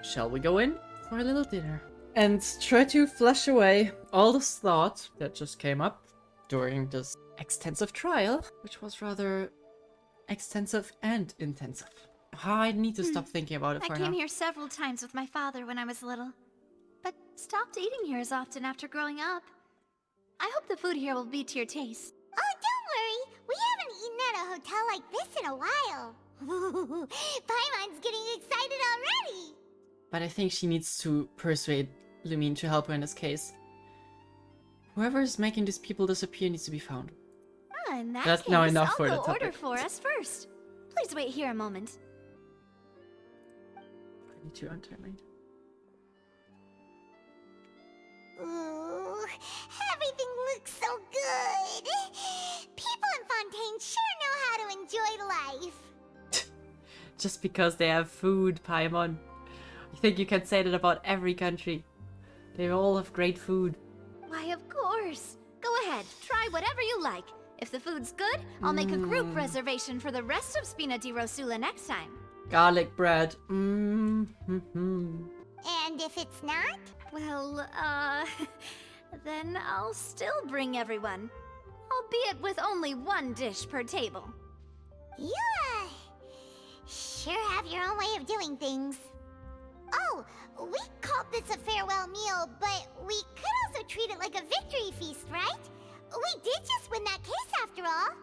shall we go in for a little dinner? And try to flush away all this thought that just came up during this extensive trial, which was rather extensive and intensive. I need to stop thinking about it for now. I came here several times with my father when I was little, but stopped eating here as often after growing up. I hope the food here will be to your taste. Oh, don't worry. We haven't eaten at a hotel like this in a while. Paimon's getting excited already. But I think she needs to persuade Lumine to help her in this case. Whoever is making these people disappear needs to be found. Ah, in that That's case, now enough I'll for the go order topic. for us first. Please wait here a moment. I need to enter me. Ooh, everything looks so good. People in Fontaine sure know how to enjoy life. Just because they have food, Paimon. You think you can say that about every country? They all have great food. Why, of course. Go ahead, try whatever you like. If the food's good, I'll make a group reservation for the rest of Spina di Rosula next time. Garlic bread. And if it's not? Well, then I'll still bring everyone. Albeit with only one dish per table. You, sure have your own way of doing things. Oh, we called this a farewell meal, but we could also treat it like a victory feast, right? We did just win that case after all.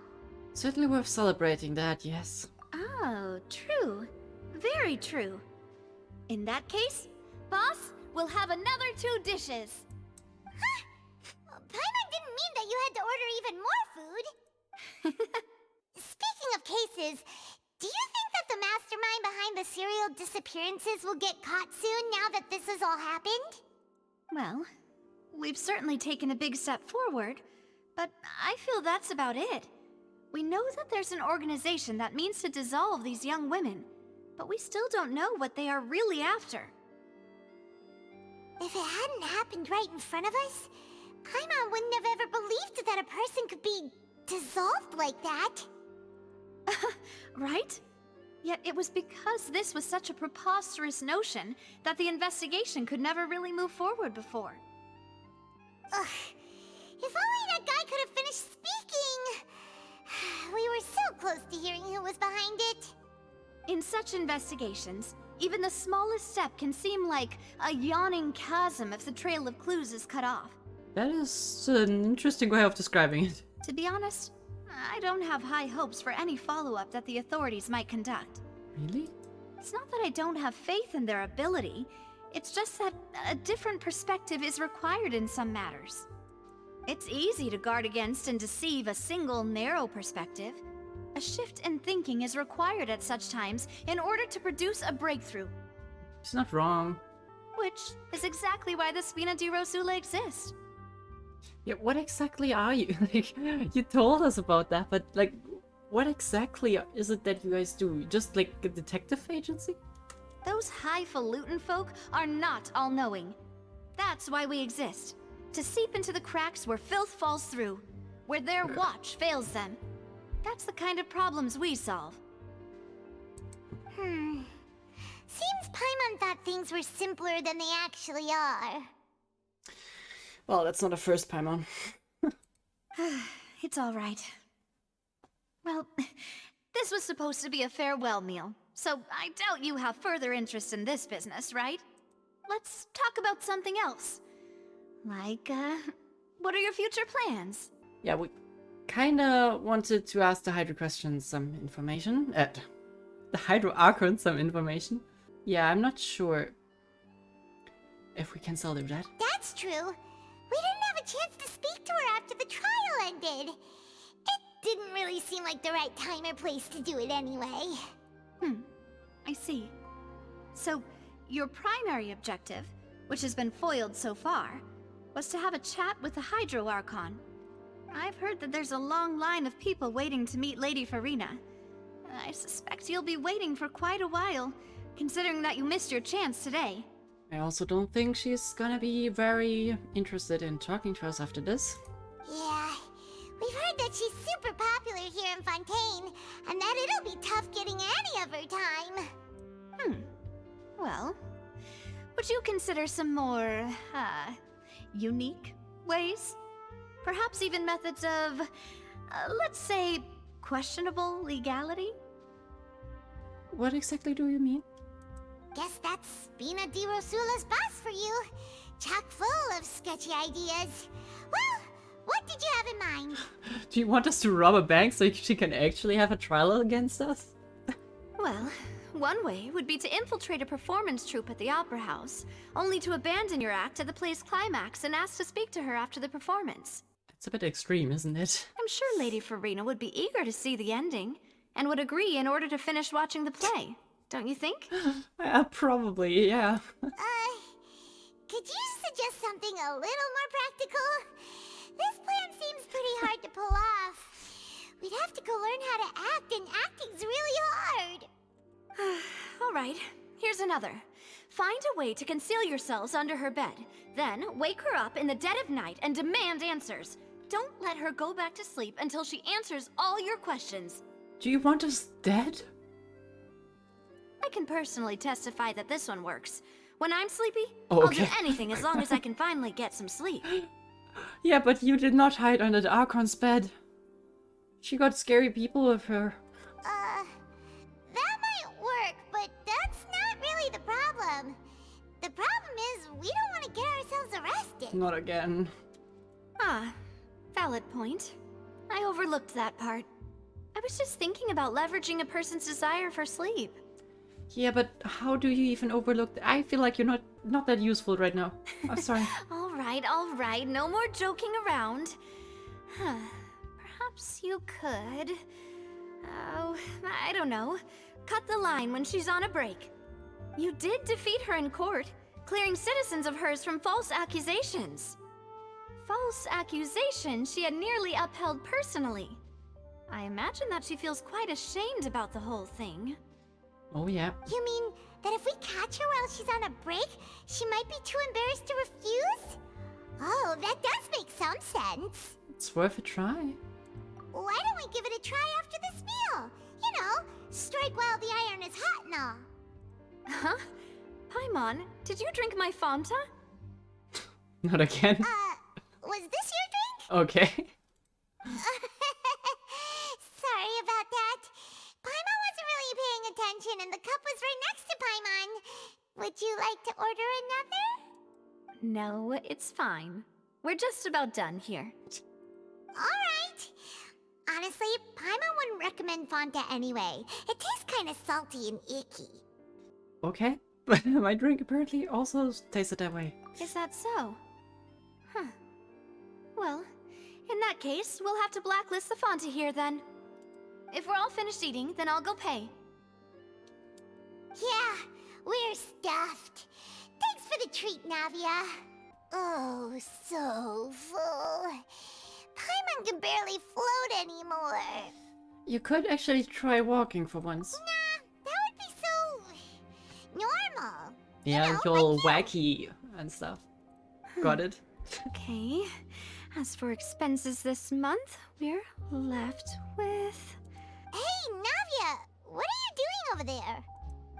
Certainly worth celebrating that, yes. Oh, true. Very true. In that case, boss, we'll have another 2 dishes. Huh? Paimon didn't mean that you had to order even more food. Speaking of cases, do you think that the mastermind behind the serial disappearances will get caught soon now that this has all happened? Well, we've certainly taken a big step forward, but I feel that's about it. We know that there's an organization that means to dissolve these young women, but we still don't know what they are really after. If it hadn't happened right in front of us, Paimon wouldn't have ever believed that a person could be dissolved like that. Right? Yet it was because this was such a preposterous notion that the investigation could never really move forward before. Ugh. If only that guy could have finished speaking! We were so close to hearing who was behind it. In such investigations, even the smallest step can seem like a yawning chasm if the trail of clues is cut off. That is an interesting way of describing it. To be honest, I don't have high hopes for any follow-up that the authorities might conduct. Really? It's not that I don't have faith in their ability, it's just that a different perspective is required in some matters. It's easy to guard against and deceive a single narrow perspective. A shift in thinking is required at such times in order to produce a breakthrough. He's not wrong. Which is exactly why the Spina di Rosula exists. Yeah, what exactly are you? Like, you told us about that, but like, what exactly is it that you guys do? Just like a detective agency? Those highfalutin folk are not all-knowing. That's why we exist. To seep into the cracks where filth falls through, where their watch fails them. That's the kind of problems we solve. Seems Paimon thought things were simpler than they actually are. Well, that's not a first Paimon. It's all right. Well, this was supposed to be a farewell meal, so I doubt you have further interest in this business, right? Let's talk about something else. Like, what are your future plans? Yeah, we kinda wanted to ask the Hydro Question some information. The Hydro Archon some information. Yeah, I'm not sure if we can still do that. That's true. We didn't have a chance to speak to her after the trial ended. It didn't really seem like the right time or place to do it anyway. I see. So, your primary objective, which has been foiled so far, was to have a chat with the Hydro Archon. I've heard that there's a long line of people waiting to meet Lady Furina. I suspect you'll be waiting for quite a while, considering that you missed your chance today. I also don't think she's gonna be very interested in talking to us after this. Yeah, we've heard that she's super popular here in Fontaine, and that it'll be tough getting any of her time. Well, Would you consider some more, unique ways? Perhaps even methods of, let's say, questionable legality? What exactly do you mean? Guess that's Spina di Rosula's boss for you. Chock full of sketchy ideas. Well, what did you have in mind? Do you want us to rob a bank so she can actually have a trial against us? Well, one way would be to infiltrate a performance troupe at the Opera House, only to abandon your act at the play's climax and ask to speak to her after the performance. It's a bit extreme, isn't it? I'm sure Lady Furina would be eager to see the ending, and would agree in order to finish watching the play. Don't you think? Probably, yeah. Could you suggest something a little more practical? This plan seems pretty hard to pull off. We'd have to go learn how to act, and acting's really hard. Alright, here's another. Find a way to conceal yourselves under her bed. Then, wake her up in the dead of night and demand answers. Don't let her go back to sleep until she answers all your questions. Do you want us dead? I can personally testify that this one works. When I'm sleepy, Oh, I'll okay. do anything as long as I can finally get some sleep. Yeah, but you did not hide under the Archon's bed. She got scary people with her. That might work, but that's not really the problem. The problem is we don't want to get ourselves arrested. Not again. Ah, valid point. I overlooked that part. I was just thinking about leveraging a person's desire for sleep. Yeah, but how do you even overlook I feel like you're not that useful right now. I'm sorry. All right, no more joking around. Perhaps you could... Oh, I don't know. Cut the line when she's on a break. You did defeat her in court, clearing citizens of hers from false accusations. False accusations she had nearly upheld personally. I imagine that she feels quite ashamed about the whole thing. Oh yeah. You mean that if we catch her while she's on a break, she might be too embarrassed to refuse? Oh, that does make some sense. It's worth a try. Why don't we give it a try after this meal? You know, strike while the iron is hot and all. Huh? Paimon, did you drink my Fonta? Not again. Was this your drink? Okay. Sorry about that. Paimon wasn't really paying attention and the cup was right next to Paimon. Would you like to order another? No, it's fine. We're just about done here. Alright. Honestly, Paimon wouldn't recommend Fonta anyway. It tastes kind of salty and icky. Okay. But my drink apparently also tasted that way. Is that so? Huh. Well, in that case, we'll have to blacklist the Fonta here then. If we're all finished eating, then I'll go pay. Yeah, we're stuffed. Thanks for the treat, Navia. Oh, so full. Paimon can barely float anymore. You could actually try walking for once. Nah, that would be so... normal. Yeah, know, you're all like wacky and stuff. Got it? Okay. As for expenses this month, we're left with... Hey, Navia! What are you doing over there?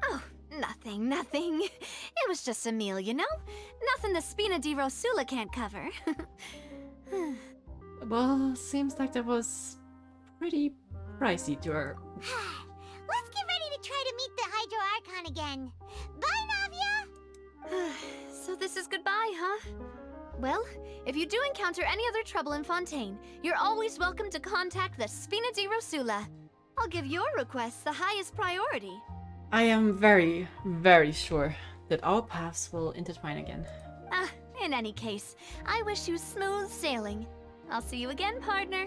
Oh, nothing. It was just a meal, you know? Nothing the Spina di Rosula can't cover. Well, seems like that was pretty pricey to her. Let's get ready to try to meet the Hydro Archon again. Bye, Navia! So this is goodbye, huh? Well, if you do encounter any other trouble in Fontaine, you're always welcome to contact the Spina di Rosula. I'll give your requests the highest priority. I am very, very sure that our paths will intertwine again. In any case, I wish you smooth sailing. I'll see you again, partner.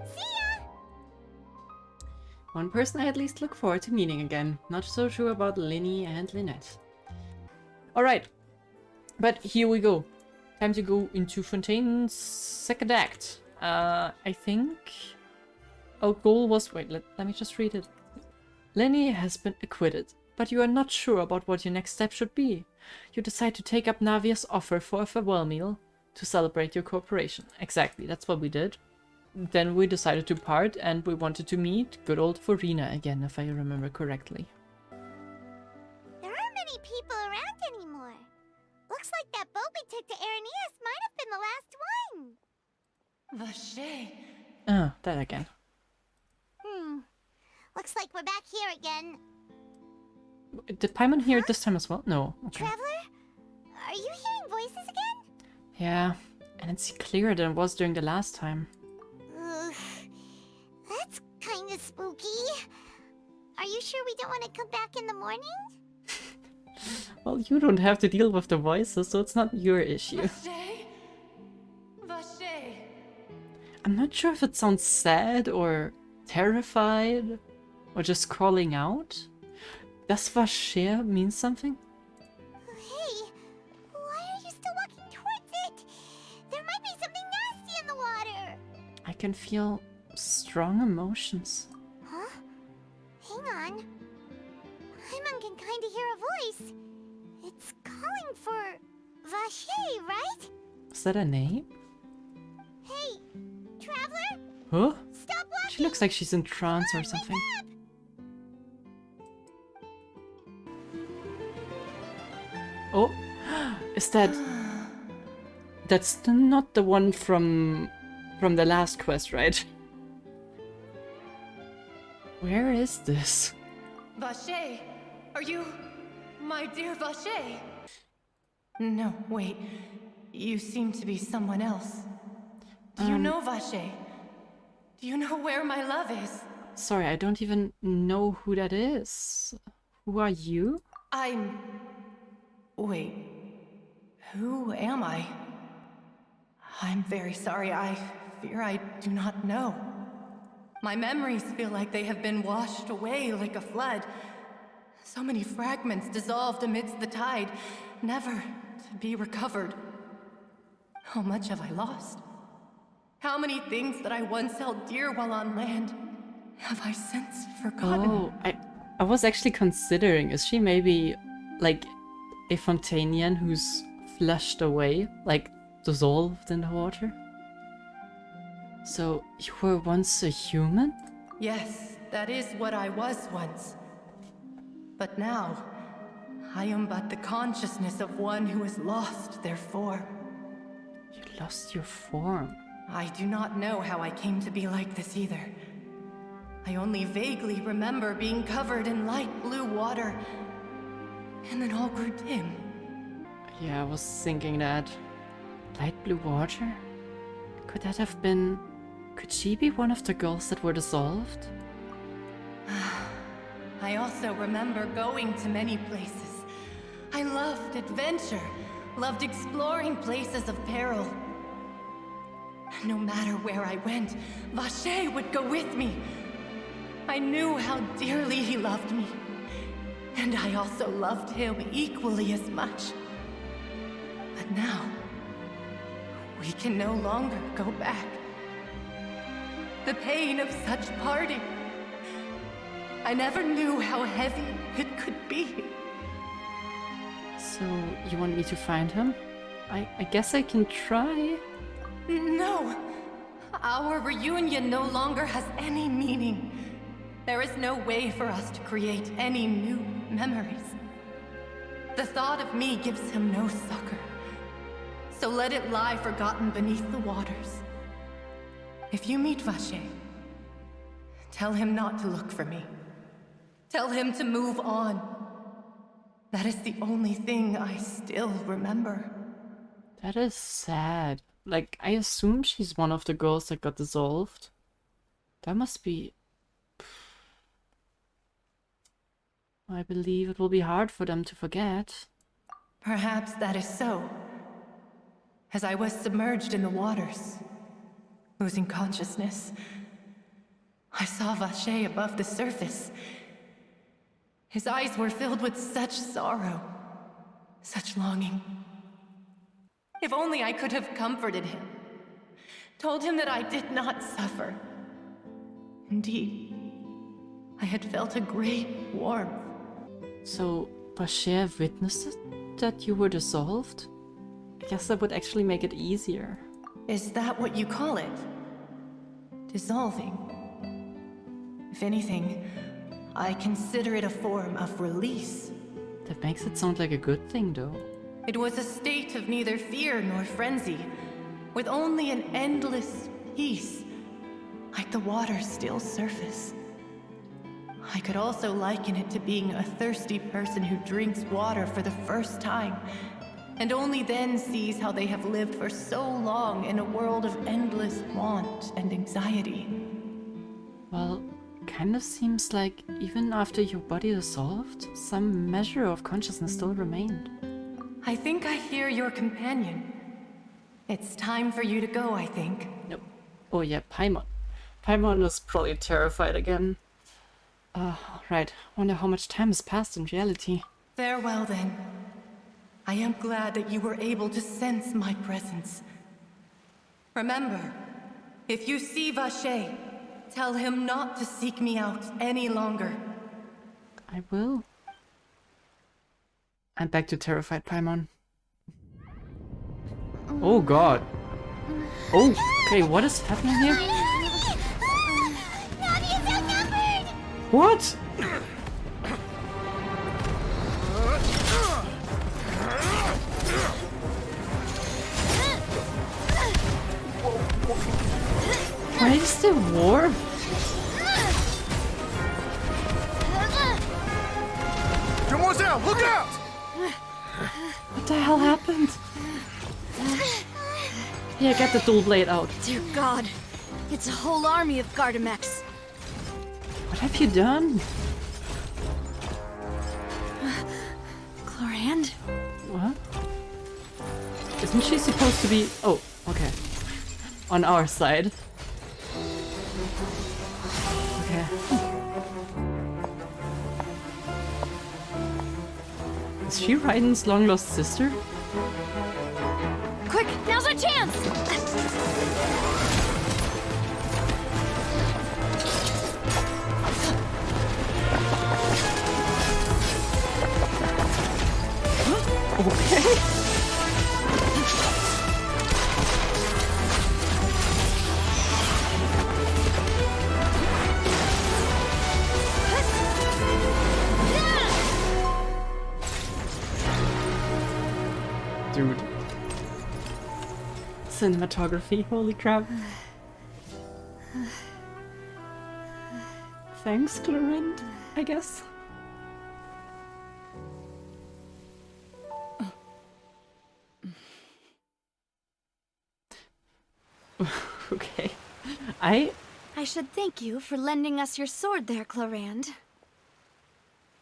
See ya! One person I at least look forward to meeting again. Not so sure about Linny and Lynette. Alright, but here we go. Time to go into Fontaine's second act. I think our goal was... Wait, let me just read it. Lenny has been acquitted, but you are not sure about what your next step should be. You decide to take up Navia's offer for a farewell meal to celebrate your cooperation. Exactly, that's what we did. Then we decided to part and we wanted to meet good old Furina again, if I remember correctly. There aren't many people around anymore. Looks like that boat we took to Araneus might have been the last one. Vache. Ah, that again. Looks like we're back here again. Did Paimon hear it this time as well? No. Okay. Traveler? Are you hearing voices again? Yeah, and it's clearer than it was during the last time. Ugh. That's kinda spooky. Are you sure we don't want to come back in the morning? Well, you don't have to deal with the voices, so it's not your issue. Vache. Vache. I'm not sure if it sounds sad or terrified or just crawling out. Does Vacher mean something? Hey, why are you still walking towards it? There might be something nasty in the water. I can feel strong emotions. Huh? Hang on. Paimon can kinda hear a voice. It's calling for Vache, right? Is that a name? Hey, Traveler? Huh? Stop walking! She looks like she's in trance or Wake something. up! Oh, is that... That's not the one from the last quest, right? Where is this? Vache. Are you my dear Vache? No, wait. You seem to be someone else. Do you know Vache? Do you know where my love is? Sorry, I don't even know who that is. Who are you? I'm... Wait. Who am I? I'm very sorry. I fear I do not know. My memories feel like they have been washed away like a flood. So many fragments dissolved amidst the tide, never to be recovered. How much have I lost? How many things that I once held dear while on land have I since forgotten? Oh, I was actually considering, is she maybe like a Fontainian who's flushed away, like dissolved in the water? So you were once a human? Yes, that is what I was once. But now, I am but the consciousness of one who has lost their form. You lost your form. I do not know how I came to be like this either. I only vaguely remember being covered in light blue water, and then all grew dim. Yeah, I was thinking that. Light blue water? Could that have been... Could she be one of the girls that were dissolved? I also remember going to many places. I loved adventure, loved exploring places of peril. No matter where I went, Vache would go with me. I knew how dearly he loved me, and I also loved him equally as much. But now, we can no longer go back. The pain of such parting, I never knew how heavy it could be. So, you want me to find him? I guess I can try. No! Our reunion no longer has any meaning. There is no way for us to create any new memories. The thought of me gives him no succor. So let it lie forgotten beneath the waters. If you meet Vache, tell him not to look for me. Tell him to move on. That is the only thing I still remember. That is sad. Like, I assume she's one of the girls that got dissolved. That must be... I believe it will be hard for them to forget. Perhaps that is so. As I was submerged in the waters, losing consciousness, I saw Vache above the surface. His eyes were filled with such sorrow, such longing. If only I could have comforted him, told him that I did not suffer. Indeed, I had felt a great warmth. So, Vacher witnessed it, that you were dissolved? I guess that would actually make it easier. Is that what you call it? Dissolving? If anything, I consider it a form of release. That makes it sound like a good thing, though. It was a state of neither fear nor frenzy, with only an endless peace, like the water's still surface. I could also liken it to being a thirsty person who drinks water for the first time, and only then sees how they have lived for so long in a world of endless want and anxiety. Well, kind of seems like even after your body dissolved, some measure of consciousness still remained. I think I hear your companion. It's time for you to go, I think. Nope. Oh yeah, Paimon. Paimon is probably terrified again. Right. Wonder how much time has passed in reality. Farewell, then. I am glad that you were able to sense my presence. Remember, if you see Vacher, tell him not to seek me out any longer. I will. I'm back to terrified Paimon. Oh god. Oh, okay, what is happening here? Navia's outnumbered! What? Why is there war? Demoiselle, look out! What the hell happened? Yeah, get the dual blade out. Dear God, it's a whole army of Guardemechs. What have you done? Chlorand? What? Isn't she supposed to be... Oh, okay. On our side. Okay. Is she Raiden's long-lost sister? Quick, now's our chance! Okay. Dude. Cinematography, holy crap. Thanks, Chlorand, I guess. Okay. I should thank you for lending us your sword there, Chlorand.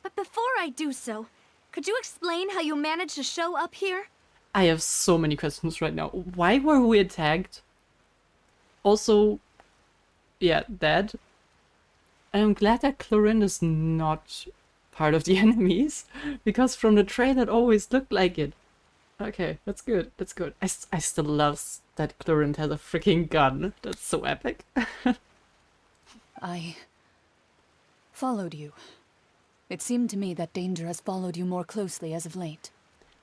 But before I do so, could you explain how you managed to show up here? have so many questions right now. Why were we attacked? Also, yeah, dead. I'm glad that Chlorand is not part of the enemies, because from the trailer it always looked like it. Okay, that's good, that's good. I still love that Chlorand has a freaking gun. That's so epic. I followed you. It seemed to me that danger has followed you more closely as of late.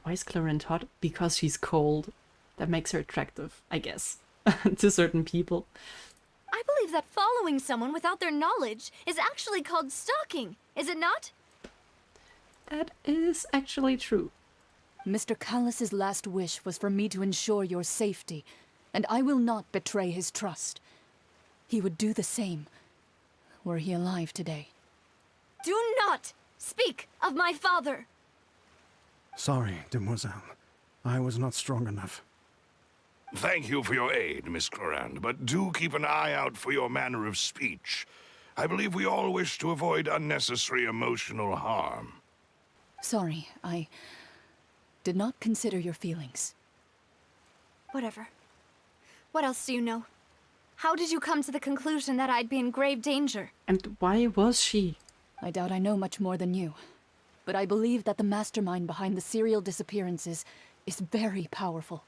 Why is Chlorand hot? Because she's cold. That makes her attractive, I guess, to certain people. I believe that following someone without their knowledge is actually called stalking, is it not? That is actually true. Mr. Callus's last wish was for me to ensure your safety, and I will not betray his trust. He would do the same, were he alive today. Do not speak of my father! Sorry, demoiselle. I was not strong enough. Thank you for your aid, Miss Chlorand, but do keep an eye out for your manner of speech. I believe we all wish to avoid unnecessary emotional harm. Sorry, I did not consider your feelings. Whatever. What else do you know? How did you come to the conclusion that I'd be in grave danger? And why was she? I doubt I know much more than you, but I believe that the mastermind behind the serial disappearances is very powerful.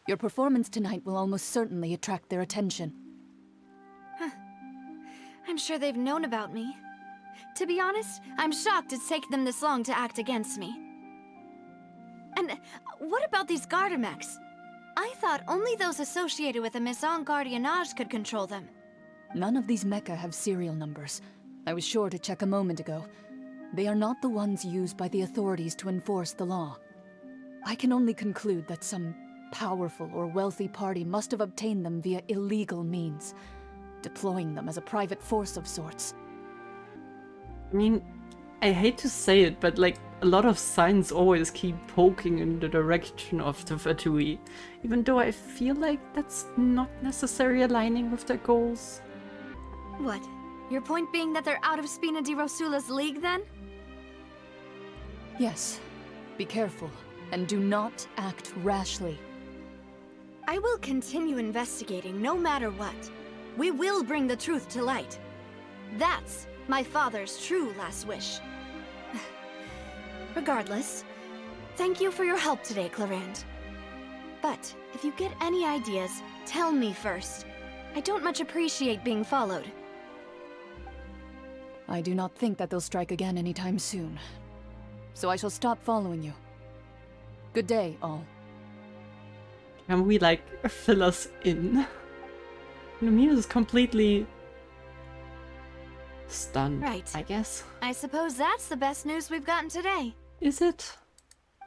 Your performance tonight will almost certainly attract their attention. I'm sure they've known about me. To be honest, I'm shocked it's taken them this long to act against me. And what about these Guardemechs? I thought only those associated with the Maison Gardiennage could control them. None of these mecha have serial numbers. I was sure to check a moment ago. They are not the ones used by the authorities to enforce the law. I can only conclude that some powerful or wealthy party must have obtained them via illegal means, deploying them as a private force of sorts. I mean, I hate to say it, but like a lot of signs always keep poking in the direction of the Fatui, even though I feel like that's not necessarily aligning with their goals. What? Your point being that they're out of Spina di Rosulas' league, then? Yes. Be careful, and do not act rashly. I will continue investigating no matter what. We will bring the truth to light. That's my father's true last wish. Regardless, thank you for your help today, Clarand. But if you get any ideas, tell me first. I don't much appreciate being followed. I do not think that they'll strike again anytime soon. So I shall stop following you. Good day, all. Can we like fill us in? Lumine is completely stunned, Right. I guess. I suppose that's the best news we've gotten today. Is it?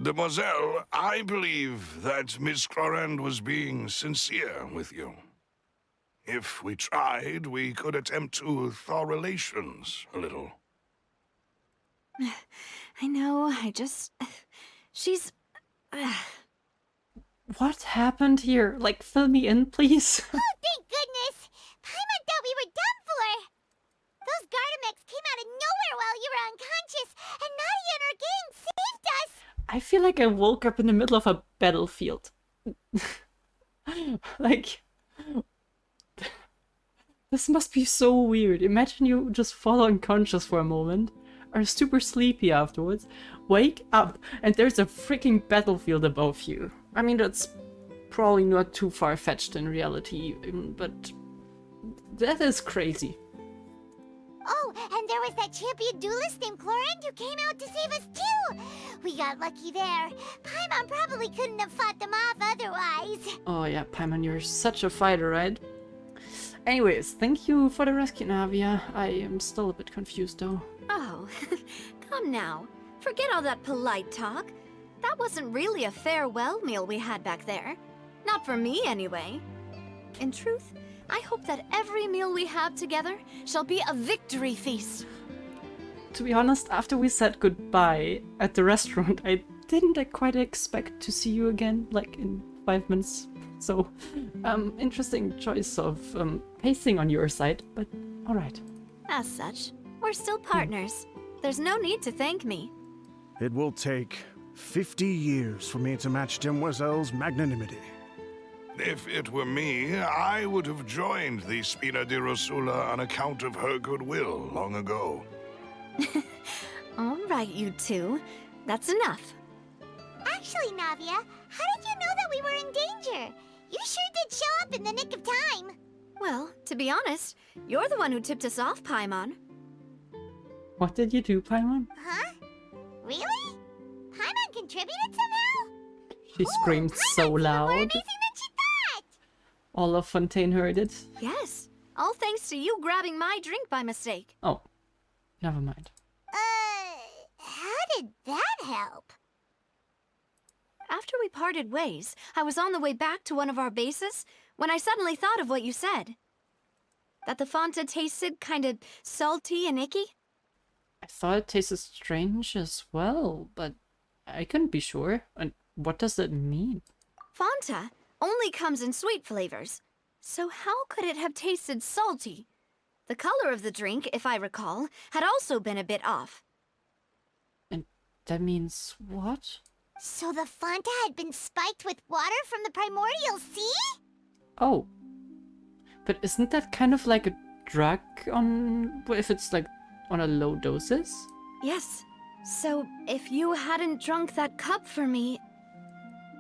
Demoiselle, I believe that Miss Clarand was being sincere with you. If we tried, we could attempt to thaw relations a little. I know, she's... What happened here? Like, fill me in, please. Oh, thank goodness! Paimon thought we were done for! Those Guardemechs came out of nowhere while you were unconscious, and Navia and her gang saved us! I feel like I woke up in the middle of a battlefield. Like... This must be so weird. Imagine you just fall unconscious for a moment, are super sleepy afterwards, wake up, and there's a freaking battlefield above you. I mean, that's probably not too far-fetched in reality, but that is crazy. Oh, and there was that champion duelist named Florent who came out to save us too! We got lucky there. Paimon probably couldn't have fought them off otherwise. Oh yeah, Paimon, you're such a fighter, right? Anyways, thank you for the rescue, Navia. I am still a bit confused though. Oh, come now. Forget all that polite talk. That wasn't really a farewell meal we had back there. Not for me, anyway. In truth, I hope that every meal we have together shall be a victory feast. To be honest, after we said goodbye at the restaurant, I didn't quite expect to see you again, like in 5 minutes. So, interesting choice of pacing on your side, but alright. As such, we're still partners. There's no need to thank me. It will take 50 years for me to match Demoiselle's magnanimity. If it were me, I would have joined the Spina di Rosula on account of her goodwill long ago. All right, you two. That's enough. Actually, Navia, how did you know that we were in danger? You sure did show up in the nick of time. Well, to be honest, you're the one who tipped us off, Paimon. What did you do, Paimon? Huh? Really? Paimon contributed somehow? She screamed so Paimon's loud. more amazing than she thought! All of Fontaine heard it. Yes, all thanks to you grabbing my drink by mistake. Oh, never mind. How did that help? After we parted ways, I was on the way back to one of our bases when I suddenly thought of what you said. That the Fonta tasted kind of salty and icky. I thought it tasted strange as well, but I couldn't be sure. And what does that mean? Fonta only comes in sweet flavors, so how could it have tasted salty? The color of the drink, if I recall, had also been a bit off. And that means what? So the Fonta had been spiked with water from the primordial sea? Oh. But isn't that kind of like a drug on... if it's like on a low doses? Yes. So, if you hadn't drunk that cup for me...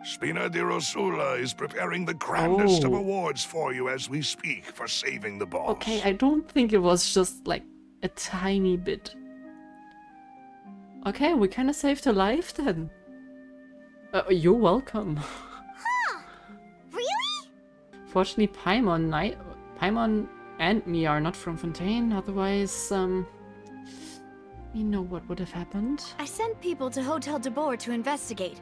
Spina di Rosula is preparing the grandest of Oh. awards for you as we speak for saving the boss. Okay, I don't think it was just like a tiny bit. Okay, we kind of saved her life then. You're welcome. Huh. Really? Fortunately, Paimon and me are not from Fontaine, otherwise, we know what would have happened. I sent people to Hotel de Boer to investigate.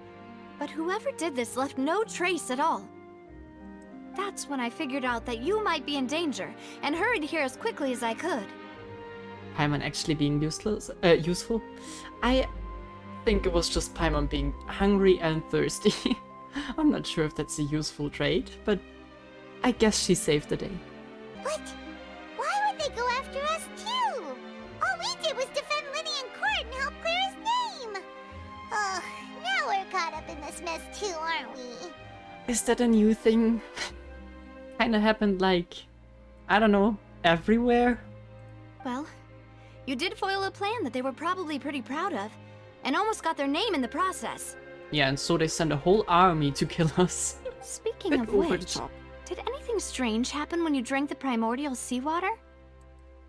But whoever did this left no trace at all. That's when I figured out that you might be in danger, and hurried here as quickly as I could. Paimon actually being useful? I think it was just Paimon being hungry and thirsty. I'm not sure if that's a useful trait, but I guess she saved the day. But why would they go after us too? All we did was defend Linny in court and help clear his name. Ugh, now we're caught up in this mess too, aren't we? Is that a new thing? Kinda happened like, I don't know, everywhere? Well, you did foil a plan that they were probably pretty proud of, and almost got their name in the process. Yeah, and so they sent a whole army to kill us. Speaking Bit of over the which, top. did anything strange happen when you drank the primordial seawater?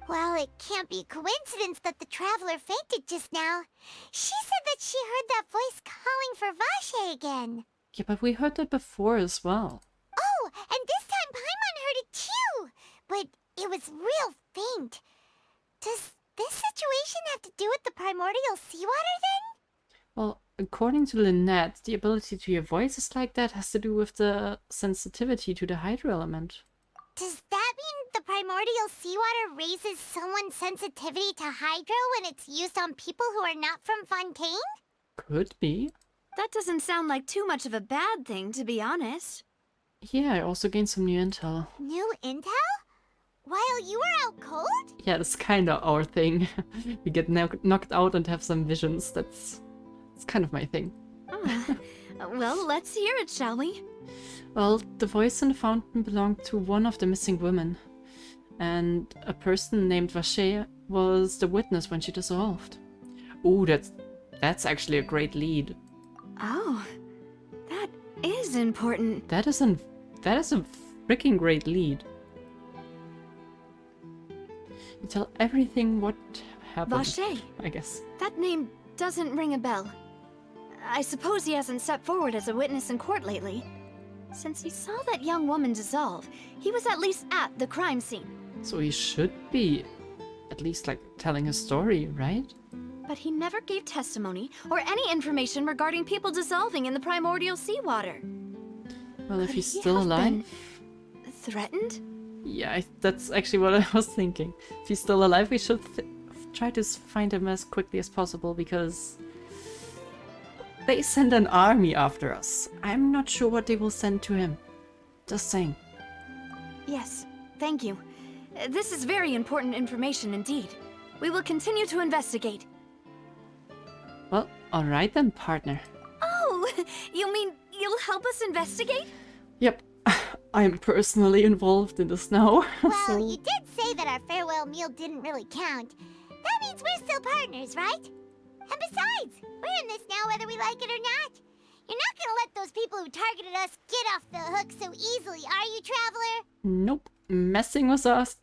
Well, it can't be coincidence that the traveler fainted just now. She said that she heard that voice calling for Vache again. Yeah, but we heard that before as well. Oh, and this time Paimon heard it too. But it was real faint. Does this situation have to do with the primordial seawater then? Well, according to Lynette, the ability to hear voices like that has to do with the sensitivity to the hydro element. Does that mean the primordial seawater raises someone's sensitivity to hydro when it's used on people who are not from Fontaine? Could be. That doesn't sound like too much of a bad thing, to be honest. Yeah, I also gained some new intel. New intel? While you were out cold? Yeah, that's kinda our thing. We get knocked out and have some visions. That's kind of my thing. Ah, well, let's hear it, shall we? Well, the voice in the fountain belonged to one of the missing women. And a person named Vache was the witness when she dissolved. Ooh, that's actually a great lead. Oh, that is important. That is a freaking great lead. You tell everything what happened. Vache. I guess. That name doesn't ring a bell. I suppose he hasn't stepped forward as a witness in court lately. Since he saw that young woman dissolve, he was at least at the crime scene. So he should be at least like telling a story, right? But he never gave testimony or any information regarding people dissolving in the primordial seawater. Well, if Could he's he still have alive. been threatened? Yeah, that's actually what I was thinking. If he's still alive, we should try to find him as quickly as possible, because they send an army after us. I'm not sure what they will send to him. Just saying. Yes, thank you. This is very important information indeed. We will continue to investigate. Well, alright then, partner. Oh, you mean you'll help us investigate? Yep, I'm personally involved in this now. Well, so... you did say that our farewell meal didn't really count. That means we're still partners, right? And besides, we're in this now whether we like it or not. You're not gonna let those people who targeted us get off the hook so easily, are you, Traveler? Nope. Messing with us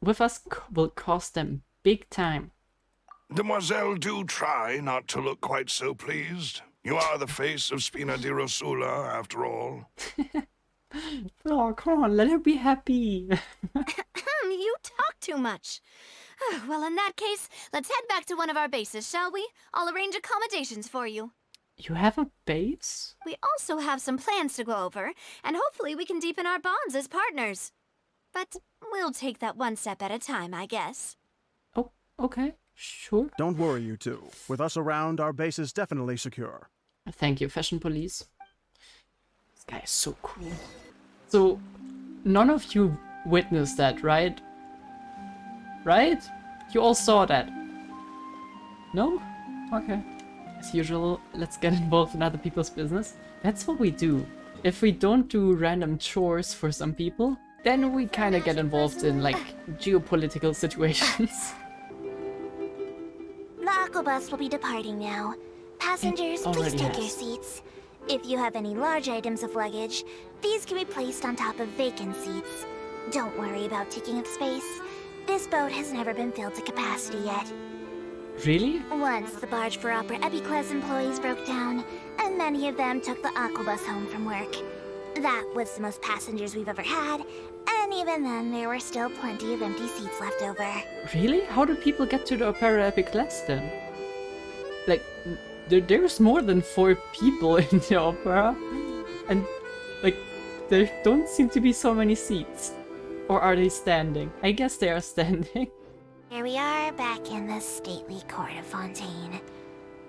will cost them big time. Demoiselle, do try not to look quite so pleased. You are the face of Spina di Rosula, after all. Oh, come on, let her be happy. You talk too much. Well, in that case, let's head back to one of our bases, shall we? I'll arrange accommodations for you. You have a base? We also have some plans to go over, and hopefully we can deepen our bonds as partners. But we'll take that one step at a time, I guess. Oh, okay, sure. Don't worry, you two. With us around, our base is definitely secure. Thank you, Fashion Police. This guy is so cool. So, none of you witnessed that, right? Right? You all saw that? No? Okay. As usual, let's get involved in other people's business. That's what we do. If we don't do random chores for some people, then we kind of get involved in, like, geopolitical situations. The Aquabus will be departing now. Passengers, please already take your has. seats. If you have any large items of luggage, these can be placed on top of vacant seats. Don't worry about taking up space. This boat has never been filled to capacity yet. Really? Once, the barge for Opera Epiquez employees broke down, and many of them took the Aquabus home from work. That was the most passengers we've ever had, and even then, there were still plenty of empty seats left over. Really? How do people get to the Opera Epic Class then? Like, there's more than 4 people in the opera. And, like, there don't seem to be so many seats. Or are they standing? I guess they are standing. Here we are, back in the stately court of Fontaine.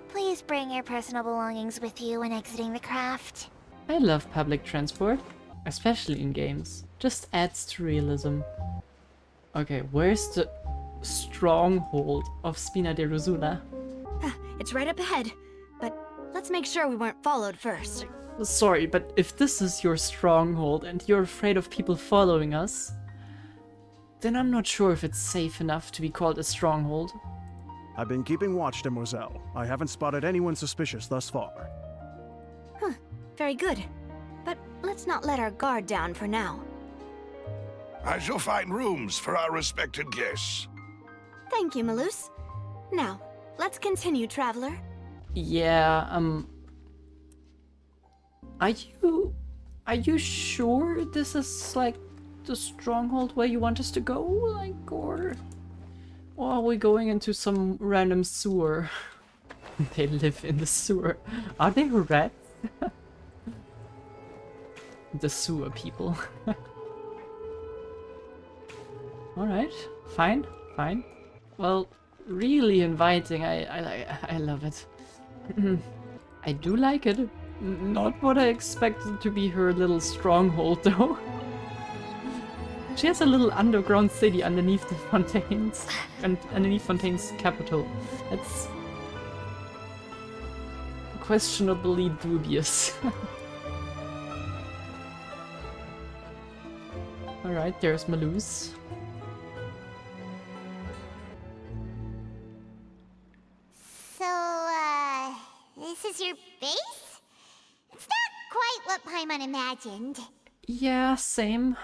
Please bring your personal belongings with you when exiting the craft. I love public transport, especially in games. Just adds to realism. Okay, where's the stronghold of Spina de Rosula? It's right up ahead, but let's make sure we weren't followed first. Sorry, but if this is your stronghold and you're afraid of people following us, then I'm not sure if it's safe enough to be called a stronghold. I've been keeping watch, Demoiselle. I haven't spotted anyone suspicious thus far. Huh, very good. But let's not let our guard down for now. I shall find rooms for our respected guests. Thank you, Malus. Now, let's continue, traveler. Yeah, Are you sure this is, like, the stronghold where you want us to go? Like, or are we going into some random sewer? They live in the sewer. Are they rats? The sewer people. Alright, fine. Well, really inviting. I love it. I do like it. Not what I expected to be her little stronghold, though. She has a little underground city underneath the Fontaines, and underneath Fontaine's capital. That's questionably dubious. Alright, there's Malus. So, this is your base? It's not quite what Paimon imagined. Yeah, same.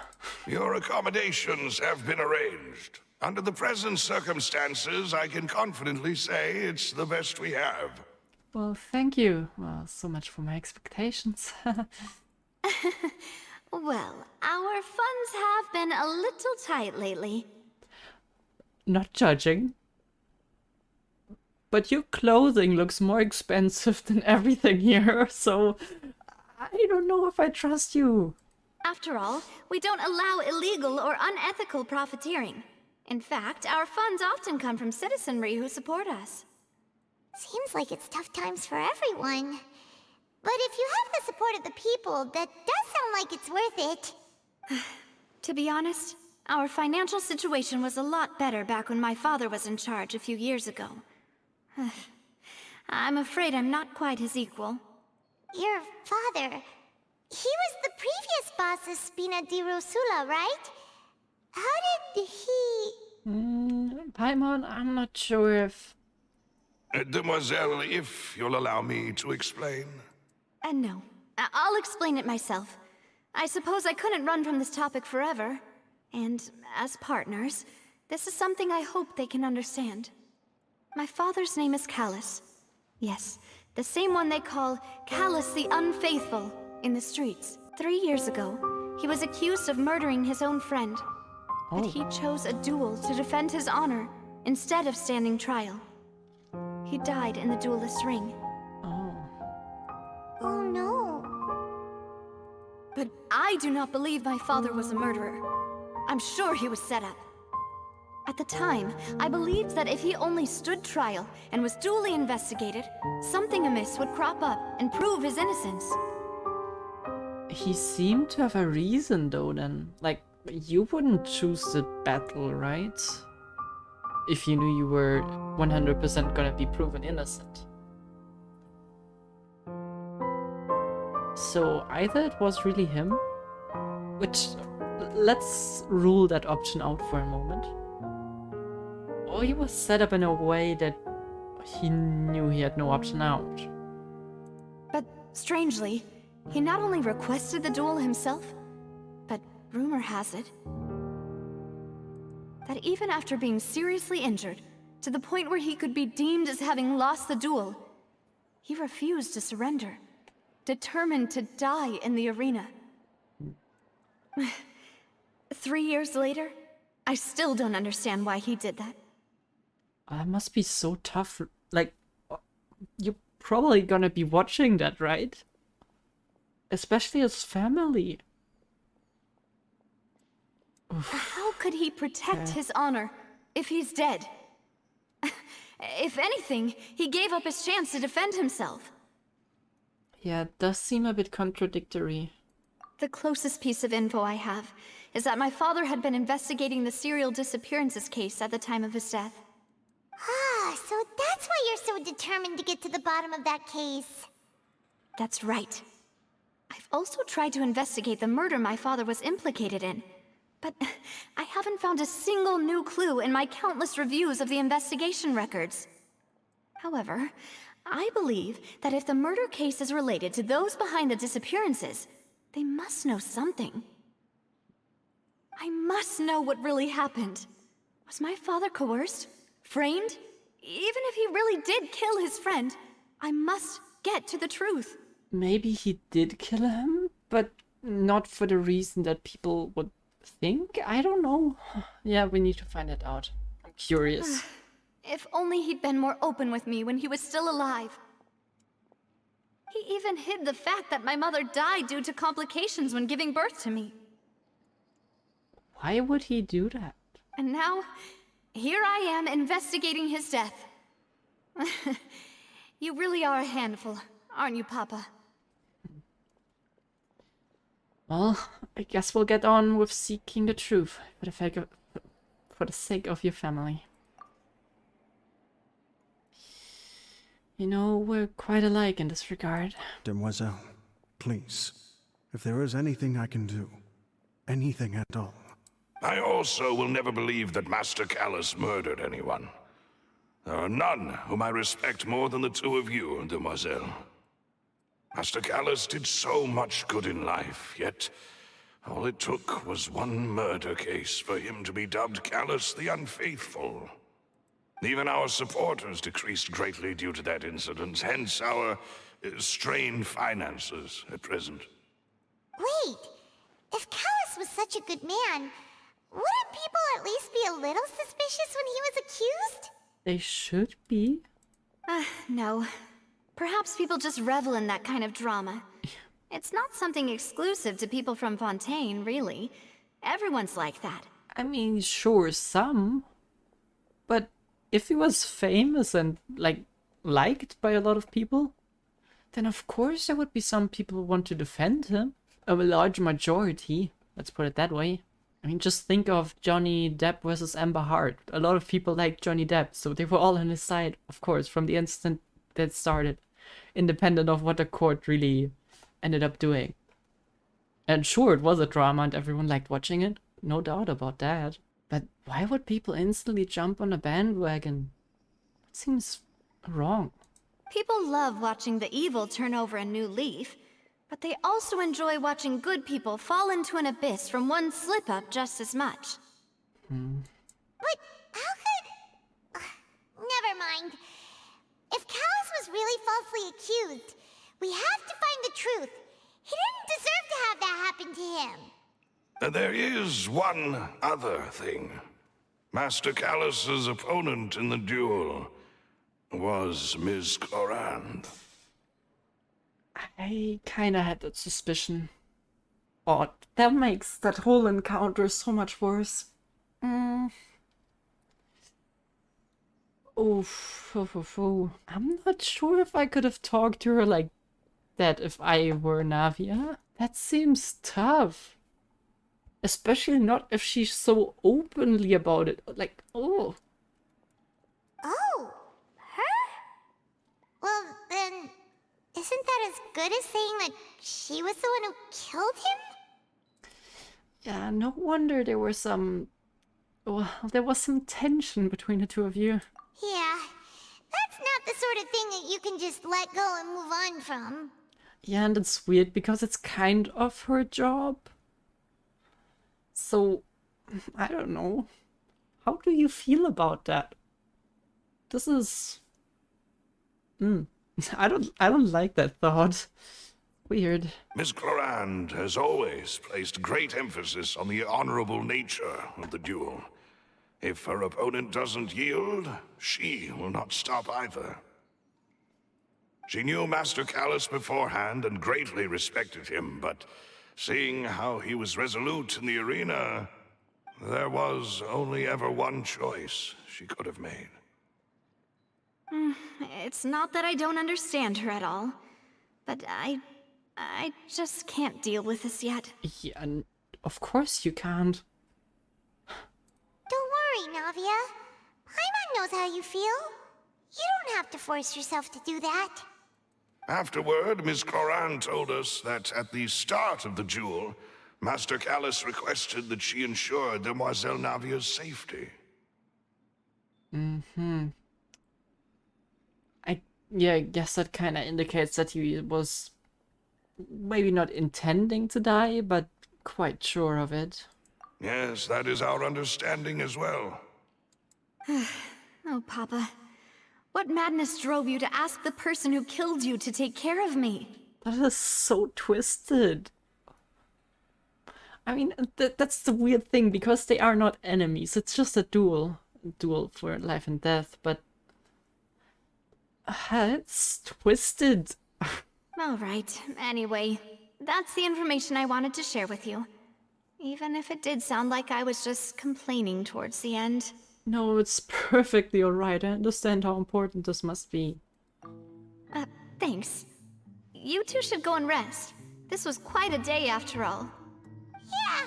Your accommodations have been arranged. Under the present circumstances, I can confidently say it's the best we have. Well, thank you. Well, so much for my expectations. Well, our funds have been a little tight lately. Not judging. But your clothing looks more expensive than everything here, so I don't know if I trust you. After all, we don't allow illegal or unethical profiteering. In fact, our funds often come from citizenry who support us. Seems like it's tough times for everyone. But if you have the support of the people, that does sound like it's worth it. To be honest, our financial situation was a lot better back when my father was in charge a few years ago. I'm afraid I'm not quite his equal. Your father... he was the previous boss of Spina di Rosula, right? How did he... Paimon, I'm not sure if... Demoiselle, if you'll allow me to explain. No. I'll explain it myself. I suppose I couldn't run from this topic forever. And as partners, this is something I hope they can understand. My father's name is Callus. Yes, the same one they call Callus the Unfaithful in the streets. 3 years ago, he was accused of murdering his own friend. But he chose a duel to defend his honor instead of standing trial. He died in the duelist's ring. Oh no. But I do not believe my father was a murderer. I'm sure he was set up. At the time, I believed that if he only stood trial and was duly investigated, something amiss would crop up and prove his innocence. He seemed to have a reason, though, then. Like, you wouldn't choose the battle, right? If you knew you were 100% gonna be proven innocent. So either it was really him, which, let's rule that option out for a moment. Or he was set up in a way that he knew he had no option out. But strangely, he not only requested the duel himself, but rumor has it that even after being seriously injured, to the point where he could be deemed as having lost the duel, he refused to surrender, determined to die in the arena. 3 years later, I still don't understand why he did that. That must be so tough. Like, you probably gonna be watching that, right? Especially his family. Oof. How could he protect his honor if he's dead? If anything, he gave up his chance to defend himself. Yeah, it does seem a bit contradictory. The closest piece of info I have is that my father had been investigating the serial disappearances case at the time of his death. Ah, so that's why you're so determined to get to the bottom of that case. That's right. I've also tried to investigate the murder my father was implicated in, but I haven't found a single new clue in my countless reviews of the investigation records. However, I believe that if the murder case is related to those behind the disappearances, they must know something. I must know what really happened. Was my father coerced? Framed? Even if he really did kill his friend, I must get to the truth. Maybe he did kill him, but not for the reason that people would think? I don't know. Yeah, we need to find it out. I'm curious. If only he'd been more open with me when he was still alive. He even hid the fact that my mother died due to complications when giving birth to me. Why would he do that? And now, here I am investigating his death. You really are a handful, aren't you, Papa? Well, I guess we'll get on with seeking the truth for the sake of your family. You know, we're quite alike in this regard. Demoiselle, please, if there is anything I can do, anything at all. I also will never believe that Master Callus murdered anyone. There are none whom I respect more than the two of you, Demoiselle. Master Callus did so much good in life, yet all it took was one murder case for him to be dubbed Callus the Unfaithful. Even our supporters decreased greatly due to that incident, hence our strained finances at present. Wait, if Callus was such a good man, wouldn't people at least be a little suspicious when he was accused? They should be. No. Perhaps people just revel in that kind of drama. It's not something exclusive to people from Fontaine, really. Everyone's like that. I mean, sure, some. But if he was famous and, like, liked by a lot of people, then of course there would be some people who want to defend him. A large majority, let's put it that way. I mean, just think of Johnny Depp versus Amber Heard. A lot of people liked Johnny Depp, so they were all on his side, of course, from the instant that started, independent of what the court really ended up doing. And sure, it was a drama and everyone liked watching it, no doubt about that. But why would people instantly jump on a bandwagon? It seems wrong. People love watching the evil turn over a new leaf, but they also enjoy watching good people fall into an abyss from one slip-up just as much. But how could... never mind. If Callus was really falsely accused, we have to find the truth. He didn't deserve to have that happen to him. There is one other thing. Master Callus's opponent in the duel was Ms. Clorand. I kinda had that suspicion. But that makes that whole encounter so much worse. I'm not sure if I could have talked to her like that if I were Navia. That seems tough. Especially not if she's so openly about it. Like, oh. Oh, her? Well, then, isn't that as good as saying that she was the one who killed him? Yeah, no wonder there were some... Well, there was some tension between the two of you. Yeah, that's not the sort of thing that you can just let go and move on from. Yeah, and it's weird because it's kind of her job. So, I don't know. How do you feel about that? This is... I don't like that thought. Weird. Miss Clorand has always placed great emphasis on the honorable nature of the duel. If her opponent doesn't yield, she will not stop either. She knew Master Callus beforehand and greatly respected him, but seeing how he was resolute in the arena, there was only ever one choice she could have made. It's not that I don't understand her at all, but I just can't deal with this yet. Yeah, and of course you can't. Don't worry, Navia. Paimon knows how you feel. You don't have to force yourself to do that. Afterward, Miss Florent told us that at the start of the duel, Master Callus requested that she ensure Demoiselle Navia's safety. I guess that kind of indicates that he was maybe not intending to die, but quite sure of it. Yes, that is our understanding as well. Oh, Papa. What madness drove you to ask the person who killed you to take care of me? That is so twisted. I mean, that's the weird thing, because they are not enemies. It's just a duel for life and death, but it's twisted. All right. Anyway, that's the information I wanted to share with you. Even if it did sound like I was just complaining towards the end. No, it's perfectly alright. I understand how important this must be. Thanks. You two should go and rest. This was quite a day after all. Yeah,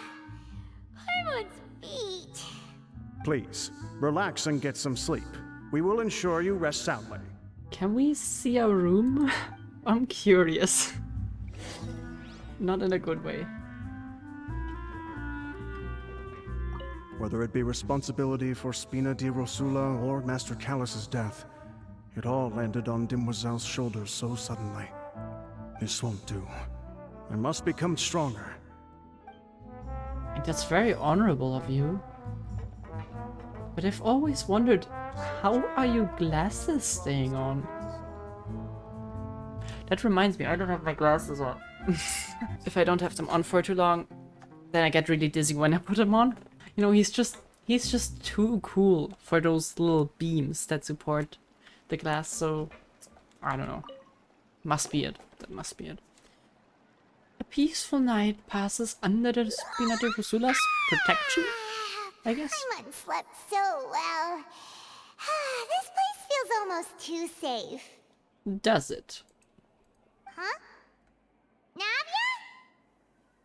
Paimon's beat. Please, relax and get some sleep. We will ensure you rest soundly. Can we see our room? I'm curious. Not in a good way. Whether it be responsibility for Spina di Rosula or Master Callus's death, it all landed on Demoiselle's shoulders so suddenly. This won't do. I must become stronger. And that's very honorable of you. But I've always wondered, how are your glasses staying on? That reminds me, I don't have my glasses on. If I don't have them on for too long, then I get really dizzy when I put them on. You know, he's just too cool for those little beams that support the glass, so I don't know. Must be it. That must be it. A peaceful night passes under the Spina di Rosulas' protection, I guess. Paimon slept so well. This place feels almost too safe. Does it? Huh? Navia?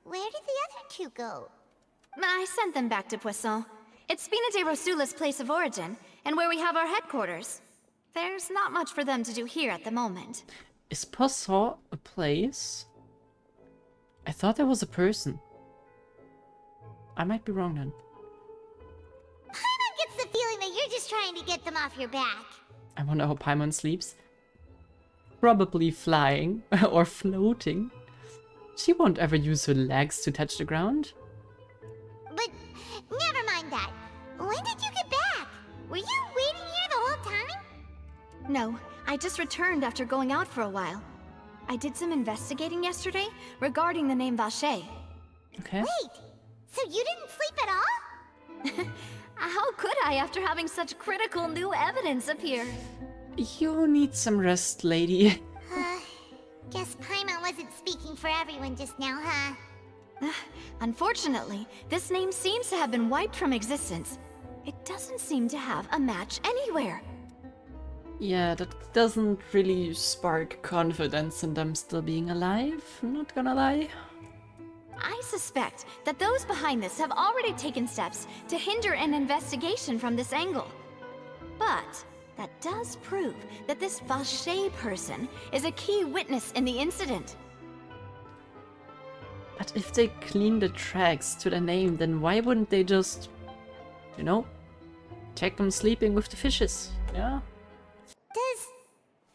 Where did the other two go? I sent them back to Poisson. It's Spina di Rosula's place of origin, and where we have our headquarters. There's not much for them to do here at the moment. Is Poisson a place? I thought there was a person. I might be wrong then. Paimon gets the feeling that you're just trying to get them off your back. I wonder how Paimon sleeps. Probably flying or floating. She won't ever use her legs to touch the ground. But never mind that. When did you get back? Were you waiting here the whole time? No, I just returned after going out for a while. I did some investigating yesterday regarding the name Vache. Okay. Wait, so you didn't sleep at all? How could I after having such critical new evidence appear? You need some rest, lady. Guess Paimon wasn't speaking for everyone just now, huh? Unfortunately, this name seems to have been wiped from existence. It doesn't seem to have a match anywhere. Yeah, that doesn't really spark confidence in them still being alive, I'm not gonna lie. I suspect that those behind this have already taken steps to hinder an investigation from this angle. But that does prove that this Vache person is a key witness in the incident. But if they clean the tracks to the name, then why wouldn't they just, you know, check them sleeping with the fishes, yeah? Does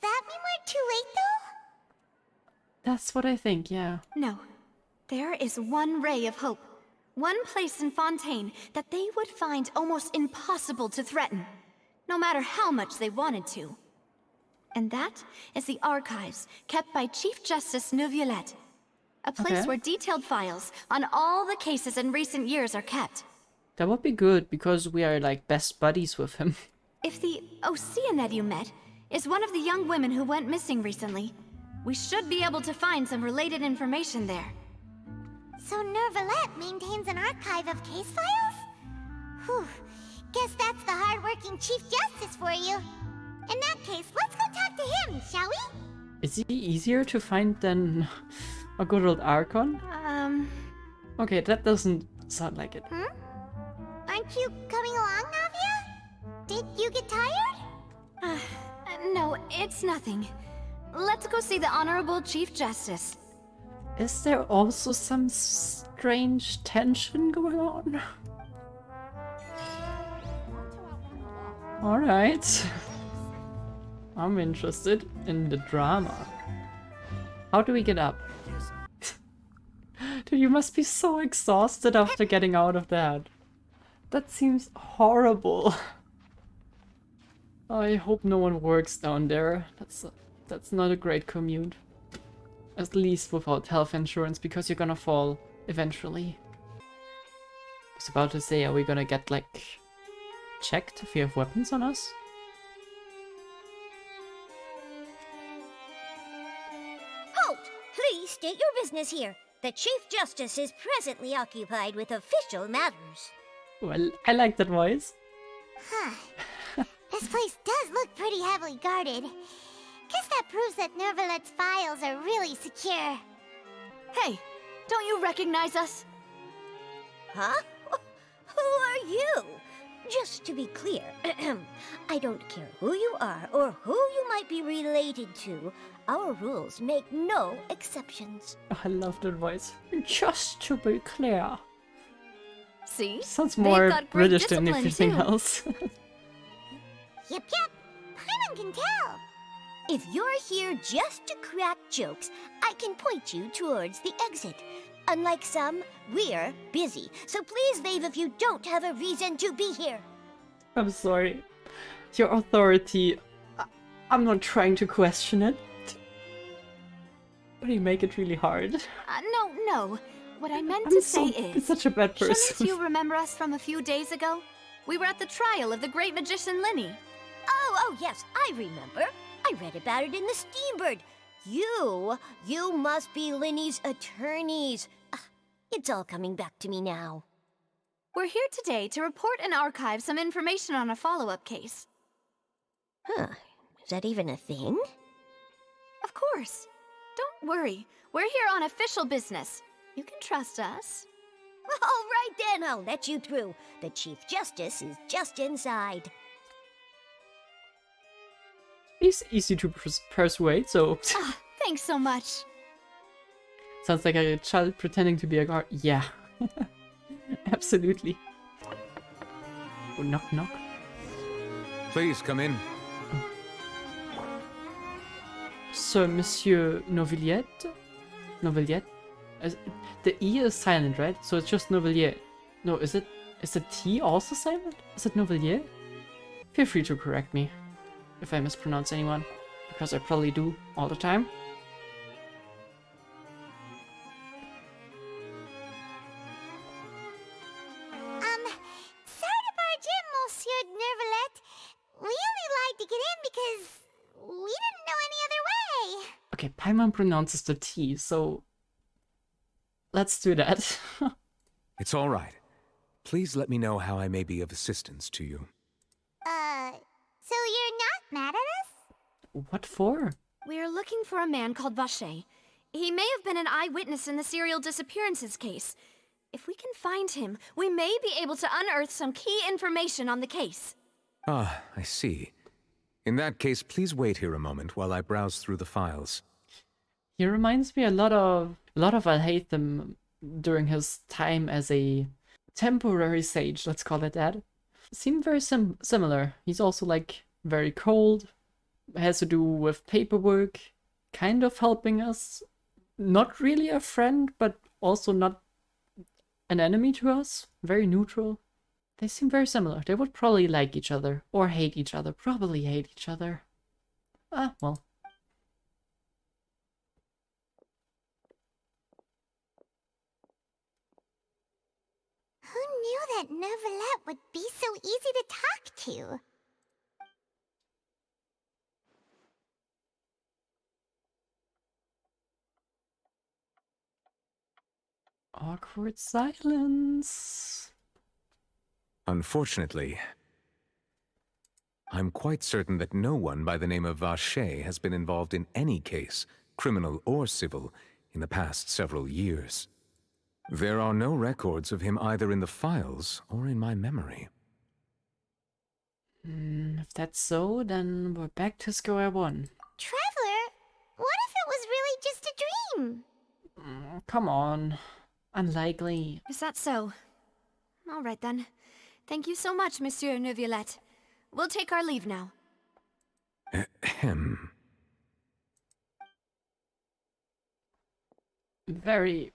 that mean we're too late, though? That's what I think, yeah. No. There is one ray of hope. One place in Fontaine that they would find almost impossible to threaten, no matter how much they wanted to. And that is the archives kept by Chief Justice Neuvillette. A place Okay. where detailed files on all the cases in recent years are kept. That would be good, because we are like best buddies with him. If the Oceanid you met is one of the young women who went missing recently. We should be able to find some related information there. So Neuvillette maintains an archive of case files? Whew. Guess that's the hard-working Chief Justice for you. In that case, let's go talk to him, shall we? Is he easier to find than a good old Archon? Okay, that doesn't sound like it. Aren't you coming along, Navia? Did you get tired? No, it's nothing. Let's go see the Honorable Chief Justice. Is there also some strange tension going on? Alright. I'm interested in the drama. How do we get up? Dude, you must be so exhausted after getting out of that. That seems horrible. I hope no one works down there. That's not a great commute. At least without health insurance, because you're gonna fall eventually. I was about to say, are we gonna get, like, checked if we have weapons on us? Halt! Please state your business here. The Chief Justice is presently occupied with official matters. Well, I like that voice. Huh. This place does look pretty heavily guarded. Guess that proves that Neuvillette's files are really secure. Hey, don't you recognize us? Huh? Who are you? Just to be clear, I don't care who you are or who you might be related to. Our rules make no exceptions. Oh, I love that voice. Just to be clear. See? Sounds They've more got great British than discipline, everything too. else. Yep. Paimon can tell. If you're here just to crack jokes, I can point you towards the exit. Unlike some, we're busy, so please leave if you don't have a reason to be here. I'm sorry. Your authority, I'm not trying to question it. But you make it really hard. No. What I meant I'm to say is... such a bad person. Shouldn't you remember us from a few days ago? We were at the trial of the great magician Linny. Oh, yes, I remember. I read about it in the Steambird. You must be Linny's attorneys. It's all coming back to me now. We're here today to report and archive some information on a follow-up case. Huh, is that even a thing? Of course. Don't worry. We're here on official business. You can trust us. All right then, I'll let you through. The Chief Justice is just inside. He's easy to persuade, so... Thanks so much. Sounds like a child pretending to be a guard. Yeah. Absolutely. Oh, knock knock. Please come in. Sir, Monsieur Neuvillette? Neuvillette? The E is silent, right? So it's just Neuvillette. No, is the T also silent? Is it Neuvillette? Feel free to correct me if I mispronounce anyone, because I probably do all the time. Sorry to barge in, Monsieur Neuvillette. We only lied to get in because we didn't know any other way. Okay, Paimon pronounces the T, so let's do that. It's all right. Please let me know how I may be of assistance to you. So you're not mad at us? What for? We're looking for a man called Vacher. He may have been an eyewitness in the serial disappearances case. If we can find him, we may be able to unearth some key information on the case. Ah, I see. In that case, please wait here a moment while I browse through the files. He reminds me a lot of Alhaitham during his time as a temporary sage, let's call it that. Seem very similar. He's also like very cold, has to do with paperwork, kind of helping us. Not really a friend, but also not an enemy to us. Very neutral. They seem very similar. They would probably like each other, or hate each other. Probably hate each other. Ah, well. Who knew that Neuvillette would be so easy to talk to? Awkward silence. Unfortunately, I'm quite certain that no one by the name of Vacher has been involved in any case, criminal or civil, in the past several years. There are no records of him either in the files or in my memory. If that's so, then we're back to square one. Traveler, what if it was really just a dream? Come on. Unlikely. Is that so? All right then. Thank you so much, Monsieur Neuvillette. We'll take our leave now. Ahem. Very,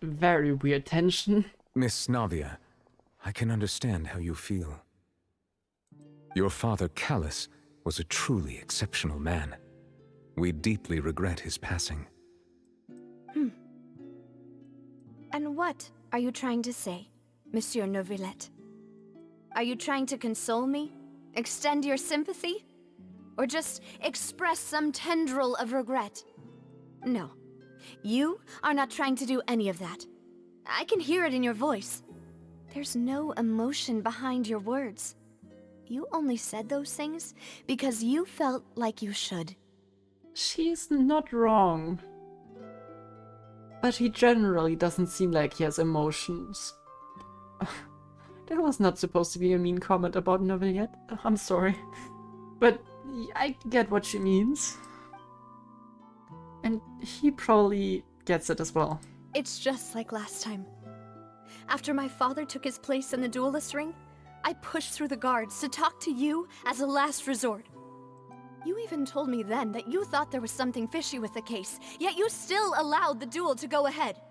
very weird tension. Miss Navia, I can understand how you feel. Your father, Callus, was a truly exceptional man. We deeply regret his passing. And what are you trying to say, Monsieur Neuvillette? Are you trying to console me? Extend your sympathy? Or just express some tendril of regret? No. You are not trying to do any of that. I can hear it in your voice. There's no emotion behind your words. You only said those things because you felt like you should. She's not wrong. But he generally doesn't seem like he has emotions. That was not supposed to be a mean comment about Neuvillette. I'm sorry. But I get what she means. And he probably gets it as well. It's just like last time. After my father took his place in the duelist ring, I pushed through the guards to talk to you as a last resort. You even told me then that you thought there was something fishy with the case, yet you still allowed the duel to go ahead.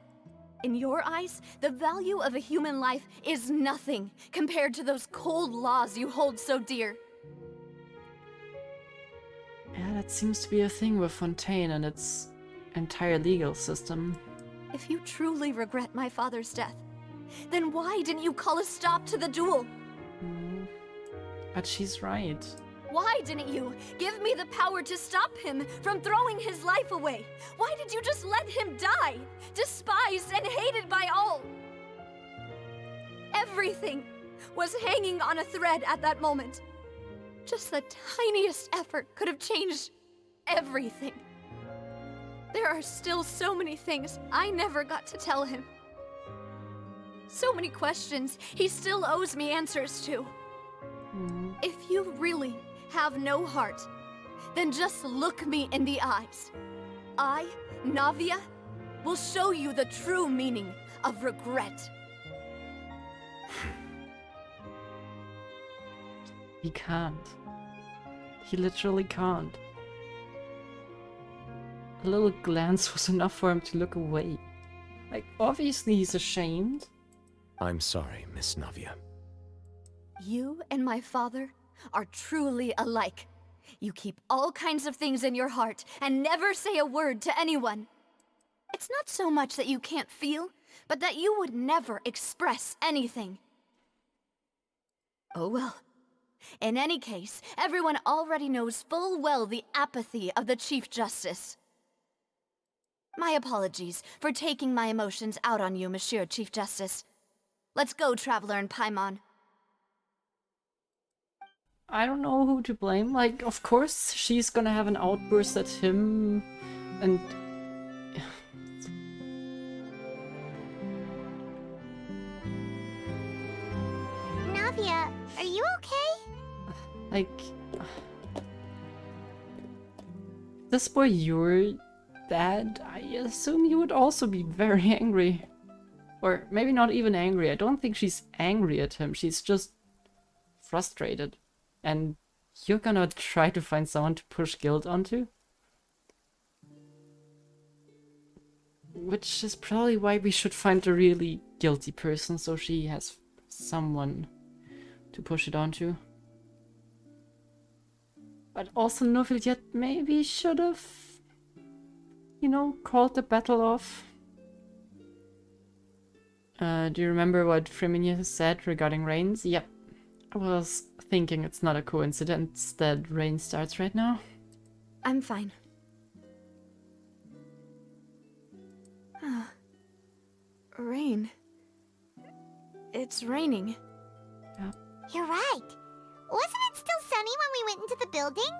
In your eyes, the value of a human life is nothing compared to those cold laws you hold so dear. Yeah, that seems to be a thing with Fontaine and its entire legal system. If you truly regret my father's death, then why didn't you call a stop to the duel? But she's right. Why didn't you give me the power to stop him from throwing his life away? Why did you just let him die, despised and hated by all? Everything was hanging on a thread at that moment. Just the tiniest effort could have changed everything. There are still so many things I never got to tell him. So many questions he still owes me answers to. If you really have no heart, then just look me in the eyes. I, Navia, will show you the true meaning of regret. He can't. He literally can't. A little glance was enough for him to look away. Like, obviously he's ashamed. I'm sorry, Miss Navia. You and my father are truly alike. You keep all kinds of things in your heart and never say a word to anyone. It's not so much that you can't feel, but that you would never express anything. Oh well. In any case, everyone already knows full well the apathy of the Chief Justice. My apologies for taking my emotions out on you, Monsieur Chief Justice. Let's go, Traveler and Paimon. I don't know who to blame. Like, of course she's gonna have an outburst at him, and... Navia, are you okay? Like... This boy your dad, I assume you would also be very angry. Or maybe not even angry. I don't think she's angry at him. She's just frustrated. And you're gonna try to find someone to push guilt onto? Which is probably why we should find a really guilty person, so she has someone to push it onto. But also Neuvillette maybe should have, you know, called the battle off. Do you remember what Furina said regarding rains? Yep. I was thinking it's not a coincidence that rain starts right now. I'm fine. Rain. rain. It's raining. You're right. Wasn't it still sunny when we went into the building?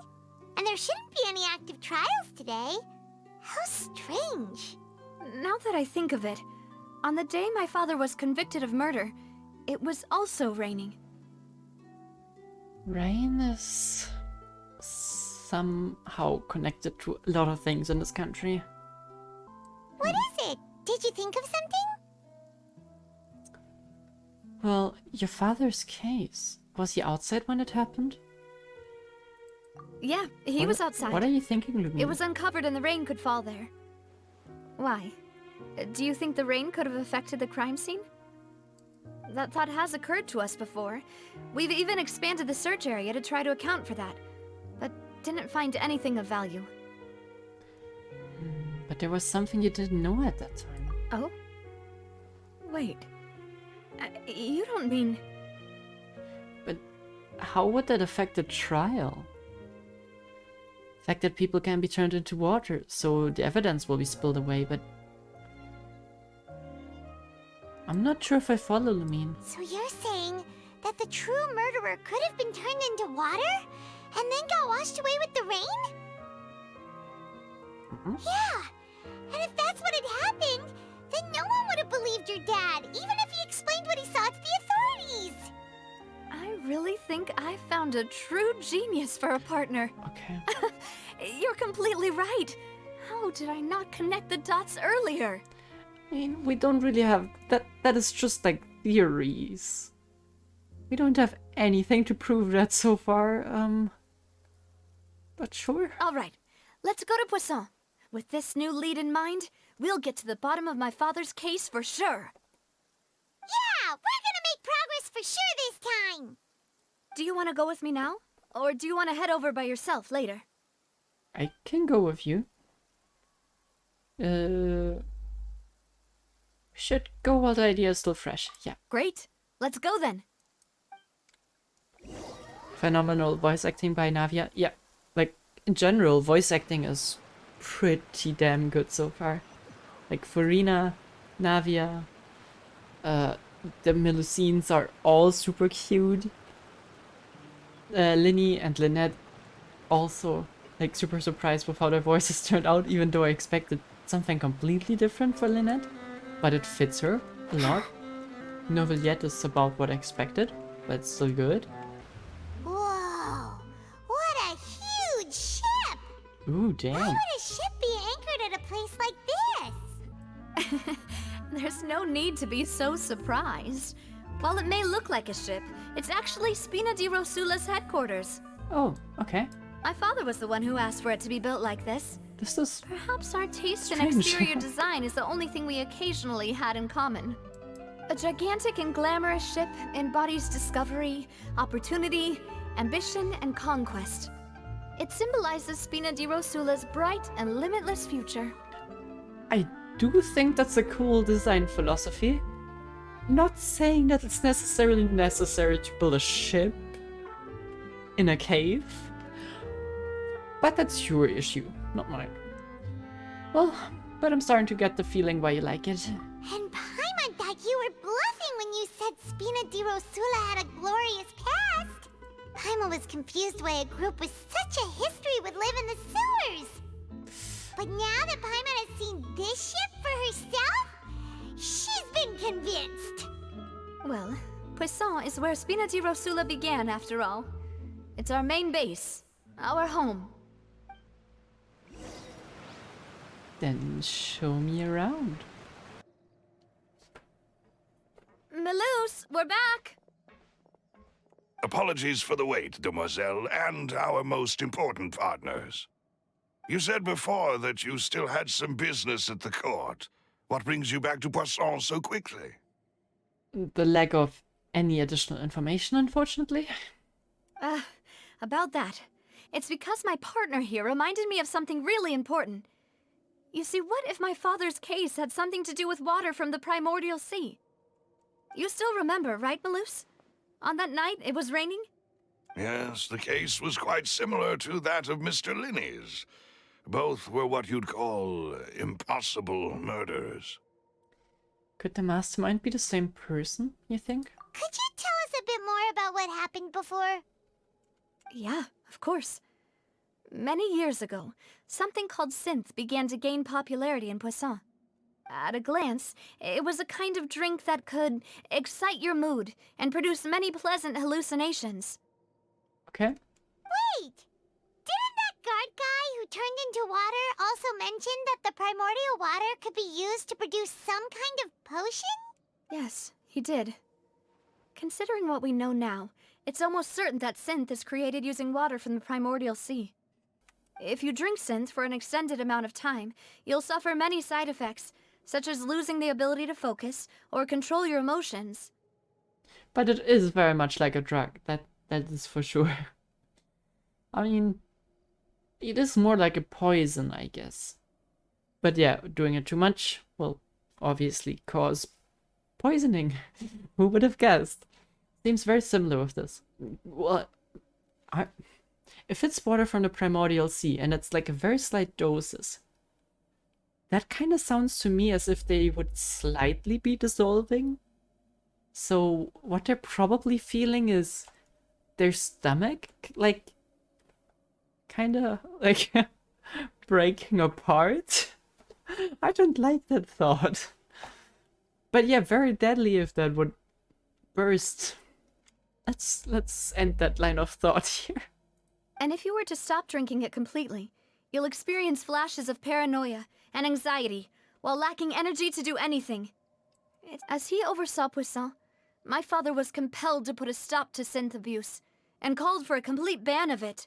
And there shouldn't be any active trials today. How strange. Now that I think of it, on the day my father was convicted of murder, it was also raining. Rain is somehow connected to a lot of things in this country. What is it? Did you think of something? Well, your father's case. Was he outside when it happened? Yeah, he was outside. What are you thinking, Lumine? It was uncovered and the rain could fall there. Why? Do you think the rain could have affected the crime scene? That thought has occurred to us before. We've even expanded the search area to try to account for that, but didn't find anything of value. But there was something you didn't know at that time. Oh? Wait. You don't mean... But how would that affect the trial? The fact that people can be turned into water, so the evidence will be spilled away, but... I'm not sure if I follow, Lumine. So you're saying that the true murderer could have been turned into water? And then got washed away with the rain? Yeah! And if that's what had happened, then no one would have believed your dad, even if he explained what he saw to the authorities! I really think I found a true genius for a partner. Okay. You're completely right. How did I not connect the dots earlier? I mean, we don't really have... That is just like theories. We don't have anything to prove that so far, but sure. Alright, let's go to Poisson. With this new lead in mind, we'll get to the bottom of my father's case for sure. Yeah! We're gonna make progress for sure this time! Do you want to go with me now? Or do you want to head over by yourself later? I can go with you. Should go while the idea is still fresh. Yeah. Great. Let's go then. Phenomenal voice acting by Navia. Yeah. Like, in general, voice acting is pretty damn good so far. Like, Furina, Navia, the Melusines are all super cute. Linny and Lynette also, like, super surprised with how their voices turned out, even though I expected something completely different for Lynette. But it fits her a lot. Neuvillette is about what I expected, but it's still good. Whoa! What a huge ship! Ooh, damn. Why would a ship be anchored at a place like this? There's no need to be so surprised. While it may look like a ship, it's actually Spina di Rosulas' headquarters. Oh, okay. My father was the one who asked for it to be built like this. This is... Perhaps our taste in strange. exterior design is the only thing we occasionally had in common. A gigantic and glamorous ship embodies discovery, opportunity, ambition, and conquest. It symbolizes Spina di Rosulas' bright and limitless future. I do think that's a cool design philosophy. Not saying that it's necessarily necessary to build a ship in a cave, but that's your issue, not mine. Well, but I'm starting to get the feeling why you like it. And Paimon thought you were bluffing when you said Spina di Rosula had a glorious past. Paimon was confused why a group with such a history would live in the sewers. But now that Paimon has seen this ship for herself, she's been convinced. Well, Poisson is where Spina di Rosula began, after all. It's our main base, our home. Then show me around. Melus, we're back! Apologies for the wait, demoiselle, and our most important partners. You said before that you still had some business at the court. What brings you back to Poisson so quickly? The lack of any additional information, unfortunately. About that. It's because my partner here reminded me of something really important. You see, what if my father's case had something to do with water from the primordial sea? You still remember, right, Melus? On that night, it was raining? Yes, the case was quite similar to that of Mr. Linney's. Both were what you'd call impossible murders. Could the mastermind be the same person, you think? Could you tell us a bit more about what happened before? Yeah, of course. Many years ago, something called synth began to gain popularity in Poisson. At a glance, it was a kind of drink that could excite your mood and produce many pleasant hallucinations. Okay. Wait! Didn't that guard guy who turned into water also mention that the primordial water could be used to produce some kind of potion? Yes, he did. Considering what we know now, it's almost certain that synth is created using water from the primordial sea. If you drink synth for an extended amount of time, you'll suffer many side effects, such as losing the ability to focus or control your emotions. But it is very much like a drug, that is for sure. I mean, it is more like a poison, I guess. But yeah, doing it too much will obviously cause poisoning. Who would have guessed? Seems very similar with this. Well, if it's water from the primordial sea and it's like a very slight doses, that kind of sounds to me as if they would slightly be dissolving. So what they're probably feeling is their stomach, like, kind of like breaking apart. I don't like that thought. But yeah, very deadly if that would burst. Let's end that line of thought here. And if you were to stop drinking it completely, you'll experience flashes of paranoia and anxiety while lacking energy to do anything. As he oversaw Poisson, my father was compelled to put a stop to synth abuse and called for a complete ban of it.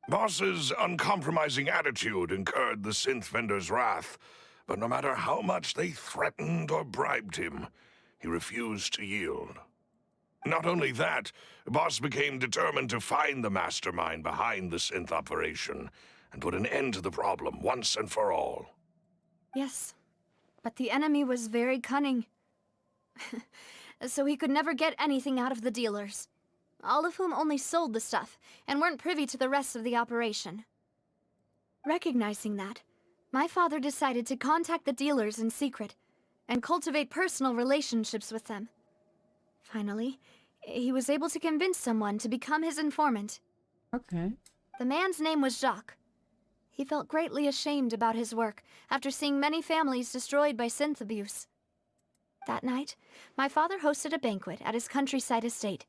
Boss's uncompromising attitude incurred the synth vendor's wrath, but no matter how much they threatened or bribed him, he refused to yield. Not only that, Boss became determined to find the mastermind behind the synth operation and put an end to the problem once and for all. Yes, but the enemy was very cunning. So he could never get anything out of the dealers, all of whom only sold the stuff and weren't privy to the rest of the operation. Recognizing that, my father decided to contact the dealers in secret and cultivate personal relationships with them. Finally, he was able to convince someone to become his informant. Okay. The man's name was Jacques. He felt greatly ashamed about his work after seeing many families destroyed by synth abuse. That night, my father hosted a banquet at his countryside estate.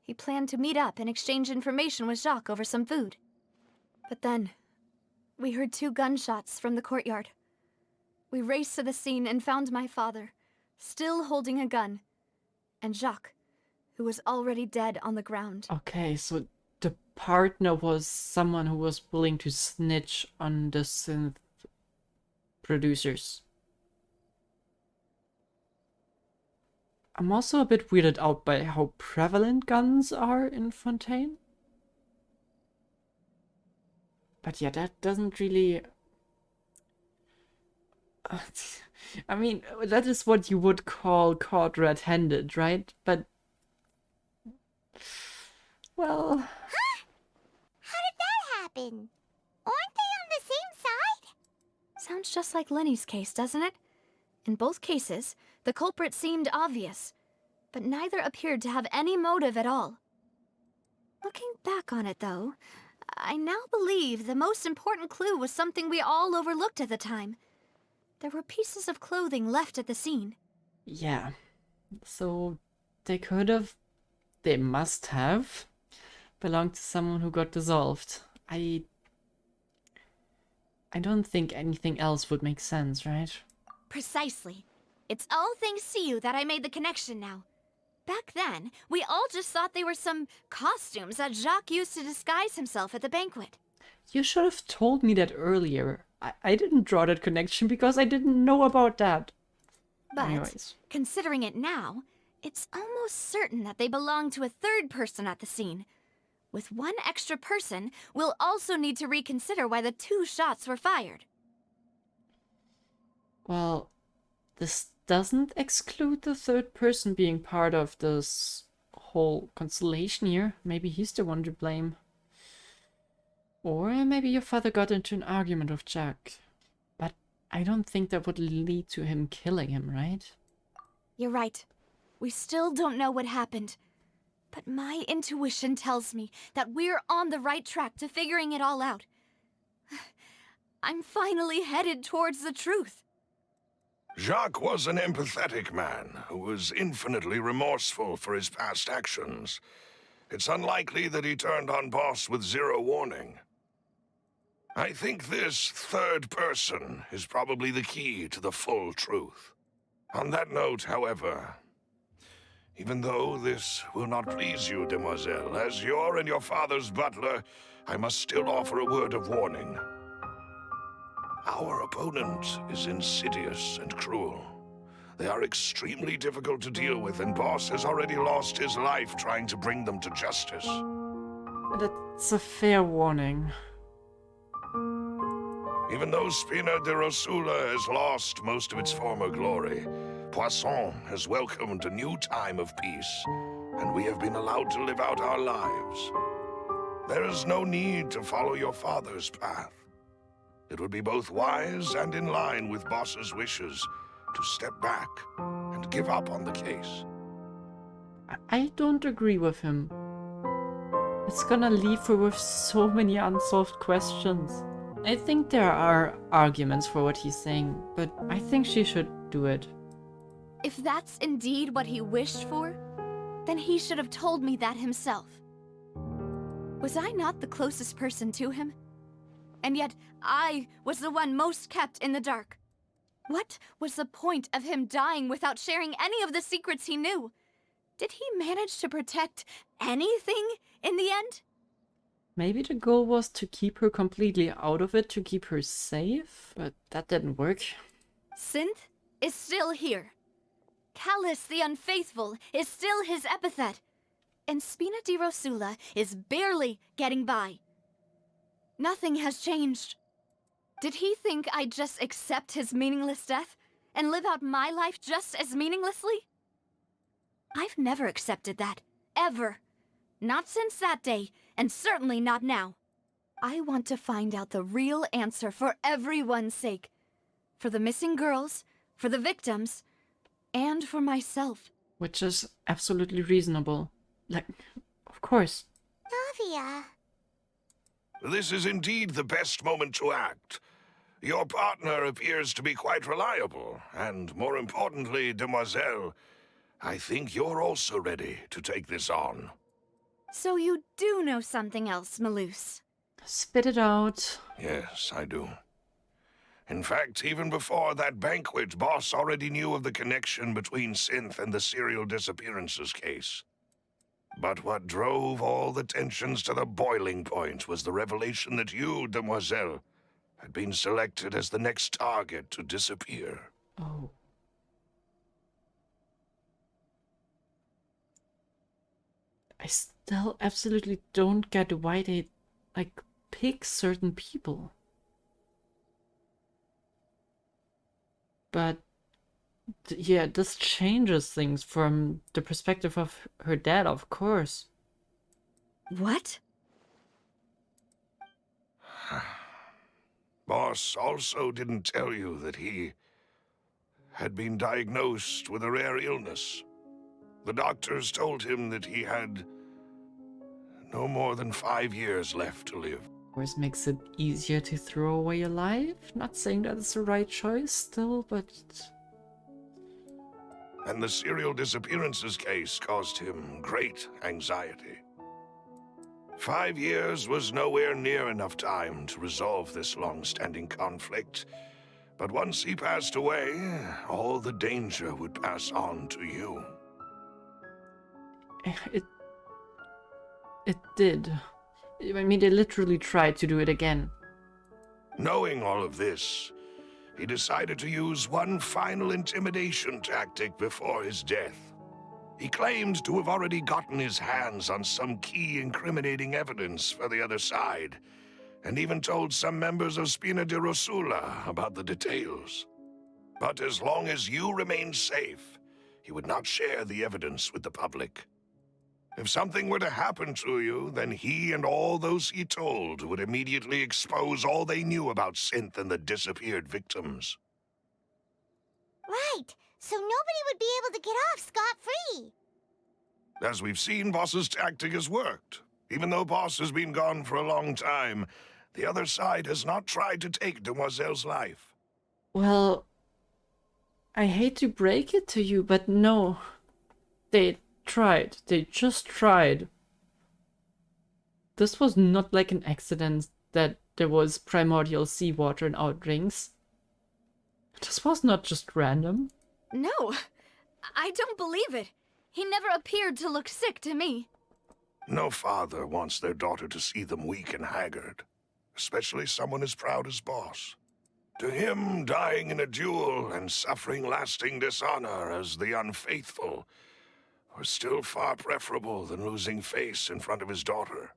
He planned to meet up and exchange information with Jacques over some food. But then, we heard 2 gunshots from the courtyard. We raced to the scene and found my father, still holding a gun, and Jacques, who was already dead on the ground. Okay, so the partner was someone who was willing to snitch on the synth producers. I'm also a bit weirded out by how prevalent guns are in Fontaine. But yeah, that doesn't really... I mean, that is what you would call caught red-handed, right? But... well... Huh? How did that happen? Aren't they on the same side? Sounds just like Lenny's case, doesn't it? In both cases, the culprit seemed obvious, but neither appeared to have any motive at all. Looking back on it, though, I now believe the most important clue was something we all overlooked at the time. There were pieces of clothing left at the scene. Yeah. So they could have... they must have belonged to someone who got dissolved. I don't think anything else would make sense, right? Precisely. It's all thanks to you that I made the connection now. Back then, we all just thought they were some costumes that Jacques used to disguise himself at the banquet. You should have told me that earlier. I didn't draw that connection because I didn't know about that. But, Anyways. considering it now, it's almost certain that they belong to a third person at the scene. With one extra person, we'll also need to reconsider why the 2 shots were fired. Well, this doesn't exclude the third person being part of this whole constellation here. Maybe he's the one to blame. Or maybe your father got into an argument with Jack. But I don't think that would lead to him killing him, right? You're right. We still don't know what happened. But my intuition tells me that we're on the right track to figuring it all out. I'm finally headed towards the truth. Jacques was an empathetic man who was infinitely remorseful for his past actions. It's unlikely that he turned on Boss with zero warning. I think this third person is probably the key to the full truth. On that note, however, even though this will not please you, demoiselle, as your and your father's butler, I must still offer a word of warning. Our opponent is insidious and cruel. They are extremely difficult to deal with, and Boss has already lost his life trying to bring them to justice. That's a fair warning. Even though Spina de Rosula has lost most of its former glory, Poisson has welcomed a new time of peace, and we have been allowed to live out our lives. There is no need to follow your father's path. It would be both wise and in line with Boss's wishes to step back and give up on the case. I don't agree with him. It's gonna leave her with so many unsolved questions. I think there are arguments for what he's saying, but I think she should do it. If that's indeed what he wished for, then he should have told me that himself. Was I not the closest person to him? And yet, I was the one most kept in the dark. What was the point of him dying without sharing any of the secrets he knew? Did he manage to protect anything in the end? Maybe the goal was to keep her completely out of it, to keep her safe, but that didn't work. Synth is still here. Callus the Unfaithful is still his epithet. And Spina di Rosula is barely getting by. Nothing has changed. Did he think I'd just accept his meaningless death and live out my life just as meaninglessly? I've never accepted that, ever. Not since that day, and certainly not now. I want to find out the real answer for everyone's sake. For the missing girls, for the victims, and for myself. Which is absolutely reasonable. Like, of course. Navia. This is indeed the best moment to act. Your partner appears to be quite reliable, and more importantly, demoiselle, I think you're also ready to take this on. So you do know something else, Maloose? Spit it out. Yes, I do. In fact, even before that banquet, Boss already knew of the connection between Synth and the serial disappearances case. But what drove all the tensions to the boiling point was the revelation that you, demoiselle, had been selected as the next target to disappear. Oh. I still absolutely don't get why they, like, pick certain people. But, yeah, this changes things from the perspective of her dad, of course. What? Boss also didn't tell you that he had been diagnosed with a rare illness. The doctors told him that he had no more than 5 years left to live. Of course, makes it easier to throw away a life. Not saying that it's the right choice still, but... And the serial disappearances case caused him great anxiety. 5 years was nowhere near enough time to resolve this long-standing conflict. But once he passed away, all the danger would pass on to you. It did. I mean, they literally tried to do it again. Knowing all of this, he decided to use one final intimidation tactic before his death. He claimed to have already gotten his hands on some key incriminating evidence for the other side, and even told some members of Spina de Rosula about the details. But as long as you remained safe, he would not share the evidence with the public. If something were to happen to you, then he and all those he told would immediately expose all they knew about Synth and the disappeared victims. Right. so nobody would be able to get off scot-free. As we've seen, Boss's tactic has worked. Even though Boss has been gone for a long time, the other side has not tried to take Demoiselle's life. Well, I hate to break it to you, but no. They tried. They just tried. This was not like an accident that there was primordial seawater in Outrings. This was not just random. No, I don't believe it. He never appeared to look sick to me. No father wants their daughter to see them weak and haggard, especially someone as proud as Boss. To him, dying in a duel and suffering lasting dishonor as the unfaithful were still far preferable than losing face in front of his daughter.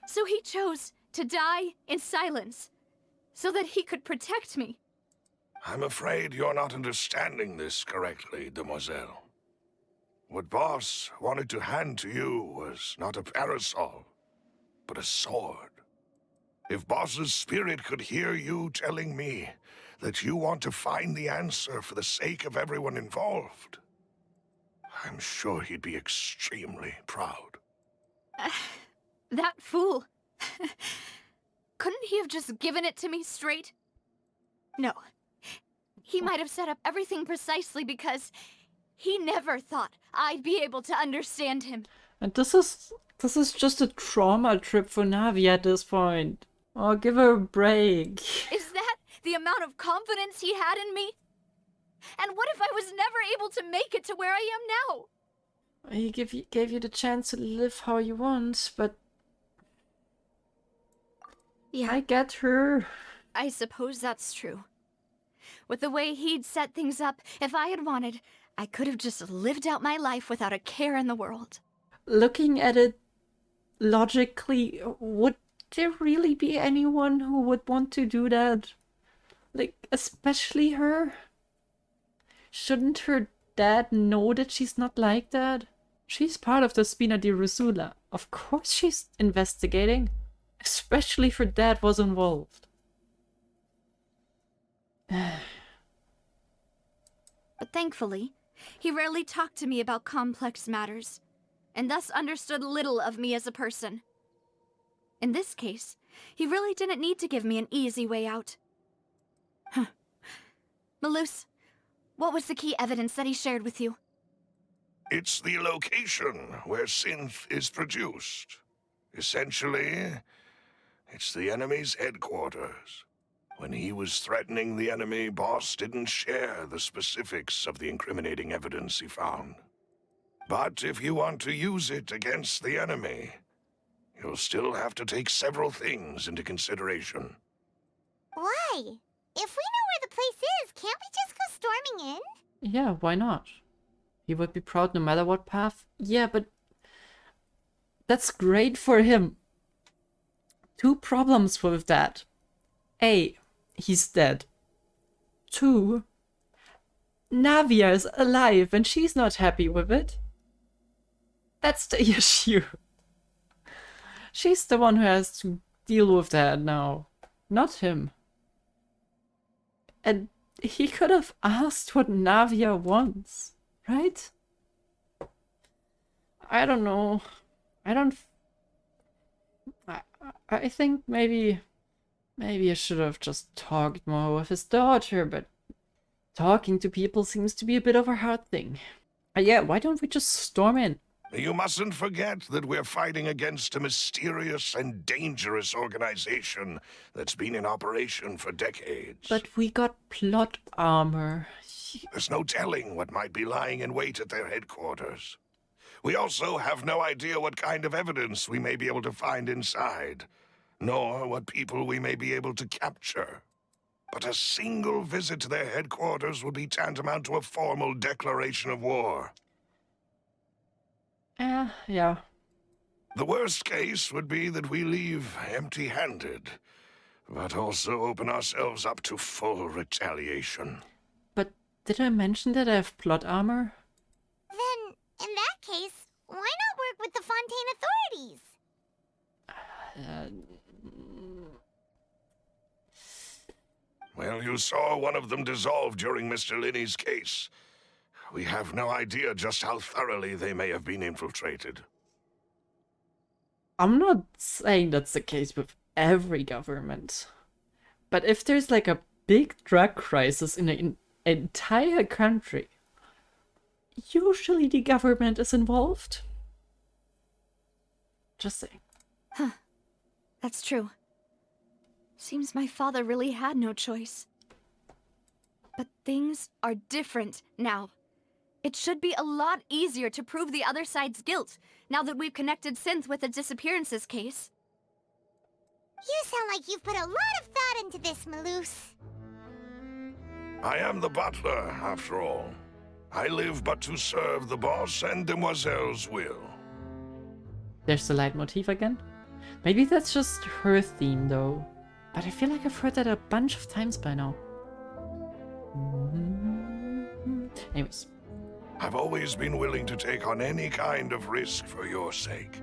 So he chose to die in silence, so that he could protect me. I'm afraid you're not understanding this correctly, Demoiselle. What Boss wanted to hand to you was not a parasol, but a sword. If Boss's spirit could hear you telling me that you want to find the answer for the sake of everyone involved, I'm sure he'd be extremely proud. That fool. Couldn't he have just given it to me straight? No. He might have set up everything precisely because he never thought I'd be able to understand him. And this is just a trauma trip for Navia at this point. Oh, give her a break. Is that the amount of confidence he had in me? And what if I was never able to make it to where I am now? He gave you the chance to live how you want, but Yeah, I get her. I suppose that's true. With the way he'd set things up, if I had wanted, I could have just lived out my life without a care in the world. Looking at it logically, would there really be anyone who would want to do that? Like, especially her? Shouldn't her dad know that she's not like that? She's part of the Spina di Rosula. Of course she's investigating. Especially if her dad was involved. But thankfully, he rarely talked to me about complex matters, and thus understood little of me as a person. In this case, he really didn't need to give me an easy way out. Huh. Malus, what was the key evidence that he shared with you? It's the location where synth is produced. Essentially, it's the enemy's headquarters. When he was threatening the enemy, Boss didn't share the specifics of the incriminating evidence he found. But if you want to use it against the enemy, you'll still have to take several things into consideration. Why? If we know where the place is, can't we just go storming in? Yeah, why not? He would be proud no matter what path. Yeah, but that's great for him. Two problems with that. A, he's dead. 2, Navia is alive and she's not happy with it. That's the issue. She's the one who has to deal with that now, not him. And he could have asked what Navia wants, right? I don't know. I think maybe I should have just talked more with his daughter, but talking to people seems to be a bit of a hard thing. Yeah, why don't we just storm in? You mustn't forget that we're fighting against a mysterious and dangerous organization that's been in operation for decades. But we got plot armor. There's no telling what might be lying in wait at their headquarters. We also have no idea what kind of evidence we may be able to find inside, nor what people we may be able to capture. But a single visit to their headquarters would be tantamount to a formal declaration of war. Yeah. The worst case would be that we leave empty-handed, but also open ourselves up to full retaliation. But did I mention that I have plot armor? Then, in that case, why not work with the Fontaine authorities? Well, you saw one of them dissolve during Mr. Linney's case. We have no idea just how thoroughly they may have been infiltrated. I'm not saying that's the case with every government. But if there's like a big drug crisis in an entire country, usually the government is involved. Just saying. Huh. That's true. Seems my father really had no choice. But things are different now. It should be a lot easier to prove the other side's guilt, now that we've connected Synth with the disappearances case. You sound like you've put a lot of thought into this, Maloose. I am the butler, after all. I live but to serve the boss and Demoiselle's will. There's the leitmotif again. Maybe that's just her theme, though. But I feel like I've heard that a bunch of times by now. Anyways. I've always been willing to take on any kind of risk for your sake.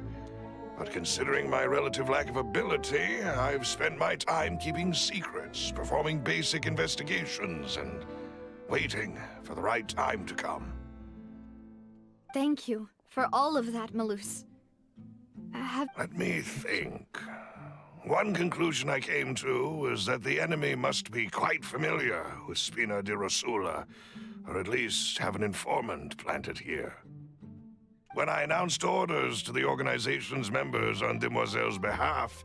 But considering my relative lack of ability, I've spent my time keeping secrets, performing basic investigations, and waiting for the right time to come. Thank you for all of that, Maloose. Let me think. One conclusion I came to was that the enemy must be quite familiar with Spina di Rosula, or at least have an informant planted here. When I announced orders to the organization's members on Demoiselle's behalf,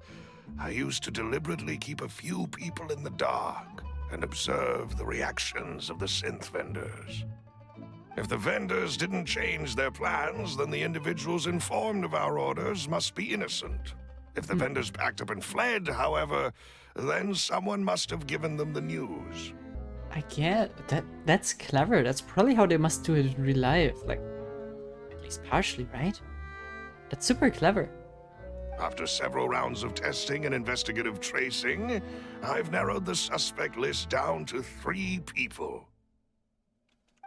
I used to deliberately keep a few people in the dark and observe the reactions of the synth vendors. If the vendors didn't change their plans, then the individuals informed of our orders must be innocent. If the vendors packed up and fled, however, then someone must have given them the news. I get that's clever. That's probably how they must do it in real life. Like, at least partially, right? That's super clever. After several rounds of testing and investigative tracing, I've narrowed the suspect list down to 3 people.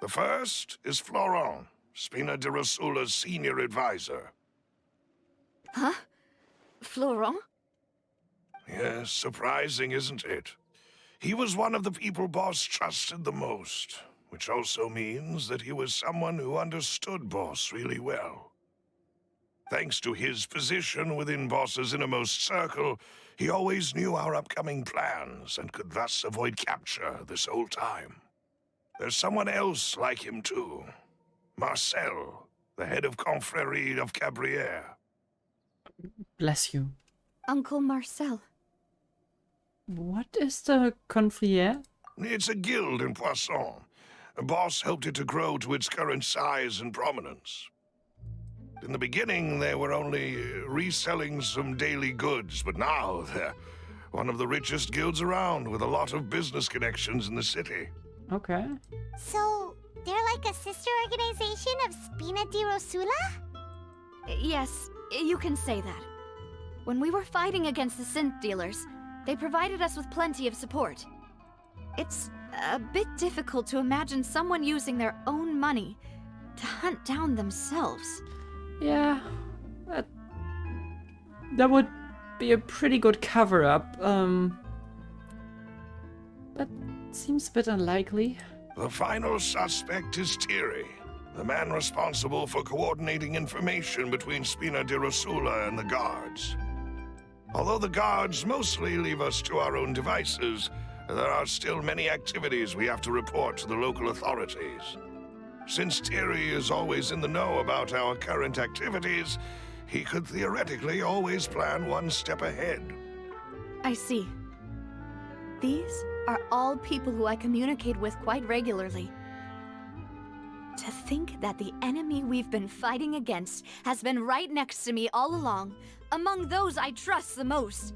The first is Florent, Spina di Rosula's senior advisor. Huh? Florent? Yes, surprising, isn't it? He was one of the people Boss trusted the most, which also means that he was someone who understood Boss really well. Thanks to his position within Boss's innermost circle, he always knew our upcoming plans and could thus avoid capture this whole time. There's someone else like him too. Marcel, the head of Confrérie of Cabrières. Bless you. Uncle Marcel. What is the Confrérie? It's a guild in Poisson. Boss helped it to grow to its current size and prominence. In the beginning, they were only reselling some daily goods, but now they're one of the richest guilds around with a lot of business connections in the city. Okay. So, they're like a sister organization of Spina di Rosula? Yes, you can say that. When we were fighting against the synth dealers, they provided us with plenty of support. It's a bit difficult to imagine someone using their own money to hunt down themselves. Yeah, that would be a pretty good cover-up, but seems a bit unlikely. The final suspect is Thierry, the man responsible for coordinating information between Spina di Rosula and the guards. Although the guards mostly leave us to our own devices, there are still many activities we have to report to the local authorities. Since Thierry is always in the know about our current activities, he could theoretically always plan one step ahead. I see. These are all people who I communicate with quite regularly. To think that the enemy we've been fighting against has been right next to me all along, among those I trust the most.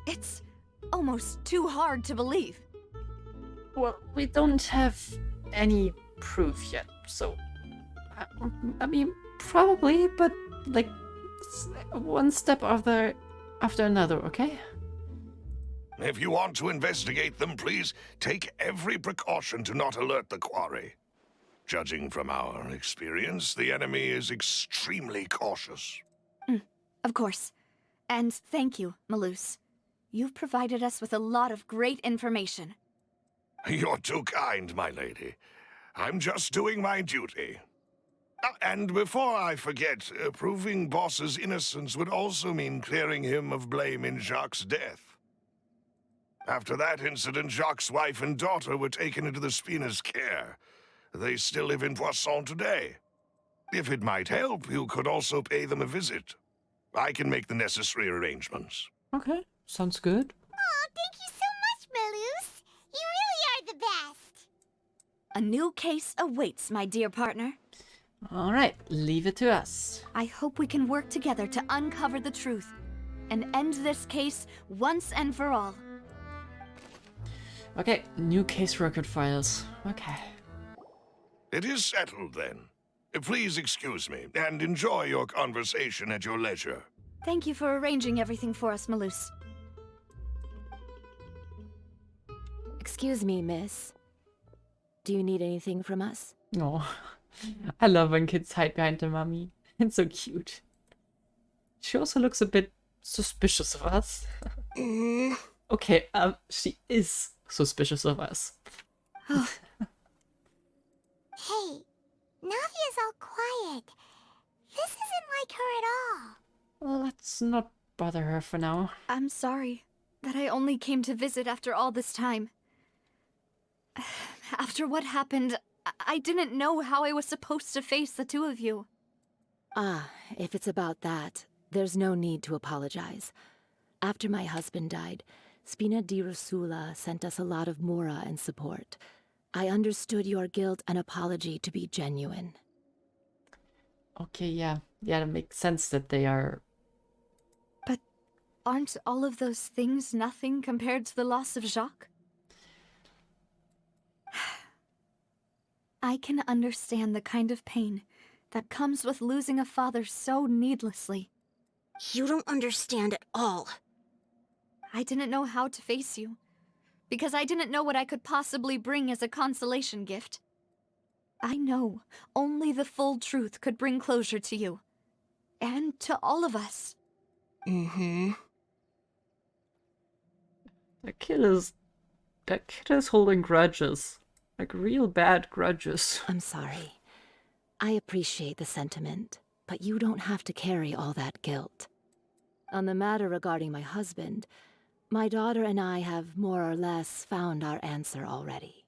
It's almost too hard to believe. Well, we don't have any proof yet, so I mean, probably, but like one step after another, okay? If you want to investigate them, please take every precaution to not alert the quarry. Judging from our experience, the enemy is extremely cautious. Of course. And thank you, Malus. You've provided us with a lot of great information. You're too kind, my lady. I'm just doing my duty. And before I forget, proving Boss's innocence would also mean clearing him of blame in Jacques' death. After that incident, Jacques' wife and daughter were taken into the Spina's care. They still live in Poisson today. If it might help, you could also pay them a visit. I can make the necessary arrangements. Okay, sounds good. Aw, thank you so much, Malus. You really are the best. A new case awaits, my dear partner. Alright, leave it to us. I hope we can work together to uncover the truth and end this case once and for all. Okay, new case record files. Okay. It is settled, then. Please excuse me, and enjoy your conversation at your leisure. Thank you for arranging everything for us, Malus. Excuse me, miss. Do you need anything from us? Oh, I love when kids hide behind their mommy. It's so cute. She also looks a bit suspicious of us. Okay, she is suspicious of us. Hey, Navia's all quiet. This isn't like her at all. Well, let's not bother her for now. I'm sorry that I only came to visit after all this time. After what happened, I didn't know how I was supposed to face the two of you. Ah, if it's about that, there's no need to apologize. After my husband died, Spina di Rosula sent us a lot of mora and support. I understood your guilt and apology to be genuine. Okay, yeah. Yeah, that makes sense that they are... But aren't all of those things nothing compared to the loss of Jacques? I can understand the kind of pain that comes with losing a father so needlessly. You don't understand at all. I didn't know how to face you, because I didn't know what I could possibly bring as a consolation gift. I know only the full truth could bring closure to you, and to all of us. That kid is holding grudges. Like real bad grudges. I'm sorry. I appreciate the sentiment, but you don't have to carry all that guilt. On the matter regarding my husband, my daughter and I have more or less found our answer already.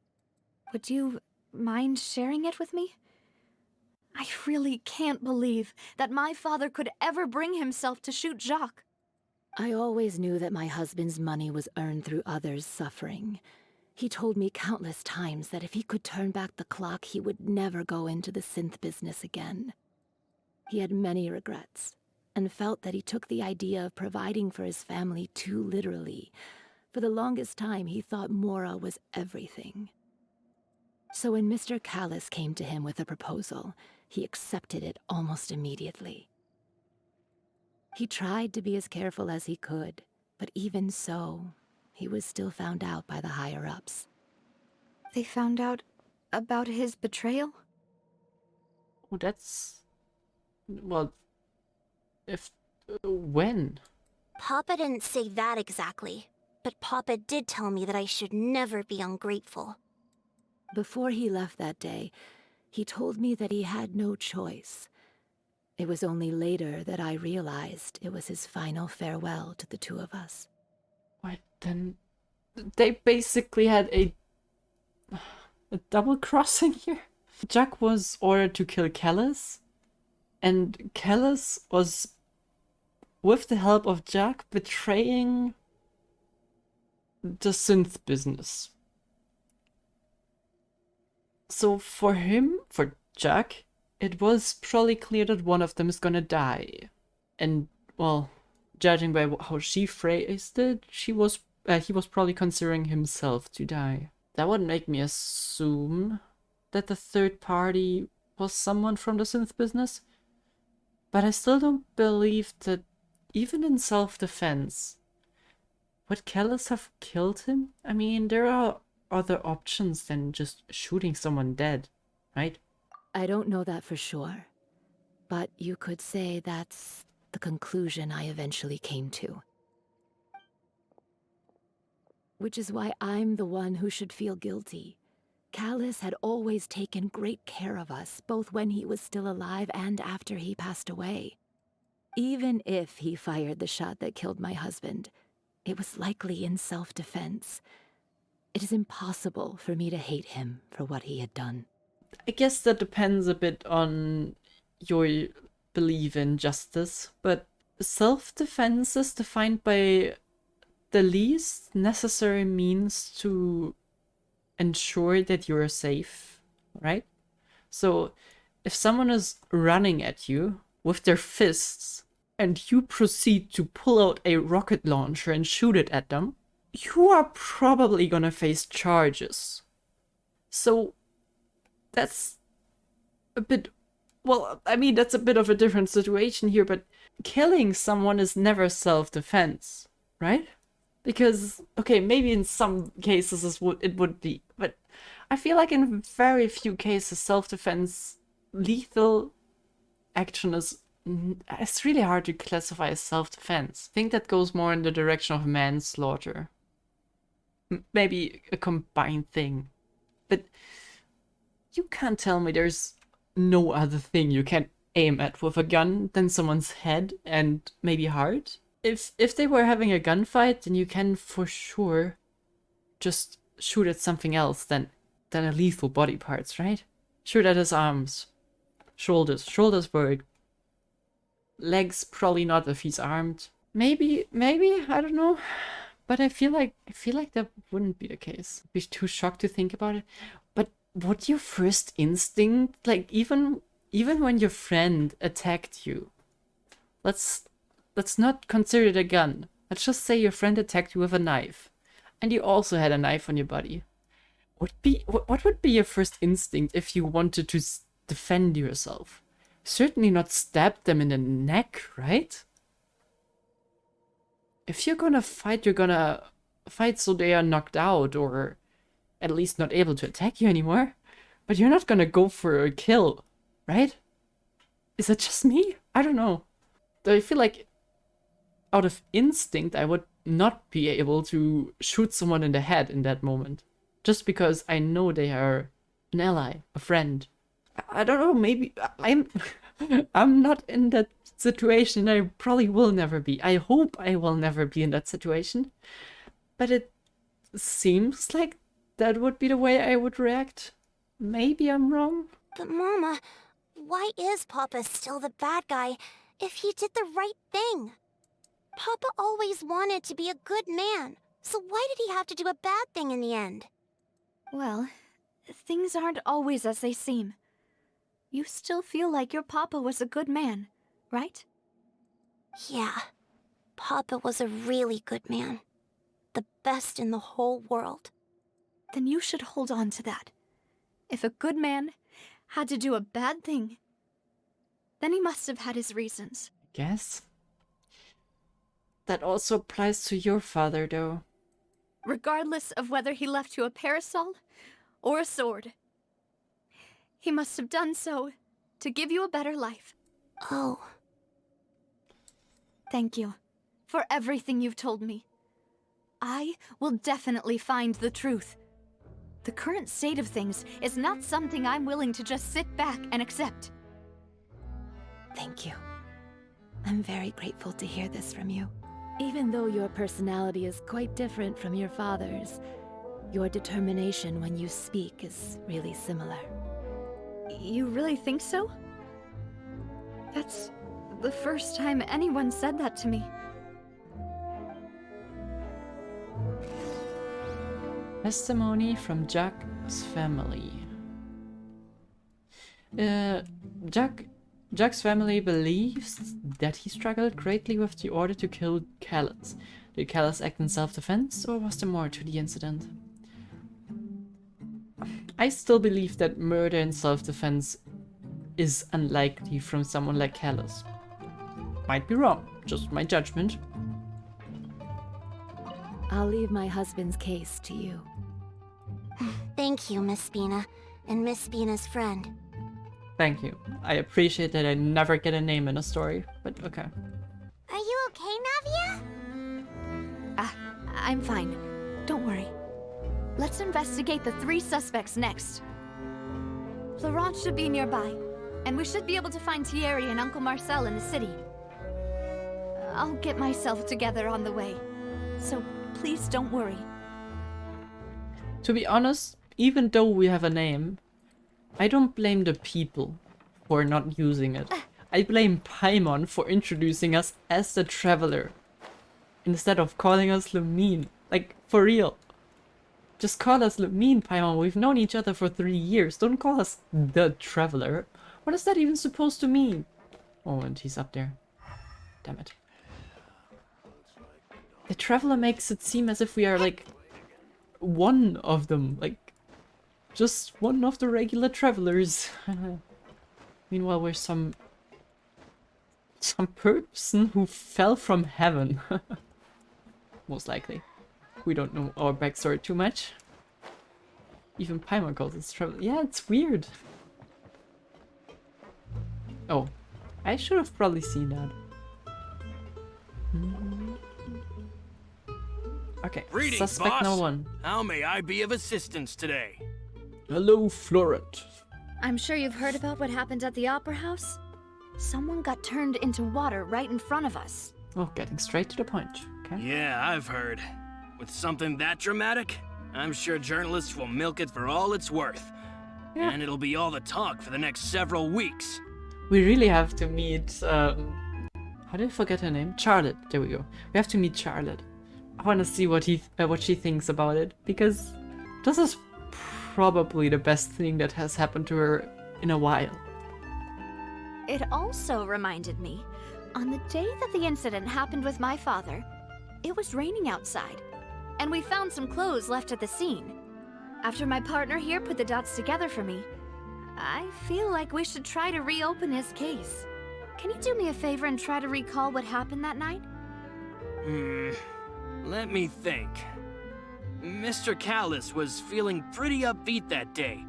Would you mind sharing it with me? I really can't believe that my father could ever bring himself to shoot Jacques. I always knew that my husband's money was earned through others' suffering. He told me countless times that if he could turn back the clock, he would never go into the synth business again. He had many regrets, and felt that he took the idea of providing for his family too literally. For the longest time, he thought Mora was everything. So when Mr. Callis came to him with a proposal, he accepted it almost immediately. He tried to be as careful as he could, but even so, he was still found out by the higher-ups. They found out about his betrayal? Oh, that's... Well... When? Papa didn't say that exactly, but Papa did tell me that I should never be ungrateful. Before he left that day, he told me that he had no choice. It was only later that I realized it was his final farewell to the two of us. Wait, then... They basically had a double crossing here? Jack was ordered to kill Callis, and Callis was, with the help of Jack, betraying the synth business. So for Jack, it was probably clear that one of them is gonna die. And, well, judging by how she phrased it, he was probably considering himself to die. That would make me assume that the third party was someone from the synth business. But I still don't believe that, even in self-defense, would Callis have killed him? I mean, there are other options than just shooting someone dead, right? I don't know that for sure, but you could say that's the conclusion I eventually came to. Which is why I'm the one who should feel guilty. Callus had always taken great care of us, both when he was still alive and after he passed away. Even if he fired the shot that killed my husband, it was likely in self-defense. It is impossible for me to hate him for what he had done. I guess that depends a bit on your belief in justice, but self-defense is defined by the least necessary means to ensure that you're safe, right? So if someone is running at you with their fists and you proceed to pull out a rocket launcher and shoot it at them, you are probably gonna face charges. So that's a bit, well, I mean, that's a bit of a different situation here, but killing someone is never self-defense, right? Because, okay, maybe in some cases it would be, but I feel like in very few cases self-defense, lethal action is, it's really hard to classify as self-defense. I think that goes more in the direction of manslaughter. Maybe a combined thing. But you can't tell me there's no other thing you can aim at with a gun than someone's head and maybe heart. If they were having a gunfight, then you can for sure just shoot at something else than a lethal body parts, right? Shoot at his arms, shoulders. Shoulders work. Legs probably not if he's armed. Maybe I don't know. But I feel like that wouldn't be the case. I'd be too shocked to think about it. But what your first instinct, like even when your friend attacked you, let's not consider it a gun. Let's just say your friend attacked you with a knife, and you also had a knife on your body. What would be your first instinct if you wanted to defend yourself? Certainly not stab them in the neck, right? If you're gonna fight so they are knocked out, or at least not able to attack you anymore. But you're not gonna go for a kill, right? Is that just me? I don't know. I feel like out of instinct, I would not be able to shoot someone in the head in that moment. Just because I know they are an ally, a friend. I don't know, maybe I'm not in that situation. I probably will never be. I hope I will never be in that situation. But it seems like that would be the way I would react. Maybe I'm wrong. But Mama, why is Papa still the bad guy if he did the right thing? Papa always wanted to be a good man, so why did he have to do a bad thing in the end? Well, things aren't always as they seem. You still feel like your papa was a good man, right? Yeah, Papa was a really good man. The best in the whole world. Then you should hold on to that. If a good man had to do a bad thing, then he must have had his reasons. Guess. That also applies to your father, though. Regardless of whether he left you a parasol or a sword, he must have done so to give you a better life. Oh. Thank you for everything you've told me. I will definitely find the truth. The current state of things is not something I'm willing to just sit back and accept. Thank you. I'm very grateful to hear this from you. Even though your personality is quite different from your father's, your determination when you speak is really similar. You really think so? That's the first time anyone said that to me. Testimony from Jack's family. Jack's family believes that he struggled greatly with the order to kill Callus. Did Callus act in self-defense, or was there more to the incident? I still believe that murder in self-defense is unlikely from someone like Callus. Might be wrong, just my judgment. I'll leave my husband's case to you. Thank you, Miss Spina, and Miss Spina's friend. Thank you. I appreciate that I never get a name in a story, but okay. I'm fine. Don't worry. Let's investigate the 3 suspects next. Florent should be nearby, and we should be able to find Thierry and Uncle Marcel in the city. I'll get myself together on the way, so please don't worry. To be honest, even though we have a name, I don't blame the people for not using it. I blame Paimon for introducing us as the Traveler, instead of calling us Lumine. Like, for real. Just call us Lumine, Paimon. We've known each other for 3 years. Don't call us the Traveler. What is that even supposed to mean? Oh, and he's up there. Damn it. The Traveler makes it seem as if we are, like, one of them. Like, just one of the regular Travelers. Meanwhile, we're some person who fell from heaven. Most likely. We don't know our backstory too much. Even Paimon calls us Traveler. Yeah, it's weird. Oh, I should have probably seen that. Okay, Greetings, suspect boss. no one. How may I be of assistance today? Hello, Florent. I'm sure you've heard about what happened at the Opera House? Someone got turned into water right in front of us. Oh, getting straight to the point. Okay. Yeah, I've heard. With something that dramatic, I'm sure journalists will milk it for all it's worth. Yeah. And it'll be all the talk for the next several weeks. We really have to meet, how did I forget her name? Charlotte. There we go. We have to meet Charlotte. I want to see what she thinks about it, because this is probably the best thing that has happened to her in a while. It also reminded me, on the day that the incident happened with my father, it was raining outside, and we found some clothes left at the scene. After my partner here put the dots together for me, I feel like we should try to reopen his case. Can you do me a favor and try to recall what happened that night? Let me think. Mr. Callis was feeling pretty upbeat that day.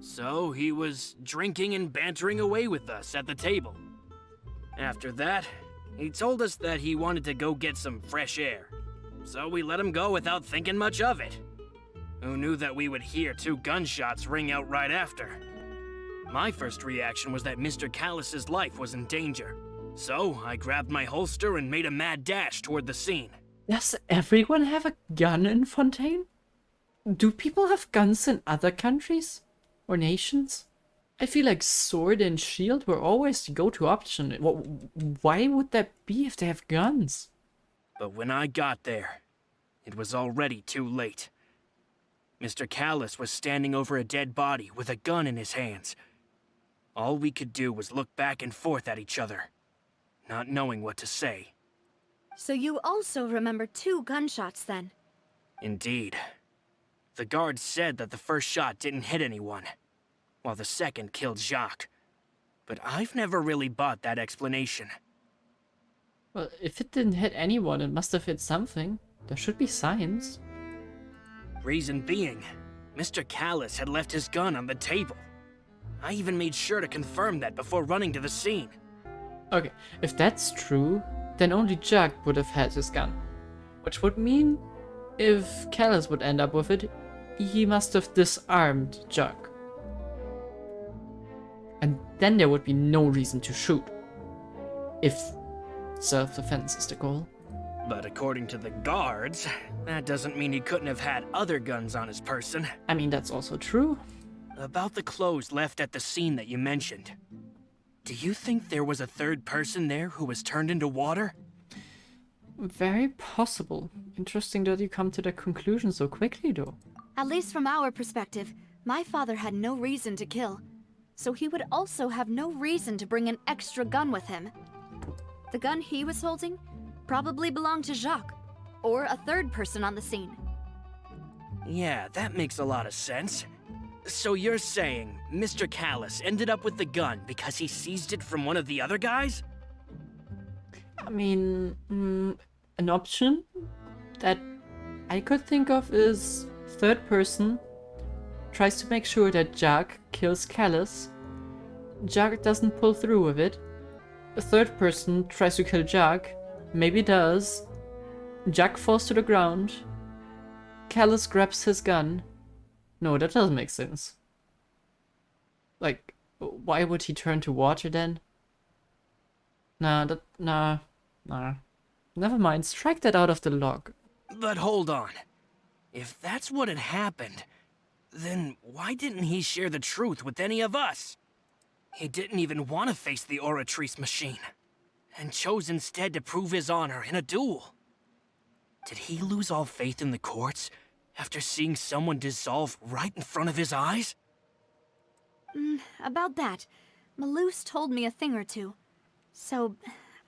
So he was drinking and bantering away with us at the table. After that, he told us that he wanted to go get some fresh air. So we let him go without thinking much of it. Who knew that we would hear 2 gunshots ring out right after? My first reaction was that Mr. Callis's life was in danger. So I grabbed my holster and made a mad dash toward the scene. Does everyone have a gun in Fontaine? Do people have guns in other countries? Or nations? I feel like sword and shield were always the go-to option. Why would that be if they have guns? But when I got there, it was already too late. Mr. Callis was standing over a dead body with a gun in his hands. All we could do was look back and forth at each other, not knowing what to say. So you also remember 2 gunshots then? Indeed. The guard said that the first shot didn't hit anyone, while the second killed Jacques. But I've never really bought that explanation. Well, if it didn't hit anyone, it must have hit something. There should be signs. Reason being, Mr. Callis had left his gun on the table. I even made sure to confirm that before running to the scene. Okay, if that's true, then only Jacques would have had his gun. Which would mean, if Callis would end up with it, he must have disarmed Jacques. And then there would be no reason to shoot. If self-defense is the goal. But according to the guards, that doesn't mean he couldn't have had other guns on his person. I mean, that's also true. About the clothes left at the scene that you mentioned. Do you think there was a third person there who was turned into water? Very possible. Interesting that you come to that conclusion so quickly, though. At least from our perspective, my father had no reason to kill. So he would also have no reason to bring an extra gun with him. The gun he was holding probably belonged to Jacques, or a third person on the scene. Yeah, that makes a lot of sense. So you're saying Mr. Callis ended up with the gun because he seized it from one of the other guys? I mean, an option that I could think of is third person tries to make sure that Jacques kills Callis. Jacques doesn't pull through with it. A third person tries to kill Jacques, maybe does, Jack falls to the ground. Callus grabs his gun. No, that doesn't make sense. Like, why would he turn to water then? Nah. Never mind, strike that out of the log. But hold on. If that's what had happened, then why didn't he share the truth with any of us? He didn't even want to face the Oratrice machine, and chose instead to prove his honor in a duel. Did he lose all faith in the courts after seeing someone dissolve right in front of his eyes? About that, Malus told me a thing or two. So,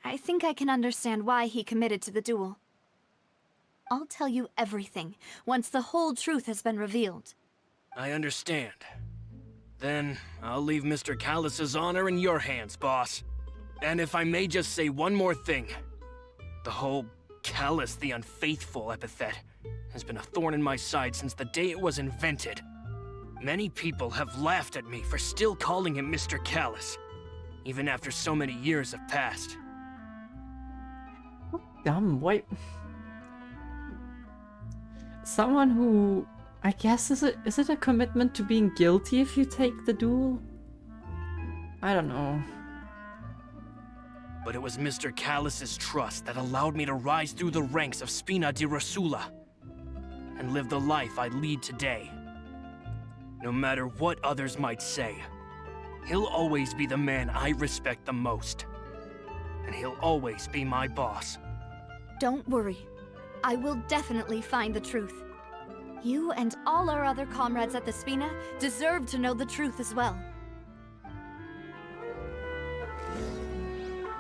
I think I can understand why he committed to the duel. I'll tell you everything, once the whole truth has been revealed. I understand. Then, I'll leave Mr. Callus's honor in your hands, boss. And if I may just say one more thing. The whole Callus the Unfaithful epithet has been a thorn in my side since the day it was invented. Many people have laughed at me for still calling him Mr. Callus, even after so many years have passed. Dumb, why? Someone who, I guess, is it a commitment to being guilty if you take the duel? I don't know. But it was Mr. Callus's trust that allowed me to rise through the ranks of Spina di Rosula and live the life I lead today. No matter what others might say, he'll always be the man I respect the most. And he'll always be my boss. Don't worry. I will definitely find the truth. You and all our other comrades at the Spina deserve to know the truth as well.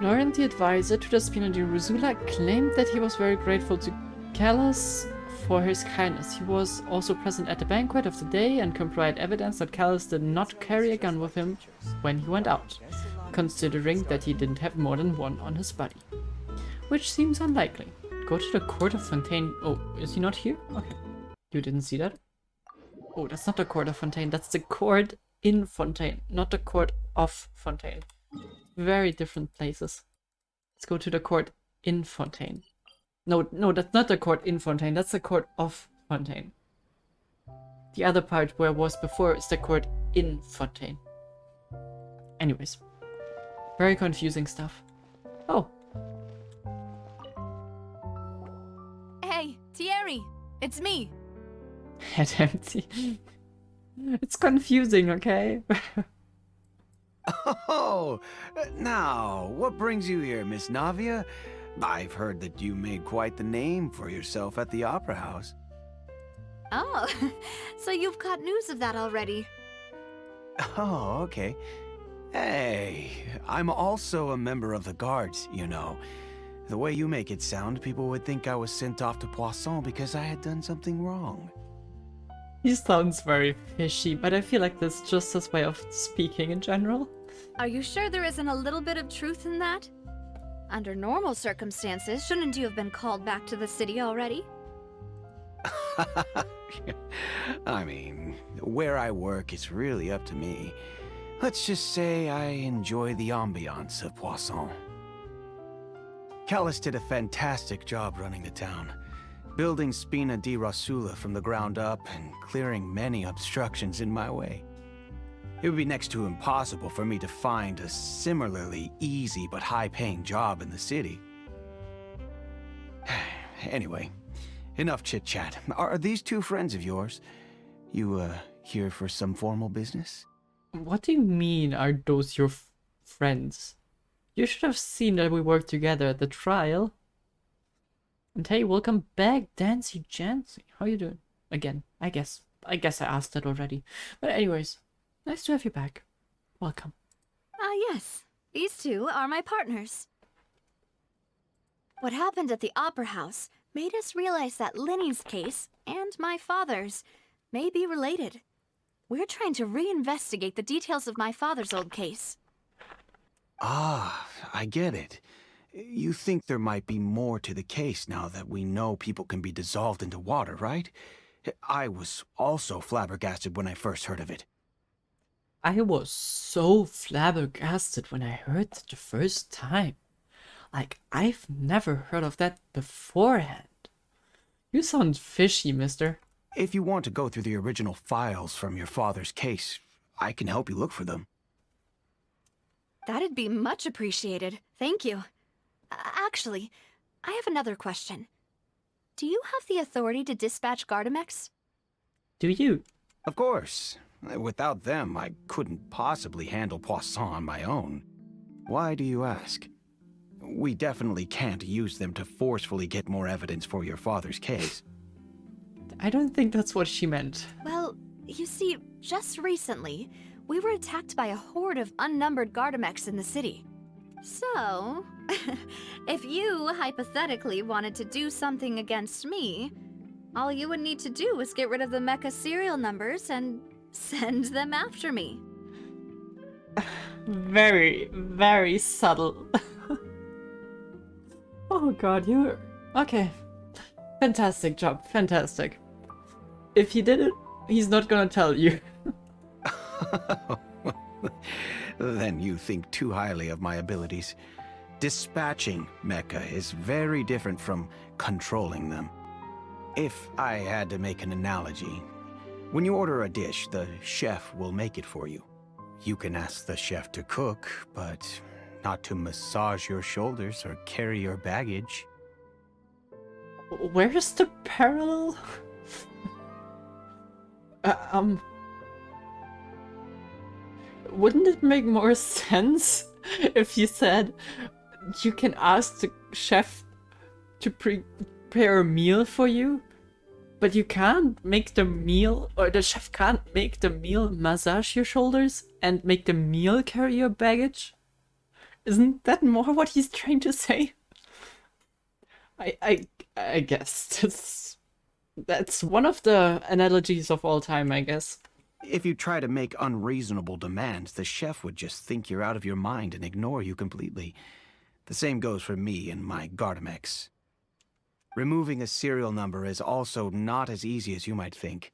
Laurent, the advisor to the Spina di Rosula, claimed that he was very grateful to Callus for his kindness. He was also present at the banquet of the day and can provide evidence that Callus did not carry a gun with him when he went out, considering that he didn't have more than one on his body. Which seems unlikely. Go to the court of Fontaine. Oh, is he not here? Okay. You didn't see that? Oh, that's not the court of Fontaine. That's the court in Fontaine, not the court of Fontaine. Very different places. Let's go to the court in Fontaine. No, that's not the court in Fontaine. That's the court of Fontaine. The other part where I was before is the court in Fontaine. Anyways. Very confusing stuff. Oh. Hey, Thierry! It's me! Head empty. It's confusing, okay? Oh, now, what brings you here, Miss Navia? I've heard that you made quite the name for yourself at the Opera House. Oh, so you've caught news of that already. Oh, okay. Hey, I'm also a member of the Guards, you know. The way you make it sound, people would think I was sent off to Poisson because I had done something wrong. He sounds very fishy, but I feel like that's just his way of speaking in general. Are you sure there isn't a little bit of truth in that? Under normal circumstances, shouldn't you have been called back to the city already? I mean, where I work is really up to me. Let's just say I enjoy the ambiance of Poisson. Callus did a fantastic job running the town, building Spina di Rosula from the ground up and clearing many obstructions in my way. It would be next to impossible for me to find a similarly easy but high-paying job in the city. Anyway, enough chit-chat. Are these two friends of yours? You, here for some formal business? What do you mean, are those your friends? You should have seen that we worked together at the trial. And hey, welcome back, Dancy Jancy. How you doing? Again, I guess I asked that already. But anyways, nice to have you back. Welcome. Ah, yes. These two are my partners. What happened at the Opera House made us realize that Linny's case and my father's may be related. We're trying to reinvestigate the details of my father's old case. Ah, I get it. You think there might be more to the case now that we know people can be dissolved into water, right? I was also flabbergasted when I first heard of it. I was so flabbergasted when I heard it the first time. Like, I've never heard of that beforehand. You sound fishy, mister. If you want to go through the original files from your father's case, I can help you look for them. That'd be much appreciated. Thank you. Actually, I have another question. Do you have the authority to dispatch Guardemechs? Do you? Of course. Without them, I couldn't possibly handle Poisson on my own. Why do you ask? We definitely can't use them to forcefully get more evidence for your father's case. I don't think that's what she meant. Well, you see, just recently, we were attacked by a horde of unnumbered Guardemechs in the city. So, if you hypothetically wanted to do something against me, all you would need to do is get rid of the mecha serial numbers and send them after me. Very, very subtle. Oh god, you're... Okay. Fantastic job, fantastic. If he did it, he's not gonna tell you. Then you think too highly of my abilities. Dispatching mecha is very different from controlling them. If I had to make an analogy, when you order a dish, the chef will make it for you. You can ask the chef to cook, but not to massage your shoulders or carry your baggage. Where's the parallel? Wouldn't it make more sense if you said you can ask the chef to prepare a meal for you, but you can't make the meal, or the chef can't make the meal massage your shoulders and make the meal carry your baggage? Isn't that more what he's trying to say? I guess that's one of the analogies of all time, I guess. If you try to make unreasonable demands, the chef would just think you're out of your mind and ignore you completely. The same goes for me and my Guardemechs. Removing a serial number is also not as easy as you might think.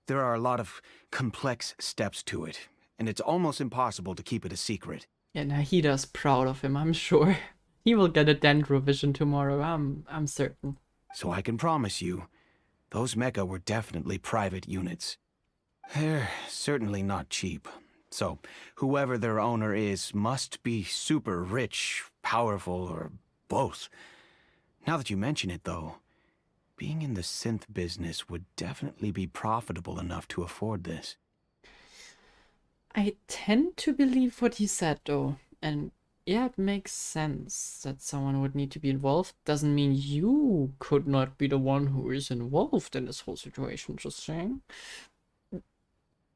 There are a lot of complex steps to it, and it's almost impossible to keep it a secret. Yeah, Nahida's proud of him, I'm sure. He will get a Dendrovision tomorrow, I'm certain. So I can promise you, those mecha were definitely private units. They're certainly not cheap. So, whoever their owner is must be super rich, powerful, or both. Now that you mention it, though, being in the synth business would definitely be profitable enough to afford this. I tend to believe what he said, though. And yeah, it makes sense that someone would need to be involved. Doesn't mean you could not be the one who is involved in this whole situation, just saying.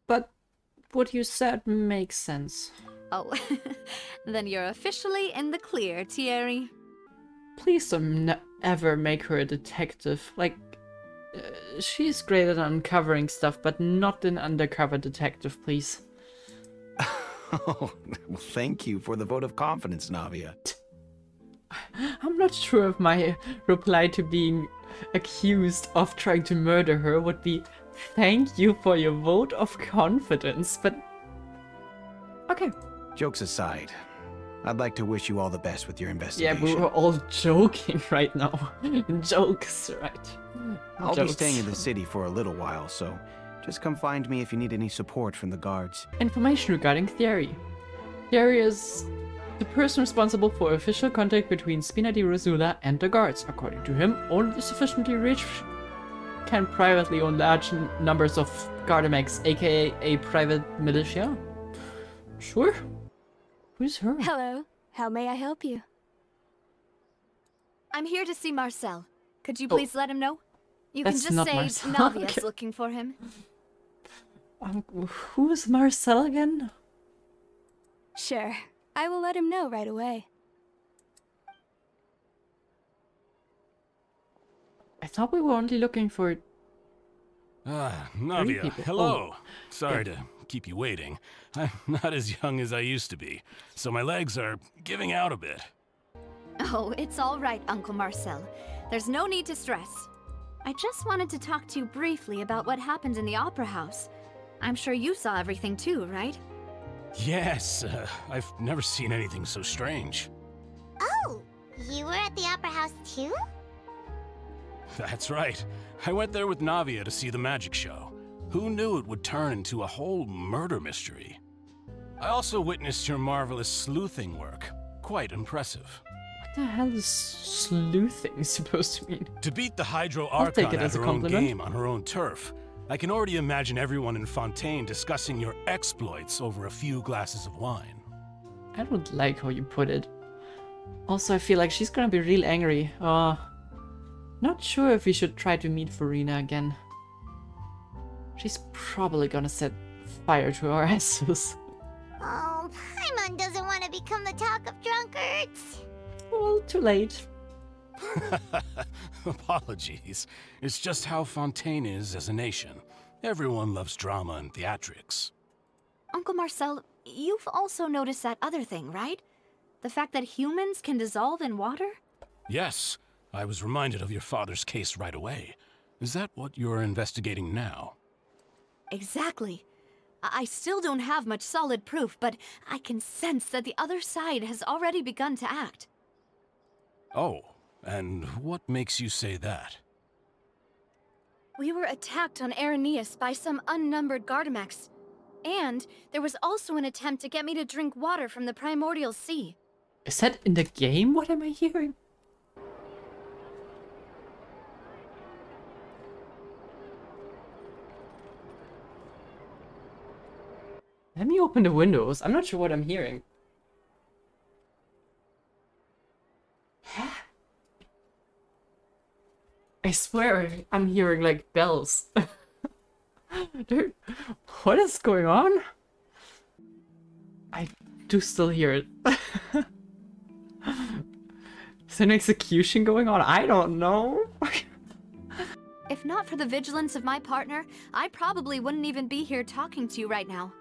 But what you said makes sense. Oh, then you're officially in the clear, Thierry. Please don't ever make her a detective. Like, she's great at uncovering stuff, but not an undercover detective, please. Oh, well, thank you for the vote of confidence, Navia. I'm not sure if my reply to being accused of trying to murder her would be thank you for your vote of confidence, but okay. Jokes aside, I'd like to wish you all the best with your investigation. Yeah, we were all joking right now. Jokes, right? I'll be staying in the city for a little while, so just come find me if you need any support from the guards. Information regarding Thierry. Thierry is the person responsible for official contact between Spina di Rosula and the guards. According to him, only the sufficiently rich can privately own large numbers of Guardemechs, aka a private militia. Sure. Who's her? Hello. How may I help you? I'm here to see Marcel. Could you please let him know? You can That's just not say Marcel. Navia's Okay. looking for him. Who is Marcel again? Sure. I will let him know right away. I thought we were only looking for... Navia, people. hello. Oh. Sorry to keep you waiting. I'm not as young as I used to be, so my legs are giving out a bit. Oh, it's all right, Uncle Marcel. There's no need to stress. I just wanted to talk to you briefly about what happened in the Opera House. I'm sure you saw everything too, right? Yes, I've never seen anything so strange. Oh, you were at the Opera House too? That's right. I went there with Navia to see the magic show. Who knew it would turn into a whole murder mystery? I also witnessed your marvelous sleuthing work. Quite impressive. What the hell is sleuthing supposed to mean? To beat the Hydro I'll take Archon it at as a her own compliment. game on her own turf, I can already imagine everyone in Fontaine discussing your exploits over a few glasses of wine. I don't like how you put it. Also, I feel like she's gonna be real angry. Not sure if we should try to meet Furina again. She's probably gonna set fire to our asses. Oh, Paimon doesn't want to become the talk of drunkards. Well, too late. Apologies. It's just how Fontaine is as a nation. Everyone loves drama and theatrics. Uncle Marcel, you've also noticed that other thing, right? The fact that humans can dissolve in water? Yes, I was reminded of your father's case right away. Is that what you're investigating now? Exactly. I still don't have much solid proof, but I can sense that the other side has already begun to act. Oh, and what makes you say that? We were attacked on Araneus by some unnumbered Guardemechs. And there was also an attempt to get me to drink water from the primordial sea. Is that in the game? What am I hearing? Let me open the windows. I'm not sure what I'm hearing. I swear I'm hearing like bells. Dude, what is going on? I do still hear it. Is there an execution going on? I don't know. If not for the vigilance of my partner, I probably wouldn't even be here talking to you right now.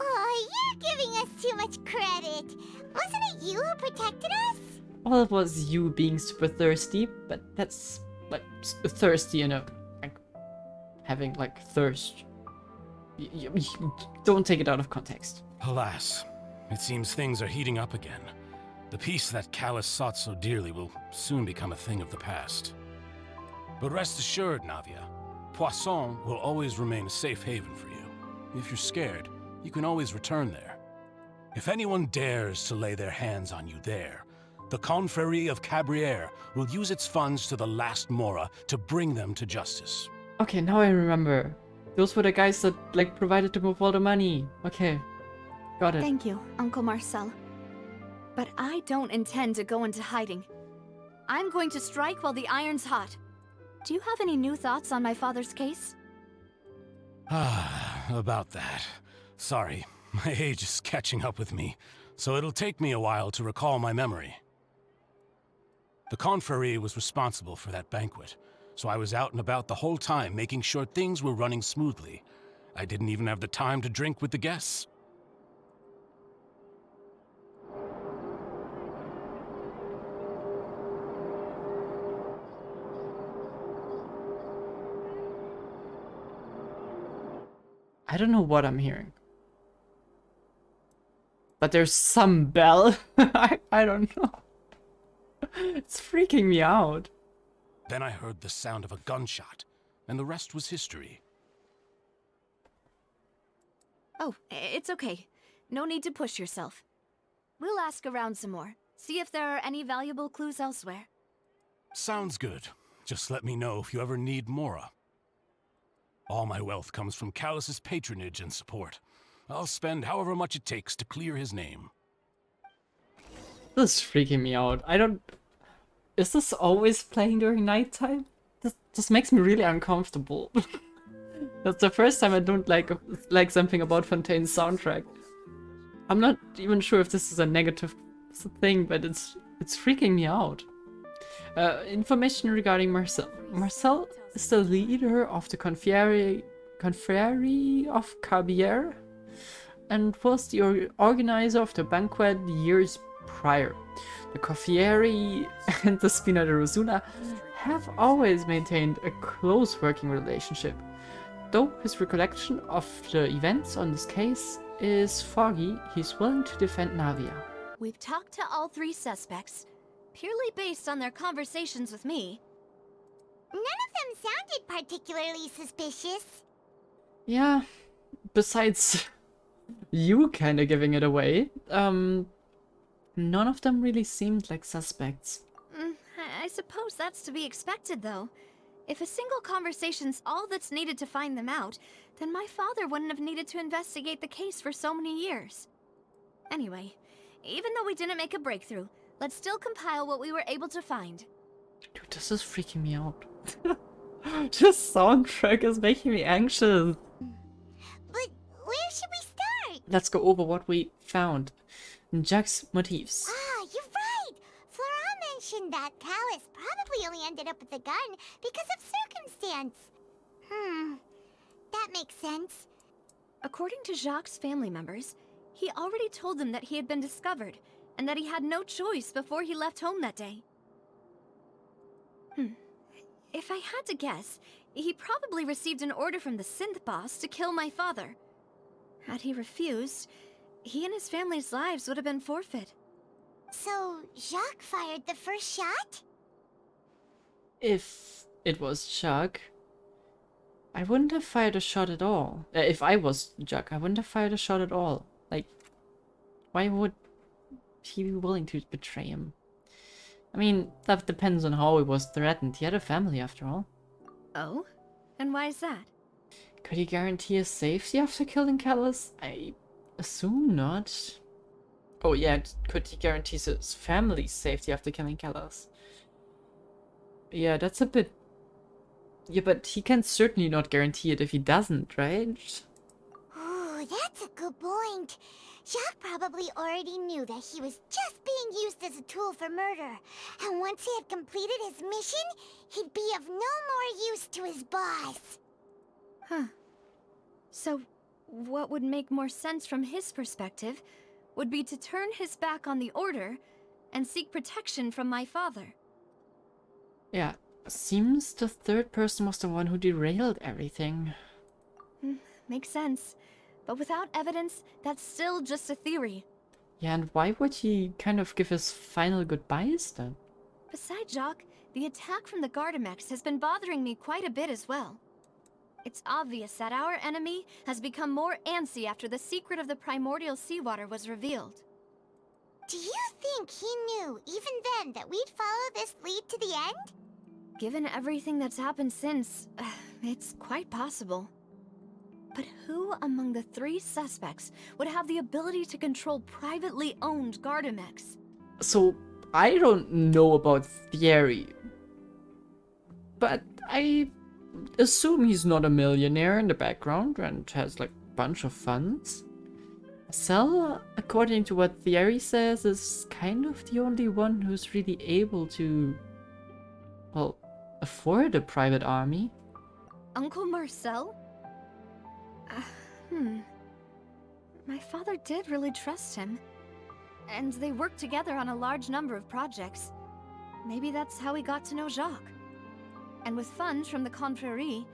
Oh, you're giving us too much credit. Wasn't it you who protected us? Well, it was you being super thirsty, but that's like thirsty in a like having like thirst. You don't take it out of context. Alas, it seems things are heating up again. The peace that Callus sought so dearly will soon become a thing of the past. But rest assured, Navia, Poisson will always remain a safe haven for you. If you're scared, you can always return there. If anyone dares to lay their hands on you there, the Confrérie of Cabrières will use its funds to the last Mora to bring them to justice. Okay, now I remember. Those were the guys that like provided them with all the money. Okay, got it. Thank you, Uncle Marcel. But I don't intend to go into hiding. I'm going to strike while the iron's hot. Do you have any new thoughts on my father's case? About that. Sorry, my age is catching up with me, so it'll take me a while to recall my memory. The Confrérie was responsible for that banquet, so I was out and about the whole time making sure things were running smoothly. I didn't even have the time to drink with the guests. I don't know what I'm hearing. But there's some bell. I don't know. It's freaking me out. Then I heard the sound of a gunshot, and the rest was history. Oh, it's okay. No need to push yourself. We'll ask around some more. See if there are any valuable clues elsewhere. Sounds good. Just let me know if you ever need Mora. All my wealth comes from Callus's patronage and support. I'll spend however much it takes to clear his name. This is freaking me out. I don't... Is this always playing during nighttime? This makes me really uncomfortable. That's the first time I don't like something about Fontaine's soundtrack. I'm not even sure if this is a negative thing, but it's freaking me out. Information regarding Marcel. Marcel is the leader of the Confrérie of Cabrières and was the organizer of the banquet years prior. The Confrérie and the Spina de Rosula have always maintained a close working relationship. Though his recollection of the events on this case is foggy, he's willing to defend Navia. We've talked to all three suspects. purely based on their conversations with me. None of them sounded particularly suspicious. Yeah, besides you kind of giving it away, none of them really seemed like suspects. I suppose that's to be expected, though. If a single conversation's all that's needed to find them out, then my father wouldn't have needed to investigate the case for so many years. Anyway, even though we didn't make a breakthrough, let's still compile what we were able to find. Dude, this is freaking me out. This soundtrack is making me anxious. But where should we start? Let's go over what we found. Jack's motifs. Ah, you're right! Florent mentioned that Callus probably only ended up with the gun because of circumstance. That makes sense. According to Jacques' family members, he already told them that he had been discovered, and that he had no choice before he left home that day. If I had to guess, he probably received an order from the synth boss to kill my father. Had he refused, he and his family's lives would have been forfeit. So, Jacques fired the first shot? If it was Jacques, I wouldn't have fired a shot at all. If I was Jacques, I wouldn't have fired a shot at all. Like, why would he be willing to betray him? I mean, that depends on how he was threatened. He had a family after all. Oh? And why is that? Could he guarantee his safety after killing Callus? I assume not. Oh yeah, could he guarantee his family's safety after killing Callus? Yeah, that's a bit... Yeah, but he can certainly not guarantee it if he doesn't, right? Ooh, that's a good point. Jacques probably already knew that he was just being used as a tool for murder. And once he had completed his mission, he'd be of no more use to his boss. Huh. So, what would make more sense from his perspective would be to turn his back on the Order and seek protection from my father. Yeah, seems the third person was the one who derailed everything. Makes sense. But without evidence, that's still just a theory. Yeah, and why would he kind of give his final goodbyes then? Besides Jacques, the attack from the Guardemech has been bothering me quite a bit as well. It's obvious that our enemy has become more antsy after the secret of the primordial seawater was revealed. Do you think he knew, even then, that we'd follow this lead to the end? Given everything that's happened since, it's quite possible. But who among the three suspects would have the ability to control privately owned Guardemech? So, I don't know about Thierry, but I assume he's not a millionaire in the background and has like a bunch of funds. Marcel, according to what Thierry says, is kind of the only one who's really able to, well, afford a private army. Uncle Marcel? My father did really trust him. And they worked together on a large number of projects. Maybe that's how he got to know Jacques. And with funds from the Confrérie,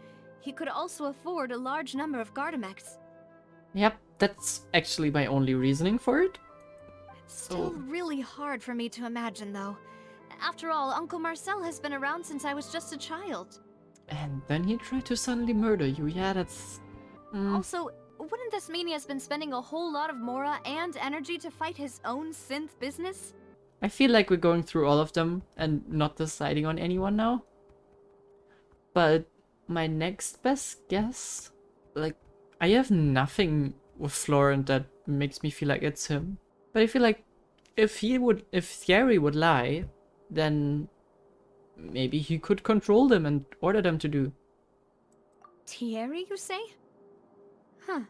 he could also afford a large number of Guardemech. Yep, that's actually my only reasoning for it. It's still really hard for me to imagine, though. After all, Uncle Marcel has been around since I was just a child. And then he tried to suddenly murder you. Yeah, that's... Also, wouldn't this mean he has been spending a whole lot of mora and energy to fight his own synth business? I feel like we're going through all of them and not deciding on anyone now. But my next best guess, like, I have nothing with Florent that makes me feel like it's him. But I feel like if Thierry would lie, then maybe he could control them and order them to do. Thierry, you say? Huh.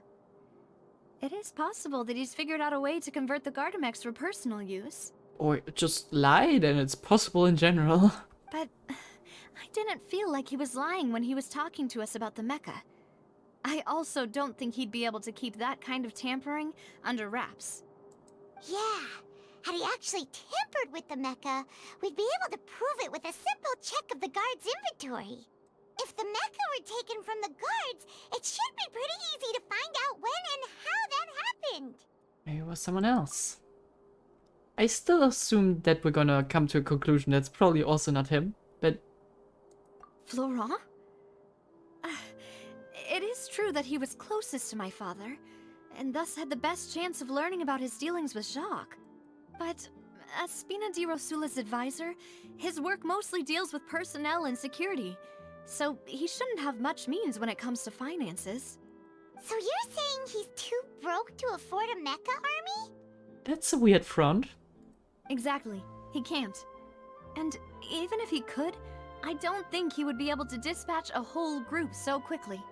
It is possible that he's figured out a way to convert the Guardemech for personal use. Or just lie, then it's possible in general. But I didn't feel like he was lying when he was talking to us about the mecha. I also don't think he'd be able to keep that kind of tampering under wraps. Yeah, had he actually tampered with the mecha, we'd be able to prove it with a simple check of the guard's inventory. If the mecha were taken from the guards, it should be pretty easy to find out when and how that happened. Maybe it was someone else. I still assume that we're gonna come to a conclusion that's probably also not him, but... Florent? It is true that he was closest to my father, and thus had the best chance of learning about his dealings with Jacques. But as Spina di Rosulas' advisor, his work mostly deals with personnel and security, so he shouldn't have much means when it comes to finances. So you're saying he's too broke to afford a mecha army? That's a weird front. Exactly. He can't. And even if he could, I don't think he would be able to dispatch a whole group so quickly.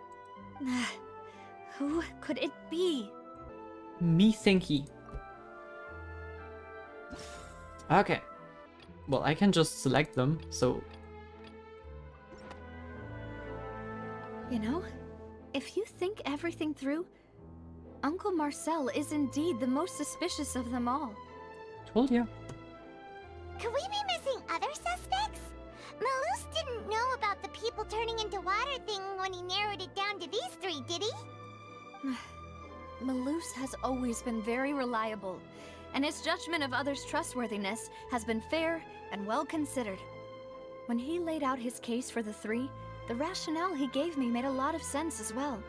Who could it be? Me thinky. Okay. Well, I can just select them, so... You know, if you think everything through, Uncle Marcel is indeed the most suspicious of them all. Told ya. Could we be missing other suspects? Malus didn't know about the people turning into water thing when he narrowed it down to these three, did he? Malus has always been very reliable, and his judgment of others' trustworthiness has been fair and well considered. When he laid out his case for the three, the rationale he gave me made a lot of sense as well.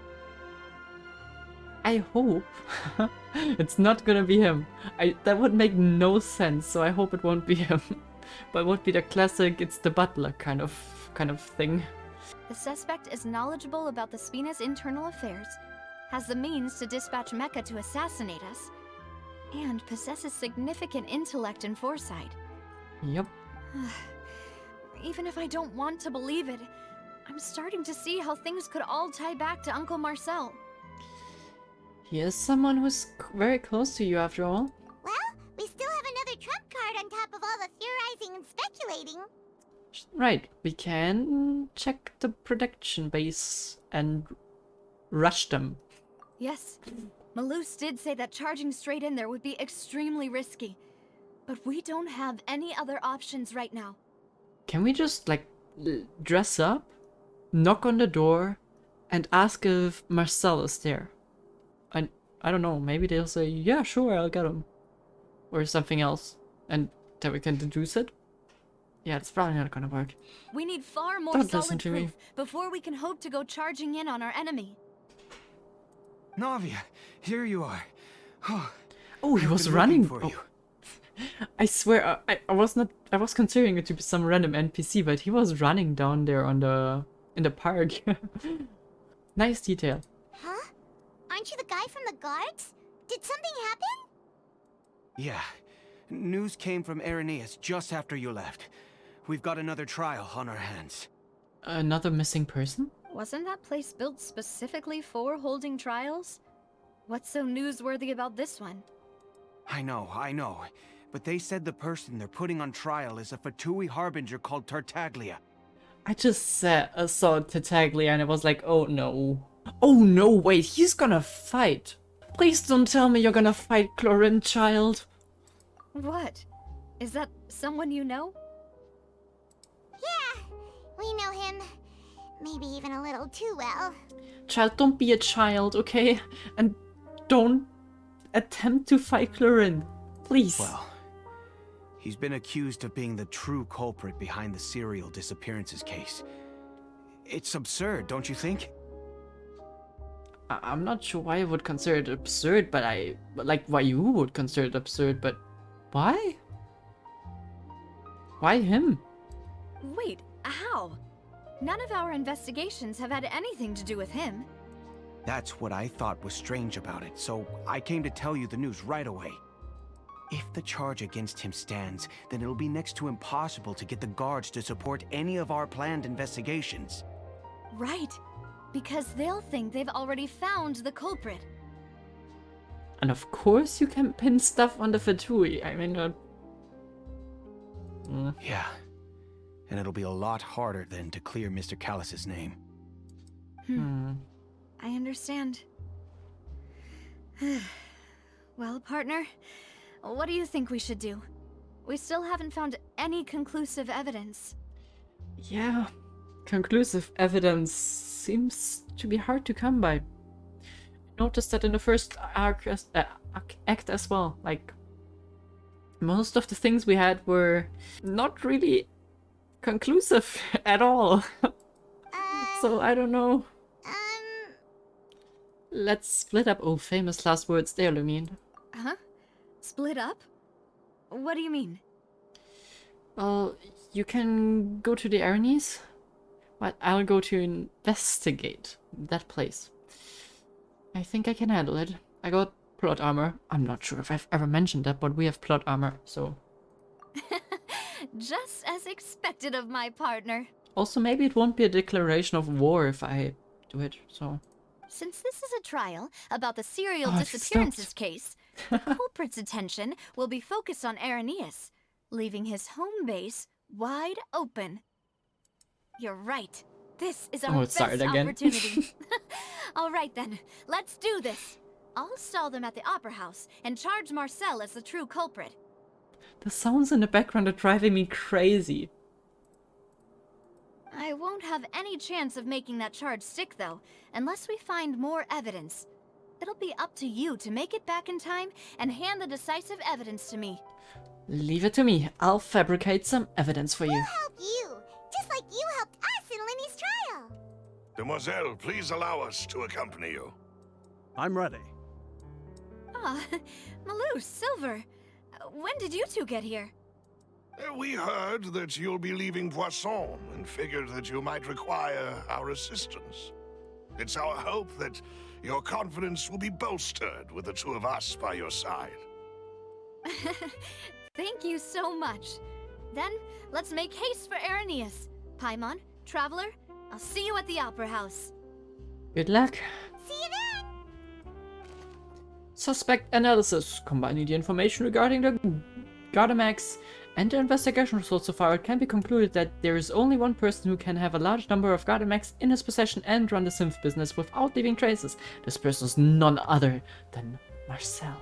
I hope it's not gonna be him. That would make no sense, so I hope it won't be him. But it would be the classic, it's the butler kind of thing. The suspect is knowledgeable about the Spina's internal affairs, has the means to dispatch Mecha to assassinate us, and possesses significant intellect and foresight. Yep. Even if I don't want to believe it, I'm starting to see how things could all tie back to Uncle Marcel. He is someone who's very close to you after all. Well, we still have another trump card on top of all the theorizing and speculating. Right, we can check the production base and rush them. Yes, Malus did say that charging straight in there would be extremely risky. But we don't have any other options right now. Can we just, like, dress up, knock on the door, and ask if Marcel is there? I don't know, maybe they'll say, yeah, sure, I'll get him. Or something else. And then we can deduce it? Yeah, it's probably not gonna work. We need far more Don't listen solid to me. proof before we can hope to go charging in on our enemy. Navia, here you are. Oh, he I've was been running looking for you. I swear, I was considering it to be some random NPC, but he was running down there in the park. Nice detail. Huh? Aren't you the guy from the guards? Did something happen? Yeah. News came from Irenaeus just after you left. We've got another trial on our hands. Another missing person? Wasn't that place built specifically for holding trials? What's so newsworthy about this one? I know. But they said the person they're putting on trial is a Fatui harbinger called Tartaglia. I just saw Tartaglia and it was like, oh no. Oh no, wait, he's gonna fight. Please don't tell me you're gonna fight Chlorine, child. What? Is that someone you know? Yeah, we know him. Maybe even a little too well. Child, don't be a child, okay? And don't attempt to fight Chlorine. Please. Well, he's been accused of being the true culprit behind the serial disappearances case. It's absurd, don't you think? I'm not sure why I would consider it absurd, but why you would consider it absurd, but why? Why him? Wait, how? None of our investigations have had anything to do with him. That's what I thought was strange about it, so I came to tell you the news right away. If the charge against him stands, then it'll be next to impossible to get the guards to support any of our planned investigations. Right, because they'll think they've already found the culprit. And of course you can pin stuff on the Fatui. I mean, Yeah. And it'll be a lot harder then to clear Mr. Callus's name. I understand. Well, partner, what do you think we should do? We still haven't found any conclusive evidence. Yeah, conclusive evidence seems to be hard to come by. I noticed that in the first act as well. Like, most of the things we had were not really conclusive at all. So I don't know. Let's split up. Oh, famous last words there, Lumine. Huh? Split up? What do you mean? Well, you can go to the Aranis, but I'll go to investigate that place. I think I can handle it. I got plot armor. I'm not sure if I've ever mentioned that, but we have plot armor, so... Just as expected of my partner. Also, maybe it won't be a declaration of war if I do it, so... Since this is a trial about the serial Oh, disappearances case, the culprit's attention will be focused on Arrhenius, leaving his home base wide open. You're right. This is our best opportunity. All right then, let's do this. I'll stall them at the Opera House and charge Marcel as the true culprit. The sounds in the background are driving me crazy. I won't have any chance of making that charge stick, though, unless we find more evidence. It'll be up to you to make it back in time and hand the decisive evidence to me. Leave it to me. I'll fabricate some evidence for you. We'll help you, just like you helped us in Lenny's trial. Demoiselle, please allow us to accompany you. I'm ready. Ah, Malou, Silver. When did you two get here? We heard that you'll be leaving Poisson and figured that you might require our assistance. It's our hope that your confidence will be bolstered with the two of us by your side. Thank you so much. Then, let's make haste for Arrhenius. Paimon, Traveler, I'll see you at the Opera House. Good luck. See you then! Suspect analysis. Combining the information regarding the Guardemechs and the investigation results so far, it can be concluded that there is only one person who can have a large number of Guardemechs in his possession and run the synth business without leaving traces. This person is none other than Marcel.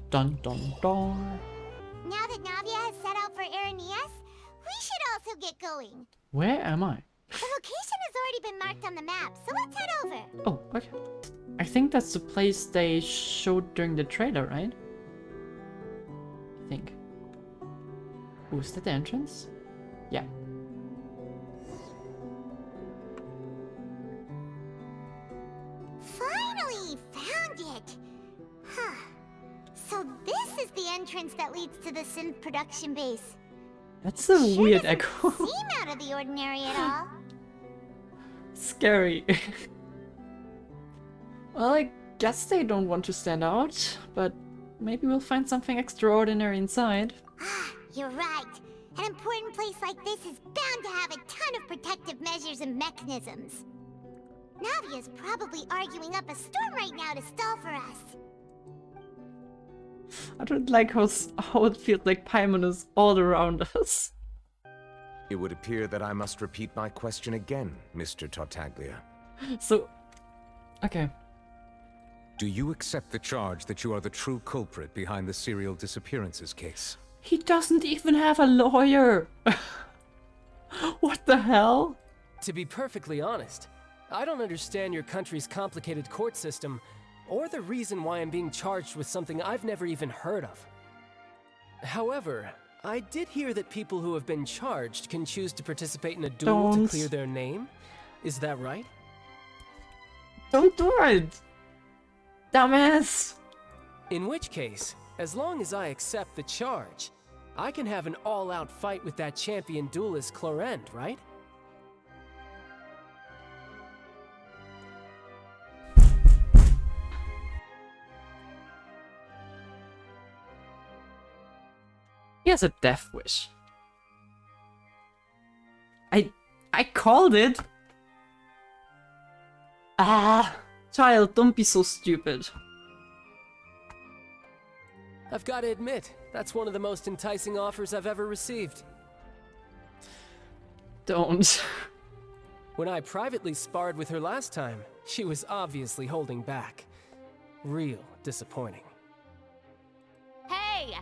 Dun dun dun. Now that Navia has set out for Arrhenius, we should also get going. Where am I? The location has already been marked on the map, so let's head over. Oh, okay. I think that's the place they showed during the trailer, right? I think. Oh, is that the entrance? Yeah. Finally found it! Huh. So this is the entrance that leads to the synth production base. That's a weird echo. Seem out of the ordinary at all. Scary. Well, I guess they don't want to stand out, but maybe we'll find something extraordinary inside. Ah, you're right. An important place like this is bound to have a ton of protective measures and mechanisms. Navia's probably arguing up a storm right now to stall for us. I don't like how it feels like Paimon is all around us. It would appear that I must repeat my question again, Mr. Tartaglia. So, okay. Do you accept the charge that you are the true culprit behind the serial disappearances case? He doesn't even have a lawyer! What the hell? To be perfectly honest, I don't understand your country's complicated court system, or the reason why I'm being charged with something I've never even heard of. However, I did hear that people who have been charged can choose to participate in a duel to clear their name. Is that right? Don't do it! Dumbass! In which case, as long as I accept the charge, I can have an all-out fight with that champion duelist Florent, right? He has a death wish. I called it! Ah! Child, don't be so stupid. I've got to admit, that's one of the most enticing offers I've ever received. Don't. When I privately sparred with her last time, she was obviously holding back. Real disappointing. Hey!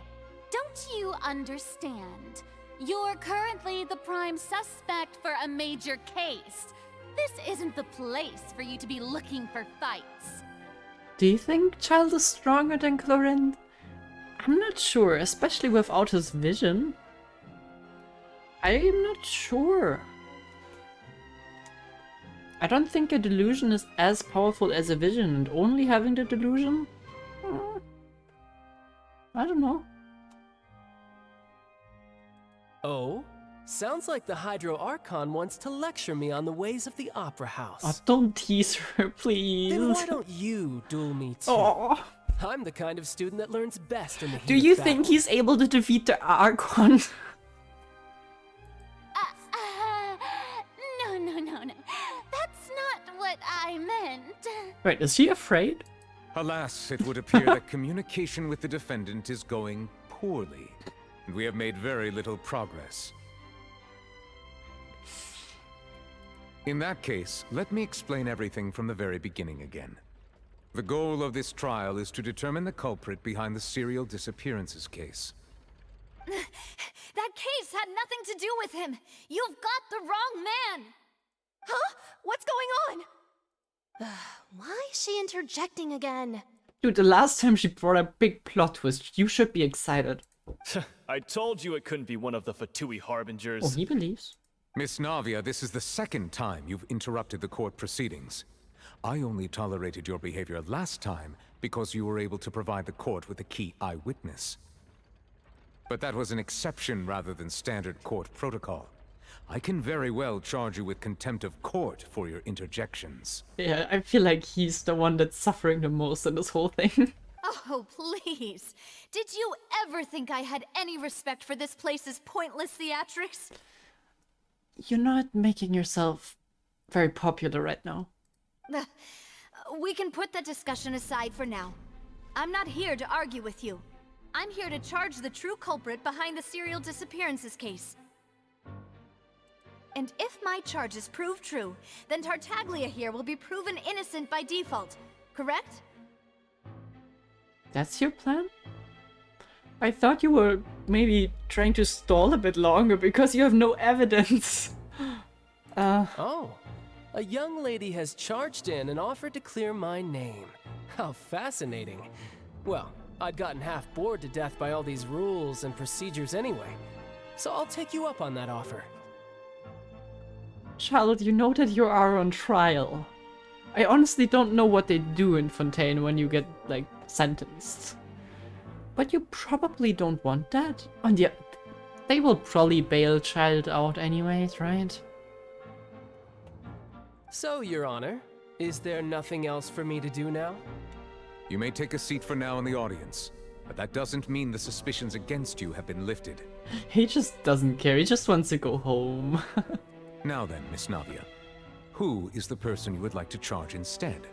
Don't you understand? You're currently the prime suspect for a major case. This isn't the place for you to be looking for fights. Do you think Childe is stronger than Florent? I'm not sure, especially without his vision. I'm not sure. I don't think a delusion is as powerful as a vision, and only having the delusion? I don't know. Oh? Sounds like the Hydro Archon wants to lecture me on the ways of the Opera House. Oh, don't tease her, please. Then why don't you duel me too? Oh. I'm the kind of student that learns best in the heat Do you of think battle. he's able to defeat the Archon? No. That's not what I meant. Wait, is she afraid? Alas, it would appear that communication with the defendant is going poorly, and we have made very little progress. In that case, let me explain everything from the very beginning again. The goal of this trial is to determine the culprit behind the serial disappearances case. That case had nothing to do with him. You've got the wrong man. Huh? What's going on? Why is she interjecting again? Dude, the last time she brought a big plot twist, you should be excited. I told you it couldn't be one of the Fatui harbingers. Oh, he believes. Miss Navia, this is the second time you've interrupted the court proceedings. I only tolerated your behavior last time because you were able to provide the court with a key eyewitness. But that was an exception rather than standard court protocol. I can very well charge you with contempt of court for your interjections. Yeah, I feel like he's the one that's suffering the most in this whole thing. Oh, please. Did you ever think I had any respect for this place's pointless theatrics? You're not making yourself very popular right now. We can put that discussion aside for now. I'm not here to argue with you. I'm here to charge the true culprit behind the serial disappearances case. And if my charges prove true, then Tartaglia here will be proven innocent by default, correct? That's your plan? I thought you were maybe trying to stall a bit longer because you have no evidence. Oh, a young lady has charged in and offered to clear my name. How fascinating. Well, I'd gotten half bored to death by all these rules and procedures anyway, so I'll take you up on that offer. Childe, you know that you are on trial. I honestly don't know what they do in Fontaine when you get, like, sentenced. But you probably don't want that. And yeah, they will probably bail Childe out anyways, right? So, Your Honor, is there nothing else for me to do now? You may take a seat for now in the audience, but that doesn't mean the suspicions against you have been lifted. He just doesn't care, he just wants to go home. Now then, Miss Navia, who is the person you would like to charge instead?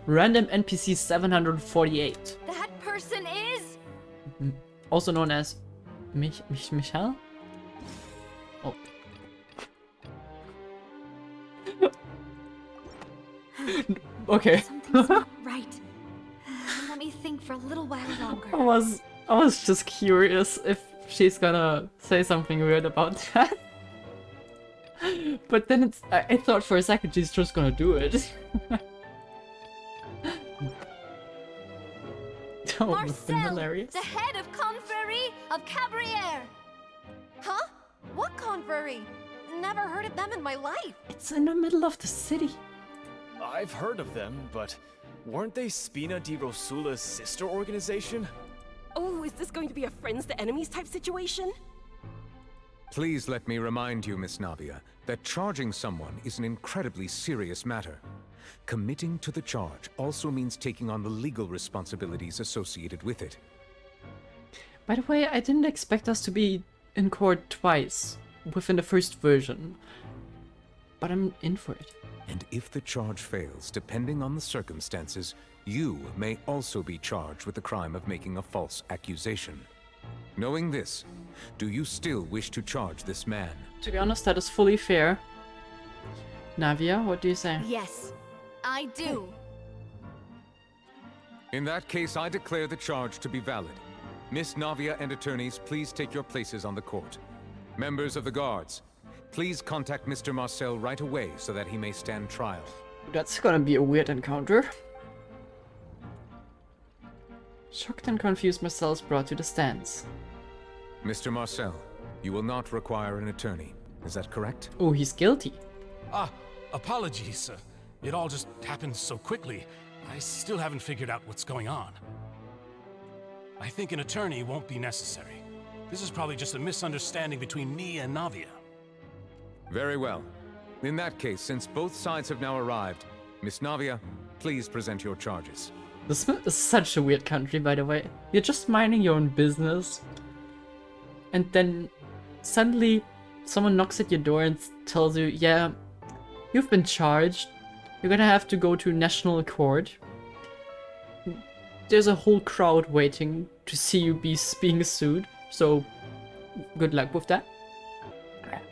Random NPC 748. That person is... Also known as... Michel? Oh. Okay. Something's not right. Let me think for a little while longer. I was just curious if she's gonna say something weird about that. But then I thought for a second she's just gonna do it. Oh, Marcel, hilarious. the head of Confrérie of Cabrières. Huh? What Confrérie? Never heard of them in my life. It's in the middle of the city. I've heard of them, but weren't they Spina di Rosula's sister organization? Oh, is this going to be a friends to enemies type situation? Please let me remind you, Miss Navia, that charging someone is an incredibly serious matter. Committing to the charge also means taking on the legal responsibilities associated with it. By the way, I didn't expect us to be in court twice within the first version, but I'm in for it. And if the charge fails, depending on the circumstances, you may also be charged with the crime of making a false accusation. Knowing this, do you still wish to charge this man? To be honest, that is fully fair. Navia, what do you say? Yes, I do. In that case, I declare the charge to be valid. Miss Navia and attorneys, please take your places on the court. Members of the guards, please contact Mr. Marcel right away so that he may stand trial. That's gonna be a weird encounter. Shocked and confused, Marcel is brought to the stands. Mr. Marcel, you will not require an attorney. Is that correct? Oh, he's guilty. Apologies, sir. It all just happened so quickly. I still haven't figured out what's going on. I think an attorney won't be necessary. This is probably just a misunderstanding between me and Navia. Very well. In that case, since both sides have now arrived, Miss Navia, please present your charges. This is such a weird country, by the way. You're just minding your own business, and then suddenly someone knocks at your door and tells you, yeah, you've been charged. You're gonna have to go to national court. There's a whole crowd waiting to see you being sued, so good luck with that.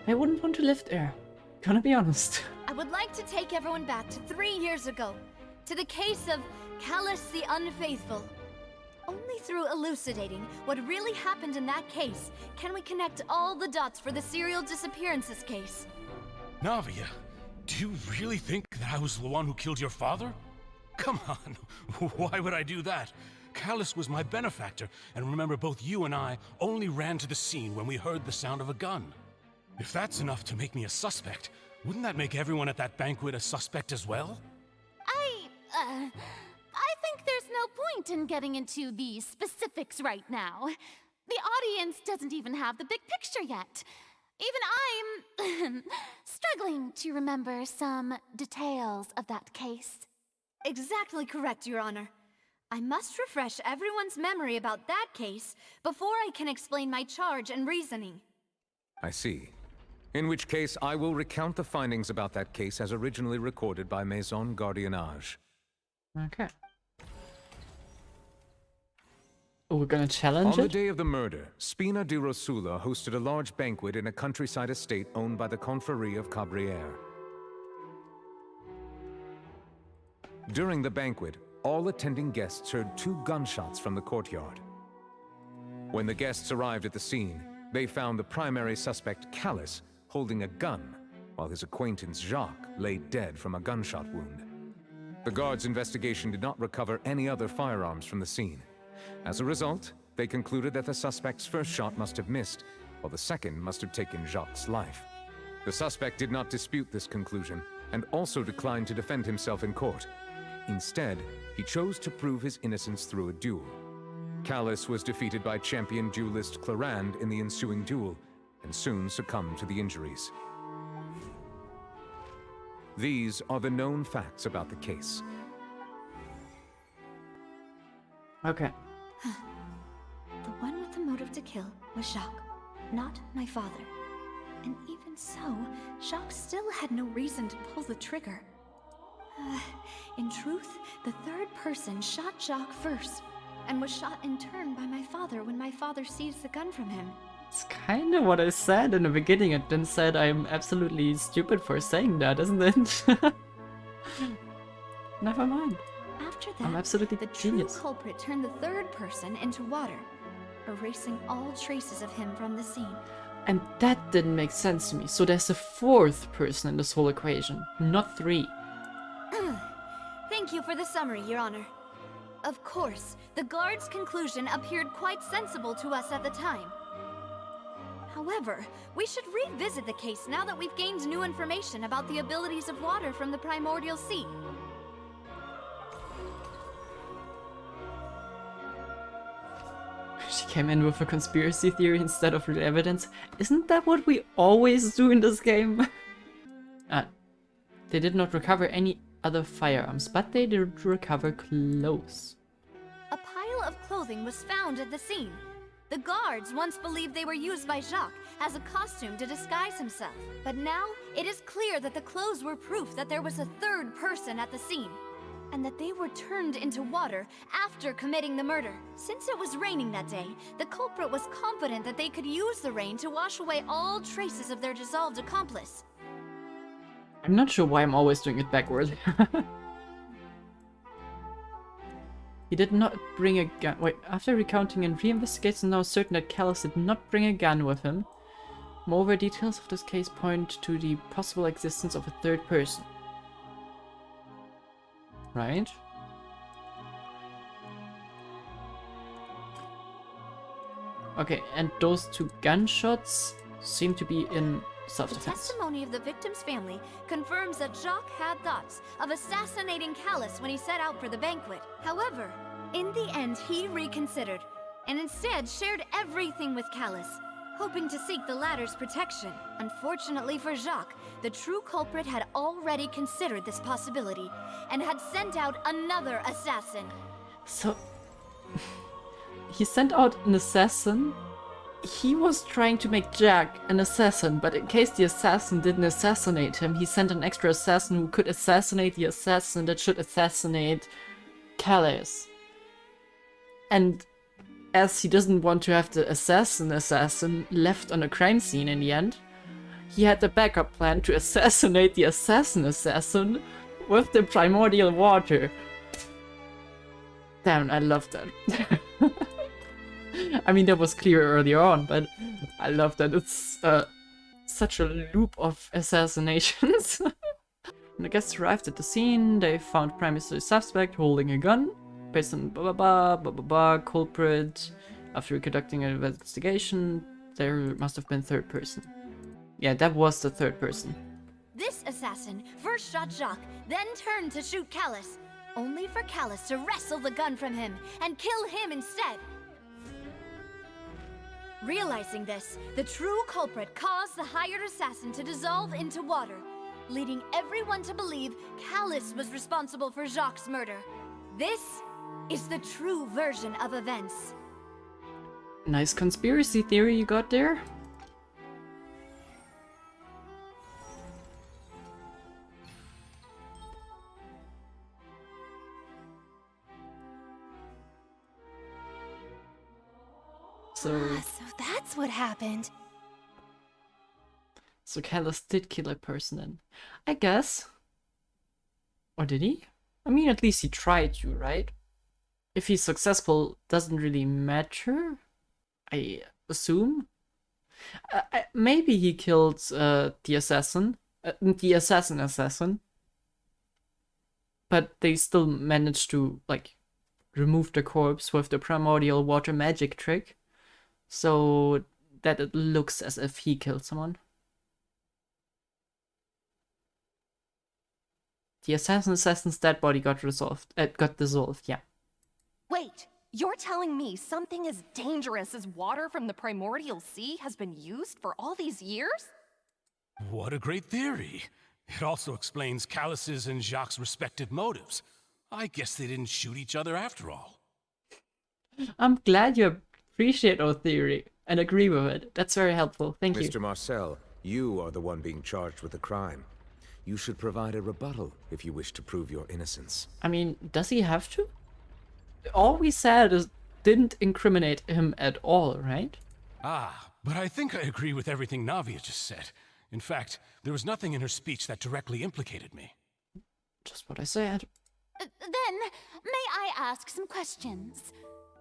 I wouldn't want to live there, gonna be honest. I would like to take everyone back to 3 years ago, to the case of Callus the Unfaithful. Only through elucidating what really happened in that case can we connect all the dots for the serial disappearances case. Navia, do you really think that I was the one who killed your father? Come on, why would I do that? Callus was my benefactor, and remember, both you and I only ran to the scene when we heard the sound of a gun. If that's enough to make me a suspect, wouldn't that make everyone at that banquet a suspect as well? I think there's no point in getting into the specifics right now. The audience doesn't even have the big picture yet. Even I'm struggling to remember some details of that case. Exactly correct, Your Honor. I must refresh everyone's memory about that case before I can explain my charge and reasoning. I see. In which case, I will recount the findings about that case as originally recorded by Maison Gardiennage. Okay. Oh, we're gonna challenge it? On the day of the murder, Spina di Rosula hosted a large banquet in a countryside estate owned by the Confrérie of Cabrières. During the banquet, all attending guests heard 2 gunshots from the courtyard. When the guests arrived at the scene, they found the primary suspect, Callus, holding a gun, while his acquaintance Jacques lay dead from a gunshot wound. The guards' investigation did not recover any other firearms from the scene. As a result, they concluded that the suspect's first shot must have missed, while the second must have taken Jacques' life. The suspect did not dispute this conclusion, and also declined to defend himself in court. Instead, he chose to prove his innocence through a duel. Callus was defeated by champion duelist Clarande in the ensuing duel, and soon succumbed to the injuries. These are the known facts about the case. Okay. The one with the motive to kill was Jacques, not my father. And even so, Jacques still had no reason to pull the trigger. In truth, the third person shot Jacques first, and was shot in turn by my father when my father seized the gun from him. It's kind of what I said in the beginning, and then said I'm absolutely stupid for saying that, isn't it? Never mind. After that, I'm absolutely the genius. true culprit turned the third person into water, erasing all traces of him from the scene. And that didn't make sense to me, so there's a 4th person in this whole equation, not 3. Thank you for the summary, Your Honor. Of course, the guard's conclusion appeared quite sensible to us at the time. However, we should revisit the case now that we've gained new information about the abilities of water from the primordial sea. She came in with a conspiracy theory instead of real evidence. Isn't that what we always do in this game? They did not recover any other firearms, but they did recover clothes. A pile of clothing was found at the scene. The guards once believed they were used by Jacques as a costume to disguise himself. But now, it is clear that the clothes were proof that there was a third person at the scene, and that they were turned into water after committing the murder. Since it was raining that day, the culprit was confident that they could use the rain to wash away all traces of their dissolved accomplice. I'm not sure why I'm always doing it backward. He did not bring a gun. Wait, after recounting and reinvestigating, now certain that Callus did not bring a gun with him. Moreover, details of this case point to the possible existence of a third person. Right? Okay, and those 2 gunshots seem to be in The self-defense. testimony of the victim's family confirms that Jacques had thoughts of assassinating Callus when he set out for the banquet. However, in the end, he reconsidered and instead shared everything with Callus, hoping to seek the latter's protection. Unfortunately for Jacques, the true culprit had already considered this possibility and had sent out another assassin. So, he sent out an assassin. He was trying to make Jack an assassin, but in case the assassin didn't assassinate him, he sent an extra assassin who could assassinate the assassin that should assassinate Calais. And as he doesn't want to have the assassin left on a crime scene in the end, he had the backup plan to assassinate the assassin with the primordial water. Damn, I love that. I mean, that was clear earlier on, but I love that it's such a loop of assassinations. When the guests arrived at the scene, they found primary suspect holding a gun. Based on blah blah blah, culprit. After conducting an investigation, there must have been 3rd person. Yeah, that was the 3rd person. This assassin first shot Jacques, then turned to shoot Callus, only for Callus to wrestle the gun from him and kill him instead. Realizing this, the true culprit caused the hired assassin to dissolve into water, leading everyone to believe Callus was responsible for Jacques' murder. This is the true version of events. Nice conspiracy theory you got there. So that's what happened. So Callus did kill a person then. I guess. Or did he? I mean, at least he tried to, right? If he's successful, doesn't really matter, I assume. Maybe he killed the assassin. The assassin. But they still managed to, like, remove the corpse with the primordial water magic trick. So that it looks as if he killed someone. The assassin's dead body got dissolved, yeah. Wait, you're telling me something as dangerous as water from the primordial sea has been used for all these years? What a great theory. It also explains Callus's and Jacques' respective motives. I guess they didn't shoot each other after all. I'm glad you appreciate our theory and agree with it. That's very helpful. Thank you. Mr. Marcel, you are the one being charged with the crime. You should provide a rebuttal if you wish to prove your innocence. I mean, does he have to? All we said is didn't incriminate him at all, right? Ah, but I think I agree with everything Navia just said. In fact, there was nothing in her speech that directly implicated me. Just what I said. Then, may I ask some questions?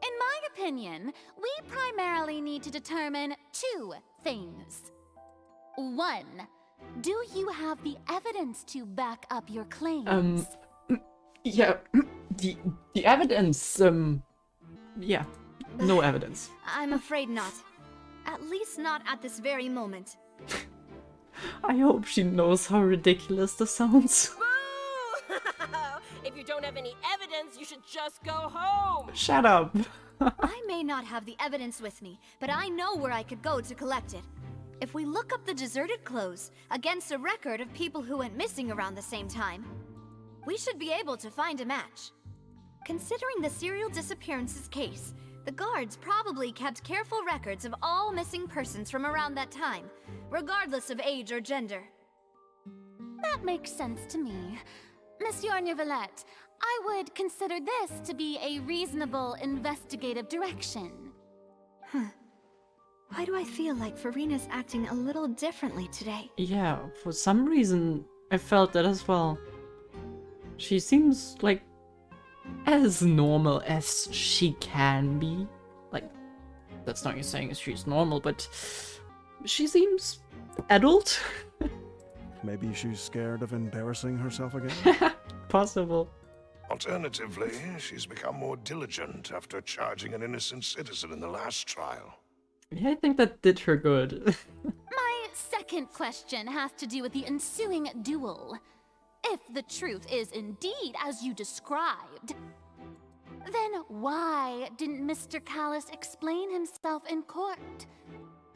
In my opinion, we primarily need to determine 2 things. 1, do you have the evidence to back up your claims? Yeah, the evidence, yeah, no evidence. I'm afraid not. At least not at this very moment. I hope she knows how ridiculous this sounds. If you don't have any evidence, you should just go home! Shut up. I may not have the evidence with me, but I know where I could go to collect it. If we look up the deserted clothes against a record of people who went missing around the same time, we should be able to find a match. Considering the serial disappearances case, the guards probably kept careful records of all missing persons from around that time, regardless of age or gender. That makes sense to me. Monsieur Neuvillette, I would consider this to be a reasonable investigative direction. Why do I feel like Furina's acting a little differently today? Yeah, for some reason, I felt that as well. She seems like as normal as she can be. Like, that's not you saying she's normal, but she seems adult. Maybe she's scared of embarrassing herself again? Possible. Alternatively, she's become more diligent after charging an innocent citizen in the last trial. Yeah, I think that did her good. My second question has to do with the ensuing duel. If the truth is indeed as you described, then why didn't Mr. Callus explain himself in court?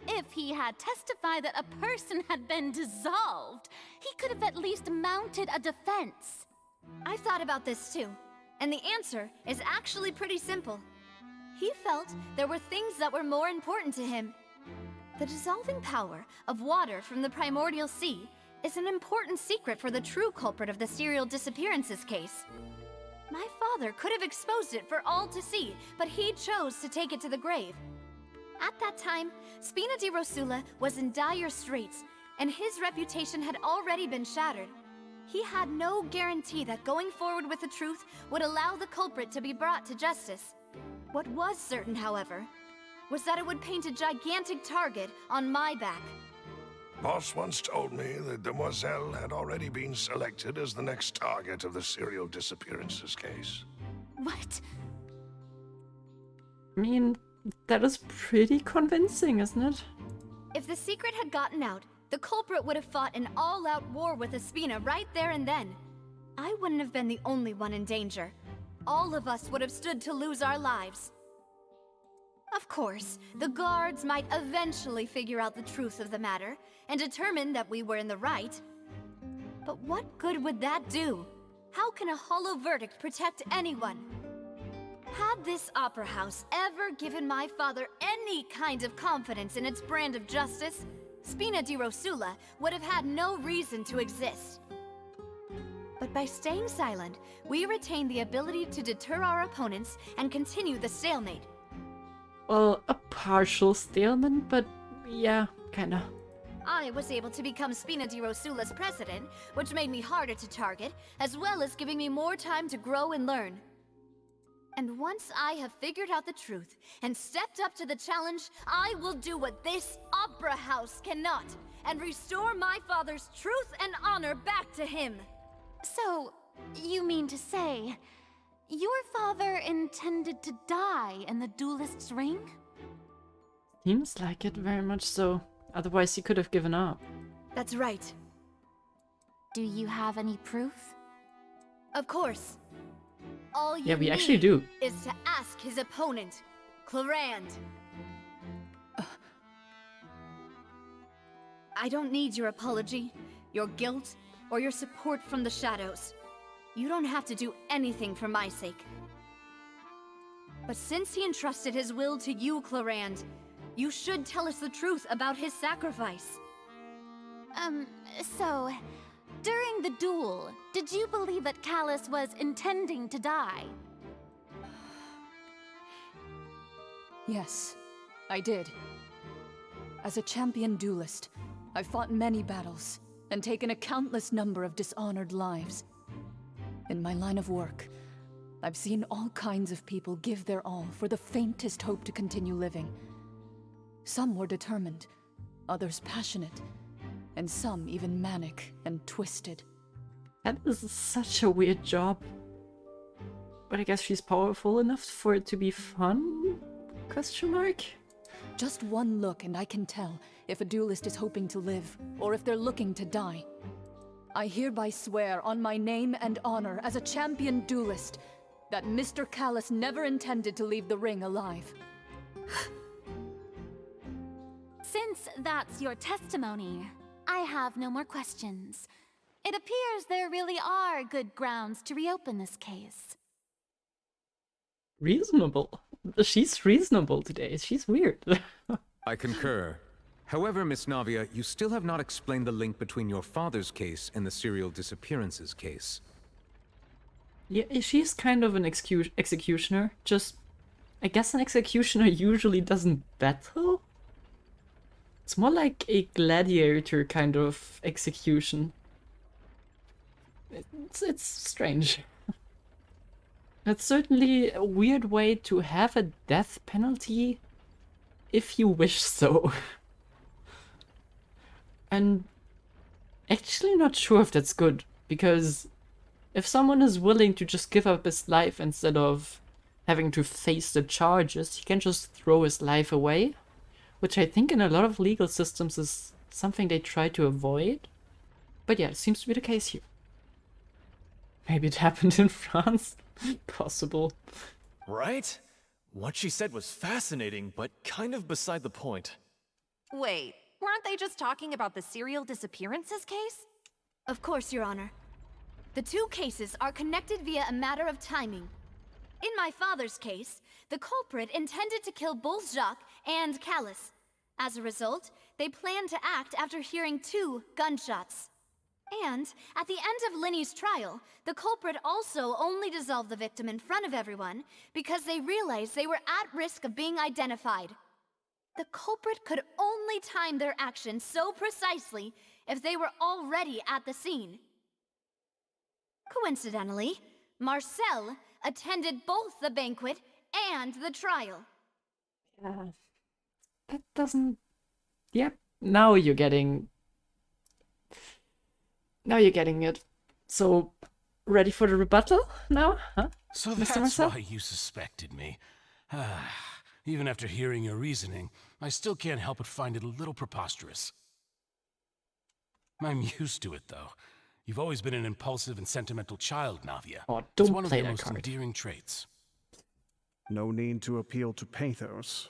If he had testified that a person had been dissolved, he could have at least mounted a defense. I thought about this too, and the answer is actually pretty simple. He felt there were things that were more important to him. The dissolving power of water from the primordial sea is an important secret for the true culprit of the serial disappearances case. My father could have exposed it for all to see, but he chose to take it to the grave. At that time, Spina di Rosula was in dire straits, and his reputation had already been shattered. He had no guarantee that going forward with the truth would allow the culprit to be brought to justice. What was certain, however, was that it would paint a gigantic target on my back. Boss once told me that Demoiselle had already been selected as the next target of the serial disappearances case. What? I mean, that is pretty convincing, isn't it? If the secret had gotten out, the culprit would have fought an all-out war with Spina right there and then. I wouldn't have been the only one in danger. All of us would have stood to lose our lives. Of course, the guards might eventually figure out the truth of the matter and determine that we were in the right. But what good would that do? How can a hollow verdict protect anyone? Had this opera house ever given my father any kind of confidence in its brand of justice, Spina di Rosula would have had no reason to exist. But by staying silent, we retain the ability to deter our opponents and continue the stalemate. Well, a partial stalemate, but yeah, kinda. I was able to become Spina di Rosula's president, which made me harder to target, as well as giving me more time to grow and learn. And once I have figured out the truth and stepped up to the challenge, I will do what this opera house cannot, and restore my father's truth and honor back to him. So, you mean to say, your father intended to die in the duelist's ring? Seems like it, very much so. Otherwise he could have given up. That's right. Do you have any proof? Of course. All you Yeah, we need actually do. is to ask his opponent, Clarand. I don't need your apology, your guilt, or your support from the shadows. You don't have to do anything for my sake. But since he entrusted his will to you, Clarand, you should tell us the truth about his sacrifice. So, during the duel, did you believe that Callus was intending to die? Yes, I did. As a champion duelist, I've fought many battles and taken a countless number of dishonored lives. In my line of work, I've seen all kinds of people give their all for the faintest hope to continue living. Some were determined, others passionate, and some even manic and twisted. That is such a weird job. But I guess she's powerful enough for it to be fun? Question mark? Just one look and I can tell if a duelist is hoping to live, or if they're looking to die. I hereby swear on my name and honor as a champion duelist that Mr. Callus never intended to leave the ring alive. Since that's your testimony, I have no more questions. It appears there really are good grounds to reopen this case. Reasonable. She's reasonable today. She's weird. I concur. However, Miss Navia, you still have not explained the link between your father's case and the serial disappearances case. Yeah, she's kind of an executioner. Just, I guess an executioner usually doesn't battle? It's more like a gladiator kind of execution. It's strange. It's certainly a weird way to have a death penalty, if you wish so. And actually not sure if that's good, because if someone is willing to just give up his life instead of having to face the charges, he can just throw his life away. which I think in a lot of legal systems is something they try to avoid. But yeah, it seems to be the case here. Maybe it happened in France? Possible. Right? What she said was fascinating, but kind of beside the point. Wait, weren't they just talking about the serial disappearances case? Of course, Your Honor. The two cases are connected via a matter of timing. In my father's case, the culprit intended to kill both Jacques and Callus. As a result, they planned to act after hearing 2 gunshots. And, at the end of Linny's trial, the culprit also only dissolved the victim in front of everyone because they realized they were at risk of being identified. The culprit could only time their actions so precisely if they were already at the scene. Coincidentally, Marcel attended both the banquet and the trial. Yeah. That doesn't... Yep, now you're getting... Now you're getting it. So, ready for the rebuttal now, huh? So Mr. that's Marcel? why you suspected me. Even after hearing your reasoning, I still can't help but find it a little preposterous. I'm used to it, though. You've always been an impulsive and sentimental child, Navia. Oh, It's don't one of play your that most card. endearing traits. No need to appeal to pathos.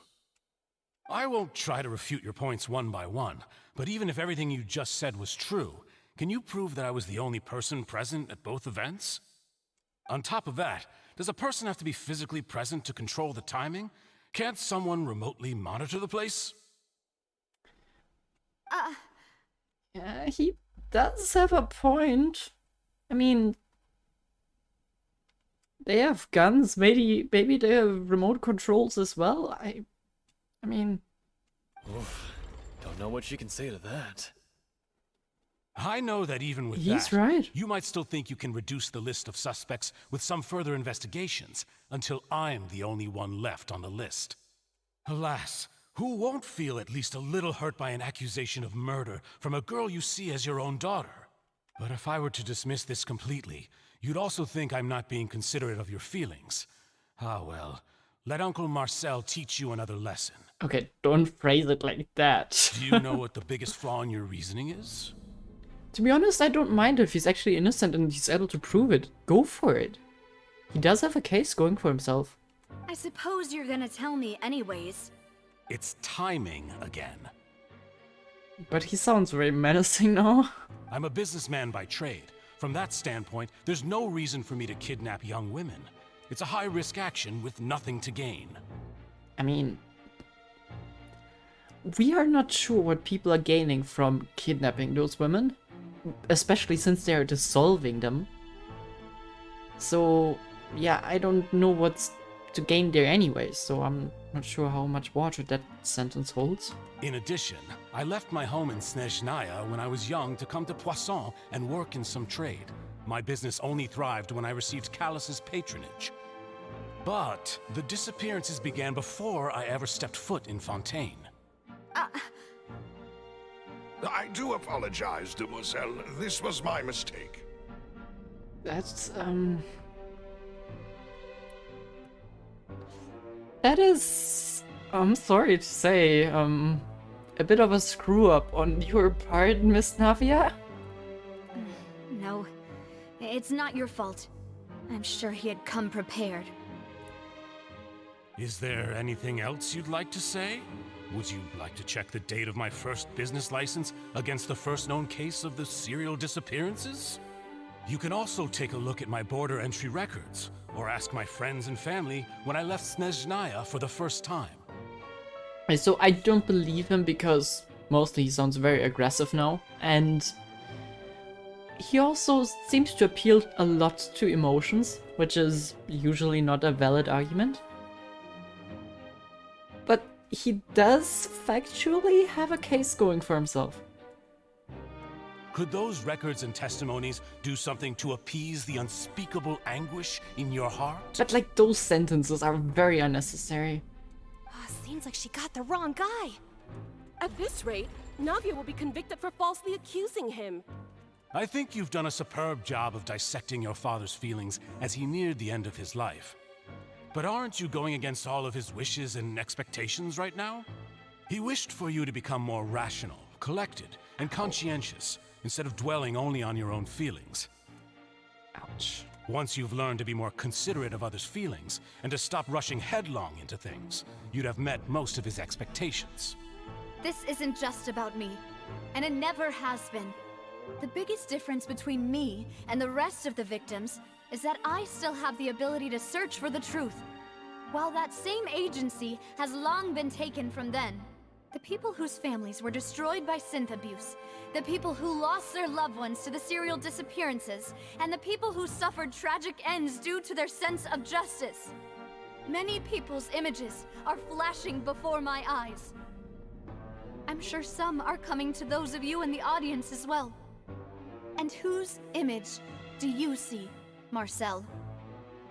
I won't try to refute your points one by one, but even if everything you just said was true, can you prove that I was the only person present at both events? On top of that, does a person have to be physically present to control the timing? Can't someone remotely monitor the place? Yeah, he does have a point. I mean, they have guns. Maybe they have remote controls as well. I mean, Oof. Don't know what she can say to that. I know that even with He's that, right. you might still think you can reduce the list of suspects with some further investigations, until I'm the only one left on the list. Alas, who won't feel at least a little hurt by an accusation of murder from a girl you see as your own daughter? But if I were to dismiss this completely, you'd also think I'm not being considerate of your feelings. Ah well, let Uncle Marcel teach you another lesson. okay, don't phrase it like that. Do you know what the biggest flaw in your reasoning is? To be honest, I don't mind if he's actually innocent and he's able to prove it. Go for it. He does have a case going for himself. I suppose you're gonna tell me anyways. It's timing again. But he sounds very menacing now. I'm a businessman by trade. From that standpoint, there's no reason for me to kidnap young women. It's a high-risk action with nothing to gain. I mean, we are not sure what people are gaining from kidnapping those women, especially since they are dissolving them. So, yeah, I don't know what's to gain there anyway, so I'm not sure how much water that sentence holds. In addition, I left my home in Snezhnaya when I was young to come to Poisson and work in some trade. My business only thrived when I received Callus's patronage. But the disappearances began before I ever stepped foot in Fontaine. I do apologize, demoiselle. This was my mistake. That's, that is, I'm sorry to say, a bit of a screw-up on your part, Miss Navia. No, it's not your fault. I'm sure he had come prepared. Is there anything else you'd like to say? Would you like to check the date of my first business license against the first known case of the serial disappearances? You can also take a look at my border entry records, or ask my friends and family when I left Snezhnaya for the first time. So I don't believe him because mostly he sounds very aggressive now, and he also seems to appeal a lot to emotions, which is usually not a valid argument. But he does factually have a case going for himself. Could those records and testimonies do something to appease the unspeakable anguish in your heart? But like, those sentences are very unnecessary. Seems like she got the wrong guy. At this rate, Navia will be convicted for falsely accusing him. I think you've done a superb job of dissecting your father's feelings as he neared the end of his life. But aren't you going against all of his wishes and expectations right now? He wished for you to become more rational, collected, and conscientious, instead of dwelling only on your own feelings. Ouch. Once you've learned to be more considerate of others' feelings, and to stop rushing headlong into things, you'd have met most of his expectations. This isn't just about me, and it never has been. The biggest difference between me and the rest of the victims is that I still have the ability to search for the truth, while that same agency has long been taken from them. The people whose families were destroyed by synth abuse, the people who lost their loved ones to the serial disappearances, and the people who suffered tragic ends due to their sense of justice. Many people's images are flashing before my eyes. I'm sure some are coming to those of you in the audience as well. And whose image do you see, Marcel?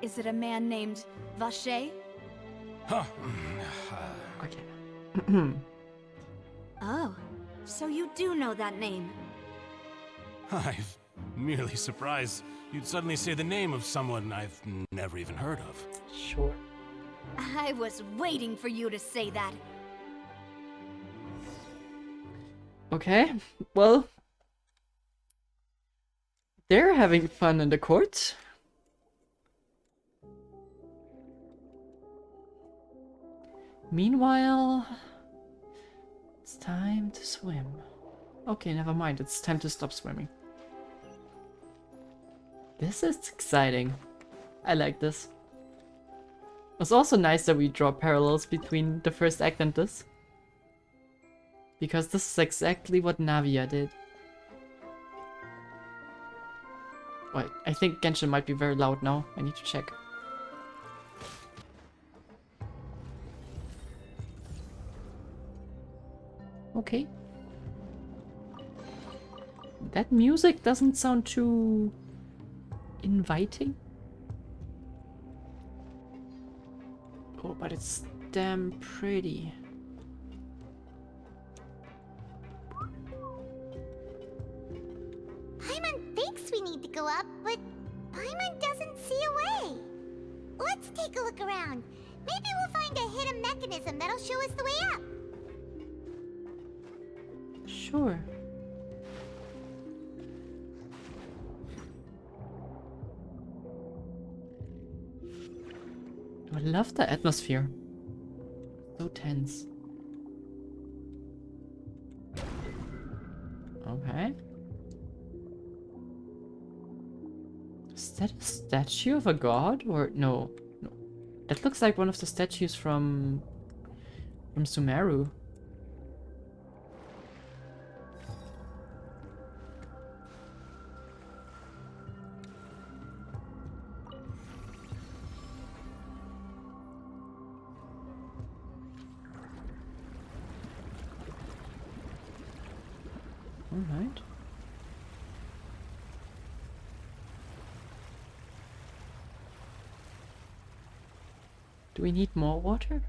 Is it a man named Vacher? Huh. Okay. Oh, so you do know that name. I'm merely surprised you'd suddenly say the name of someone I've never even heard of. Sure. I was waiting for you to say that. Okay, well, they're having fun in the court. Meanwhile, it's time to swim. Okay, never mind, it's time to stop swimming. This is exciting. I like this. It's also nice that we draw parallels between the first act and this. Because this is exactly what Navia did. Wait, I think Genshin might be very loud now. I need to check. Okay. That music doesn't sound too inviting. Oh, but it's damn pretty. Paimon thinks we need to go up, but Paimon doesn't see a way. Let's take a look around. Maybe we'll find a hidden mechanism that'll show us the way up. Sure. I love the atmosphere. So tense. Okay. Is that a statue of a god? Or no. No. That looks like one of the statues from Sumeru. Alright. Do we need more water?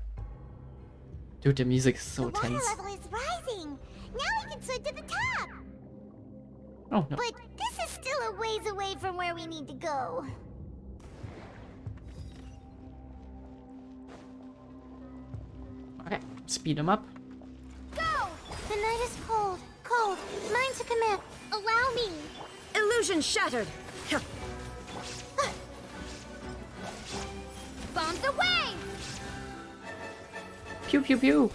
Dude, the music is so tense. The water level is rising. Now we can swim to the top. Oh no. But this is still a ways away from where we need to go. Okay, speed them up. Go! The night is cold. Cold. Mine to commit. Allow me. Illusion shattered. Bombs away! Pew pew pew.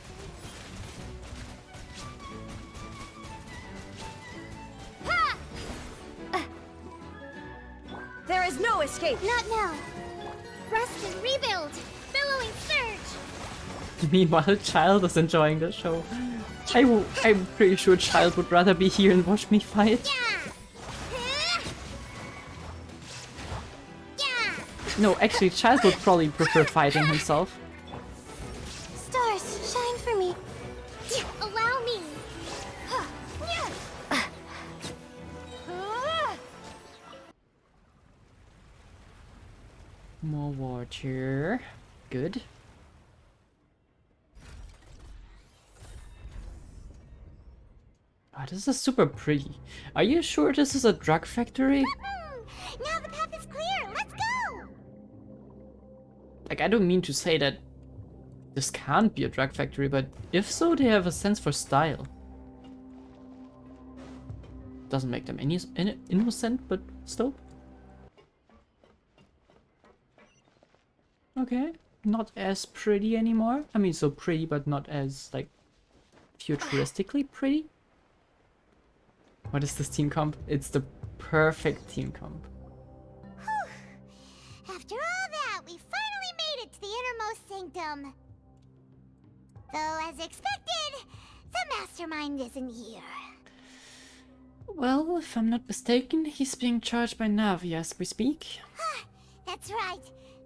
There is no escape. Not now. Rest and rebuild. Billowing surge. Meanwhile, Childe is enjoying the show. I'm pretty sure Childe would rather be here and watch me fight. No, actually, Childe would probably prefer fighting himself. Stars, shine for me. Allow me. More water. Good. Oh, this is super pretty. Are you sure this is a drug factory? Now the path is clear. Let's go. Like, I don't mean to say that This can't be a drug factory, but if so, they have a sense for style. Doesn't make them innocent, but still. Okay, not as pretty anymore. I mean, so pretty, but not as, like, futuristically pretty. What is this team comp? It's the perfect team comp. After all that, we finally made it to the innermost sanctum. Though, as expected, the mastermind isn't here. Well, if I'm not mistaken, he's being charged by Navia as we speak. That's right.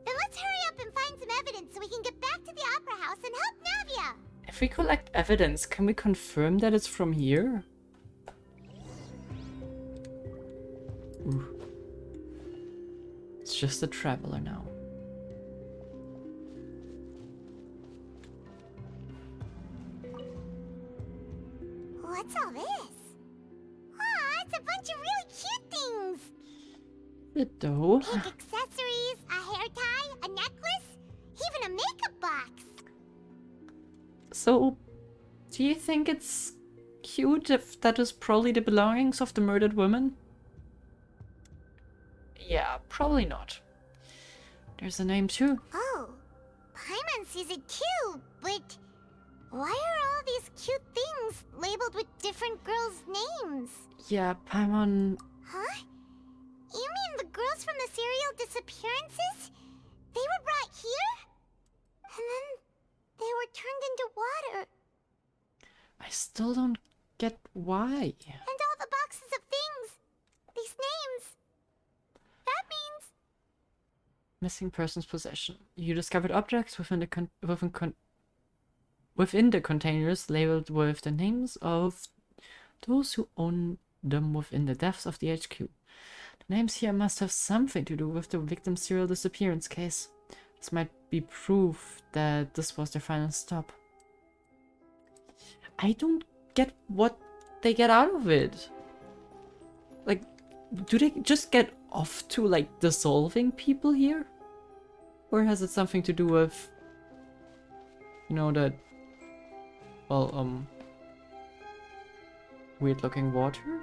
Then let's hurry up and find some evidence so we can get back to the Opera House and help Navia. If we collect evidence, can we confirm that it's from here? Ooh. It's just a traveler now. What's all this? Aw, it's a bunch of really cute things. The dough. Pink accessories, a hair tie, a necklace, even a makeup box. So, do you think it's cute if that is probably the belongings of the murdered woman? Yeah, probably not. There's a name too. Oh, Paimon sees it too, but why are all these cute things labeled with different girls' names? Yeah, Paimon. Huh? You mean the girls from the serial disappearances? They were brought here? And then they were turned into water. I still don't get why. And all the boxes of things. These names. That means... Missing person's possession. You discovered objects within the containers labeled with the names of those who own them within the depths of the HQ. The names here must have something to do with the victim's serial disappearance case. This might be proof that this was their final stop. I don't get what they get out of it. Like, do they just get off to, like, dissolving people here? Or has it something to do with, you know, that, well, weird looking water?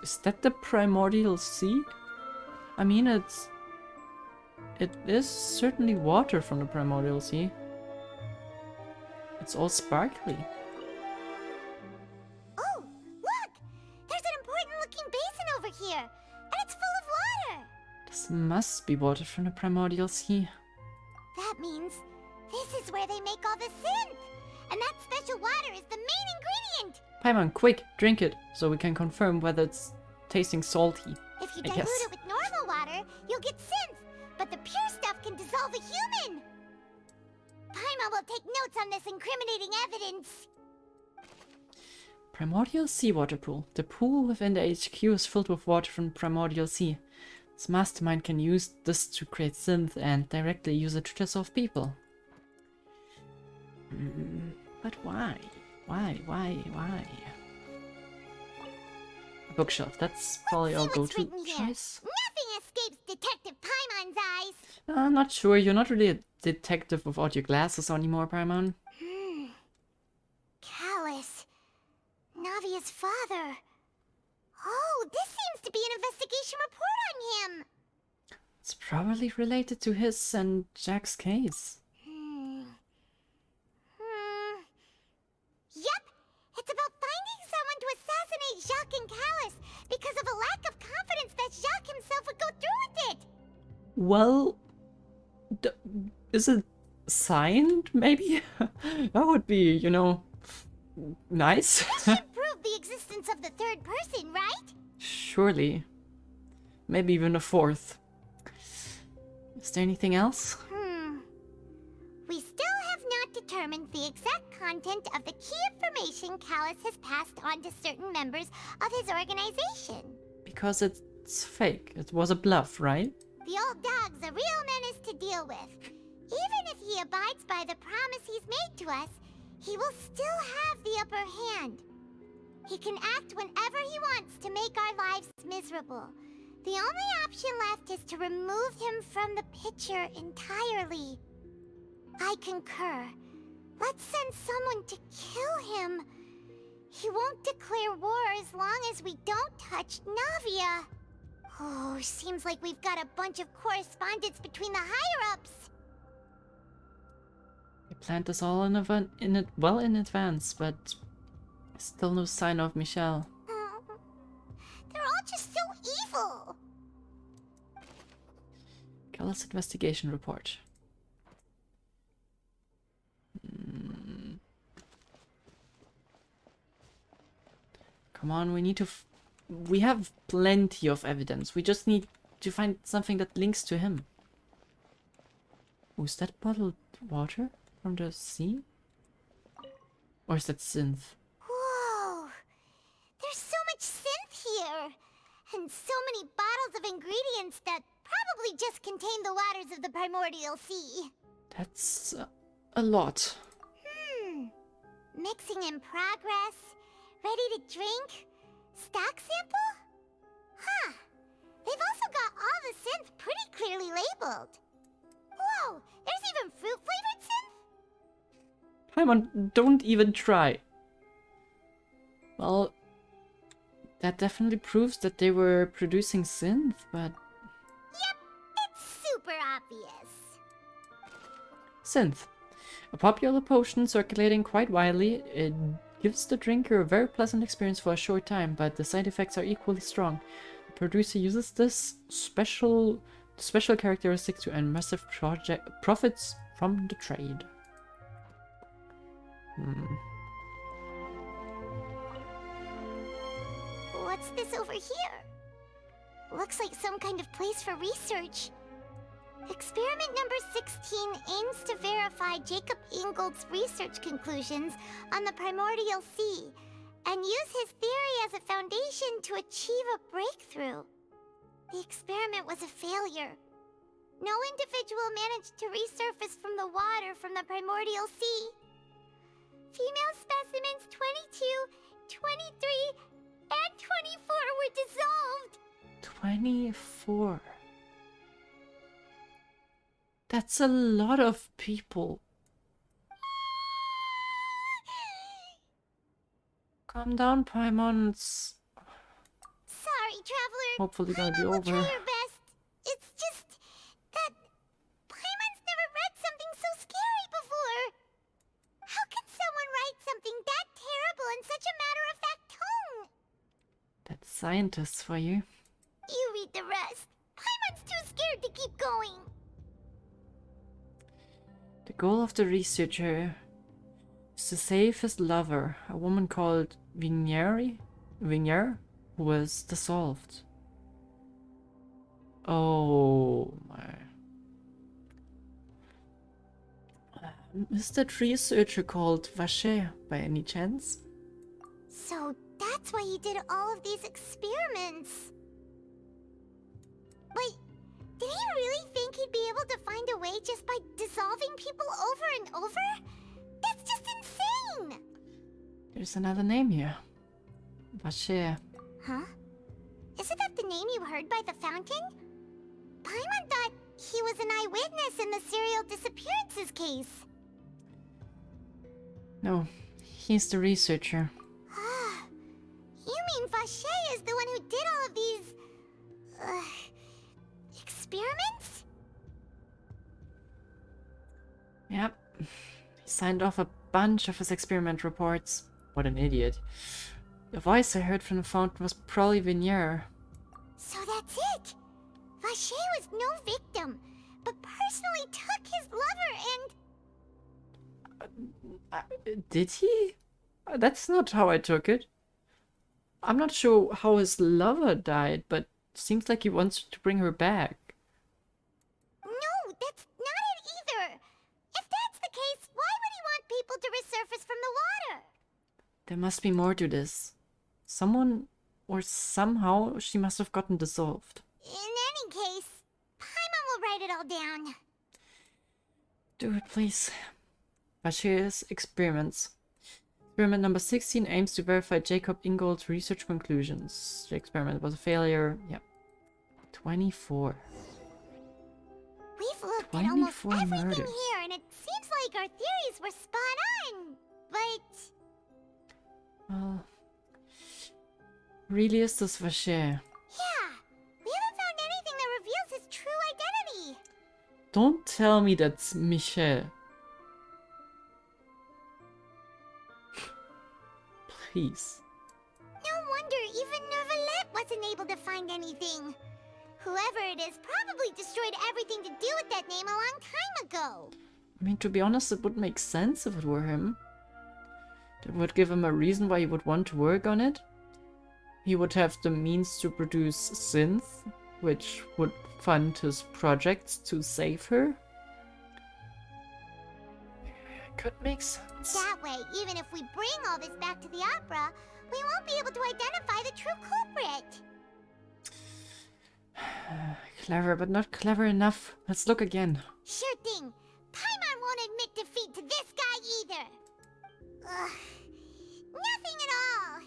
Is that the primordial sea? I mean, it is certainly water from the primordial sea. It's all sparkly. Oh, look! There's an important looking basin over here, and it's full of water! This must be water from the primordial sea. That means this is where they make all the synth! And that special water is the main ingredient! Paimon, quick, drink it, so we can confirm whether it's tasting salty. If you dilute it with normal water, you'll get synth, but the pure stuff can dissolve a human! Paimon will take notes on this incriminating evidence. Primordial seawater pool. The pool within the HQ is filled with water from the primordial sea. This mastermind can use this to create synth and directly use it to dissolve people. But why? Why? Bookshelf. That's probably our go-to choice. Nothing escapes Detective Paimon's eyes. I'm not sure. You're not really a detective without your glasses anymore, Paimon. Callus. Navia's father. Oh, this seems to be an investigation report on him. It's probably related to his and Jack's case. Yep, it's about finding someone to assassinate Jacques and Callus because of a lack of confidence that Jacques himself would go through with it. Well, is it signed, maybe? That would be, you know, nice. This should prove the existence of the third person, right? Surely. Maybe even a fourth. Is there anything else? We still have not determined the exact content of the key information Callus has passed on to certain members of his organization. Because it's fake. It was a bluff, right? The old dog's a real menace to deal with. Even if he abides by the promise he's made to us, he will still have the upper hand. He can act whenever he wants to make our lives miserable. The only option left is to remove him from the picture entirely. I concur. Let's send someone to kill him. He won't declare war as long as we don't touch Navia. Oh, seems like we've got a bunch of correspondence between the higher-ups. We planned this all well in advance, but still no sign of Michelle. They're all just so evil. Callous investigation report. Come on, we need to... we have plenty of evidence. We just need to find something that links to him. Oh, is that bottled water from the sea? Or is that synth? Whoa! There's so much synth here! And so many bottles of ingredients that probably just contain the waters of the primordial sea. That's a lot. Mixing in progress. Ready to drink? Stock sample? Huh. They've also got all the synth pretty clearly labeled. Whoa! There's even fruit-flavored synth? Paimon, don't even try. Well, that definitely proves that they were producing synth, but... Yep, it's super obvious. Synth. A popular potion circulating quite widely. It gives the drinker a very pleasant experience for a short time, but the side effects are equally strong. The producer uses this special characteristic to earn massive profits from the trade. What's this over here? Looks like some kind of place for research. Experiment number 16 aims to verify Jacob Ingold's research conclusions on the primordial sea and use his theory as a foundation to achieve a breakthrough. The experiment was a failure. No individual managed to resurface from the water from the primordial sea. Female specimens 22, 23, and 24 were dissolved. 24. That's a lot of people. Calm down, Paimon. It's Sorry, traveler. hopefully gonna be Paimon will over. try her best. It's just that Paimon's never read something so scary before. How can someone write something that terrible in such a matter-of-fact tone? That's scientists for you. You read the rest. Paimon's too scared to keep going. The goal of the researcher is to save his lover, a woman called Vignier, who was dissolved. Oh my. Is that researcher called Vacher by any chance? So that's why he did all of these experiments. But did he really think he'd be able to find a way just by dissolving people over and over? That's just insane! There's another name here. Vacher. Huh? Isn't that the name you heard by the fountain? Paimon thought he was an eyewitness in the serial disappearances case. No, he's the researcher. You mean Vacher is the one who did all of these... experiments? Yep. He signed off a bunch of his experiment reports. What an idiot. The voice I heard from the fountain was probably Vignier. So that's it! Vacher was no victim, but personally took his lover and... Did he? That's not how I took it. I'm not sure how his lover died, but seems like he wants to bring her back. No, that's not it either! If that's the case, why would he want people to resurface from the water? There must be more to this. Someone or somehow she must have gotten dissolved. In any case, Paimon will write it all down. Do it, please. Vacher's experiments. Experiment number 16 aims to verify Jacob Ingold's research conclusions. The experiment was a failure. Yep. 24. We've looked at almost 24 everything murders. here, and it seems like our theories were spot on, but... Well... Really is this Vacher? Yeah, we haven't found anything that reveals his true identity. Don't tell me that's Michel. Please. No wonder even Neuvillette wasn't able to find anything. Whoever it is probably destroyed everything to do with that name a long time ago. I mean, to be honest, it would make sense if it were him. It would give him a reason why he would want to work on it. He would have the means to produce synth, which would fund his projects to save her. Could make sense. That way, even if we bring all this back to the opera, we won't be able to identify the true culprit. Clever, but not clever enough. Let's look again. Sure thing. Paimon won't admit defeat to this guy either. Ugh. Nothing at all.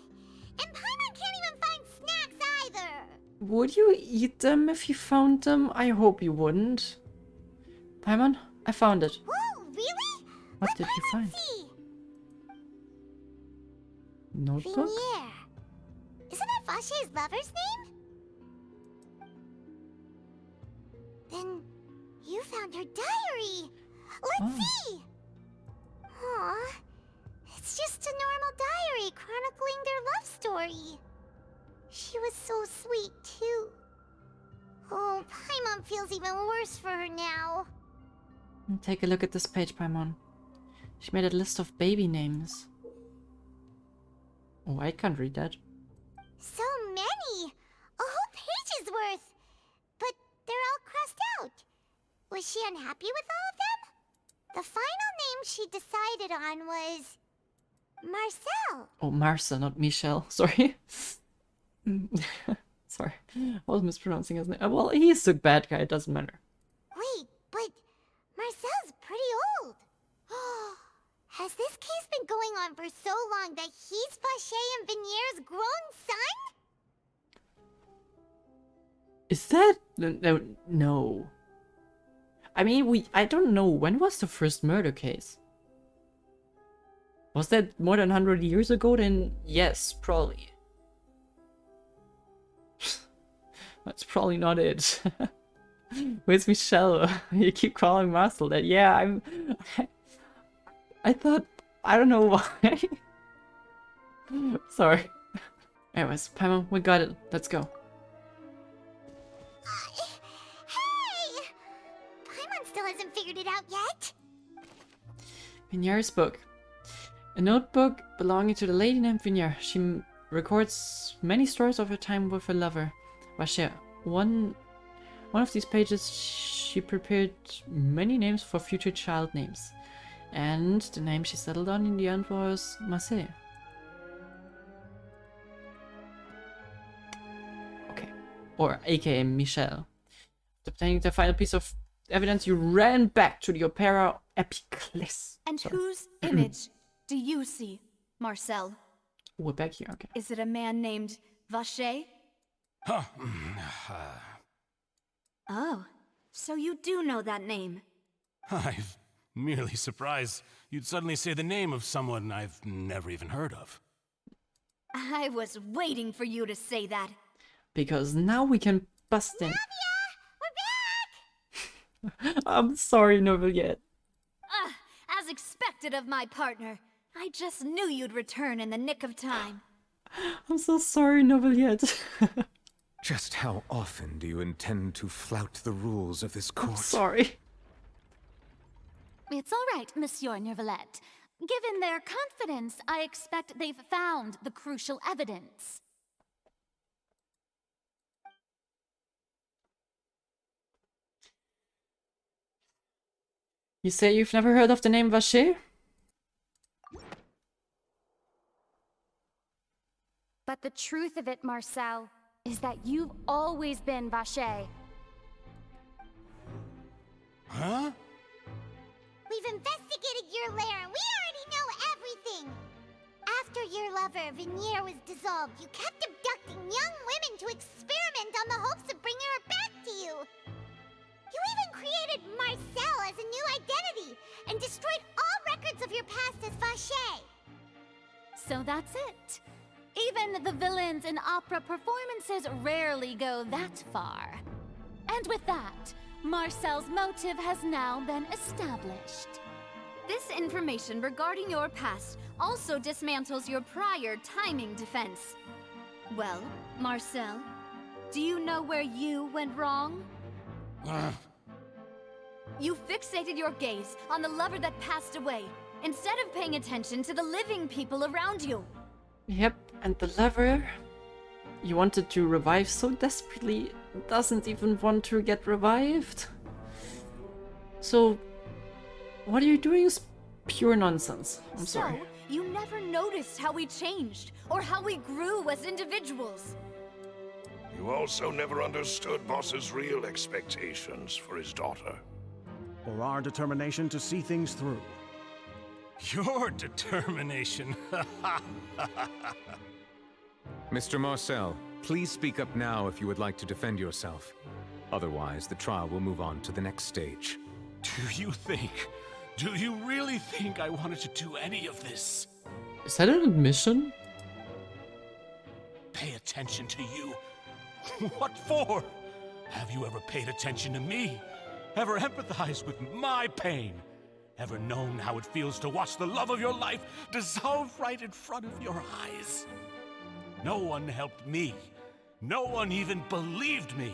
And Paimon can't even find snacks either. Would you eat them if you found them? I hope you wouldn't. Paimon, I found it. Whoa, really? What did you find? See? Notebook? Vinier. Isn't that Vacher's lover's name? Then you found her diary. Let's see. Aw, it's just a normal diary chronicling their love story. She was so sweet too. Oh, Paimon feels even worse for her now. Take a look at this page, Paimon. She made a list of baby names. Oh, I can't read that. So many! A whole page's worth! But they're all crossed out. Was she unhappy with all of them? The final name she decided on was... Marcel. Oh, Marcel, not Michel. Sorry. Sorry. I was mispronouncing his name. Well, he's the bad guy. It doesn't matter. Wait, but Marcel's pretty old. Has this case been going on for so long that he's Vacher and Vinier's grown son? Is that... No. I mean, I don't know. When was the first murder case? Was that more than 100 years ago? Then yes, probably. That's probably not it. Where's Michel? You keep calling Marcel that. Yeah, I thought... I don't know why. Sorry. Anyways, Paimon, we got it. Let's go. Hey! Paimon still hasn't figured it out yet. Vinier's book. A notebook belonging to the lady named Vinier. She records many stories of her time with her lover, Vacher. One of these pages, she prepared many names for future child names. And the name she settled on in the end was Marcel. Okay. Or aka Michel. Obtaining the final piece of evidence, you ran back to the Opera Epiclès. And whose image do you see, Marcel? We're back here, okay. Is it a man named Vacher? Huh. Oh, so you do know that name. I'm merely surprised you'd suddenly say the name of someone I've never even heard of. I was waiting for you to say that. Because now we can bust in. Navia! We're back! I'm sorry, Neuvillette. As expected of my partner. I just knew you'd return in the nick of time. I'm so sorry, Neuvillette. Just how often do you intend to flout the rules of this court? I'm sorry. It's all right, Monsieur Neuvillette. Given their confidence, I expect they've found the crucial evidence. You say you've never heard of the name Vacher? But the truth of it, Marcel, is that you've always been Vacher. Huh? We've investigated your lair and we already know everything! After your lover, Vinier, was dissolved, you kept abducting young women to experiment on the hopes of bringing her back to you! You even created Marcel as a new identity, and destroyed all records of your past as Vache. So that's it. Even the villains in opera performances rarely go that far. And with that, Marcel's motive has now been established. This information regarding your past also dismantles your prior timing defense. Well, Marcel, do you know where you went wrong? You fixated your gaze on the lover that passed away, instead of paying attention to the living people around you. Yep, and the lover you wanted to revive so desperately doesn't even want to get revived. So, what are you doing is pure nonsense. I'm sorry. So, you never noticed how we changed, or how we grew as individuals. You also never understood Boss's real expectations for his daughter. Or our determination to see things through. Your determination. Mr. Marcel, please speak up now if you would like to defend yourself. Otherwise, the trial will move on to the next stage. Do you really think I wanted to do any of this? Is that an admission? Pay attention to you? What for? Have you ever paid attention to me? Ever empathized with my pain? Ever known how it feels to watch the love of your life dissolve right in front of your eyes? No one helped me. No one even believed me.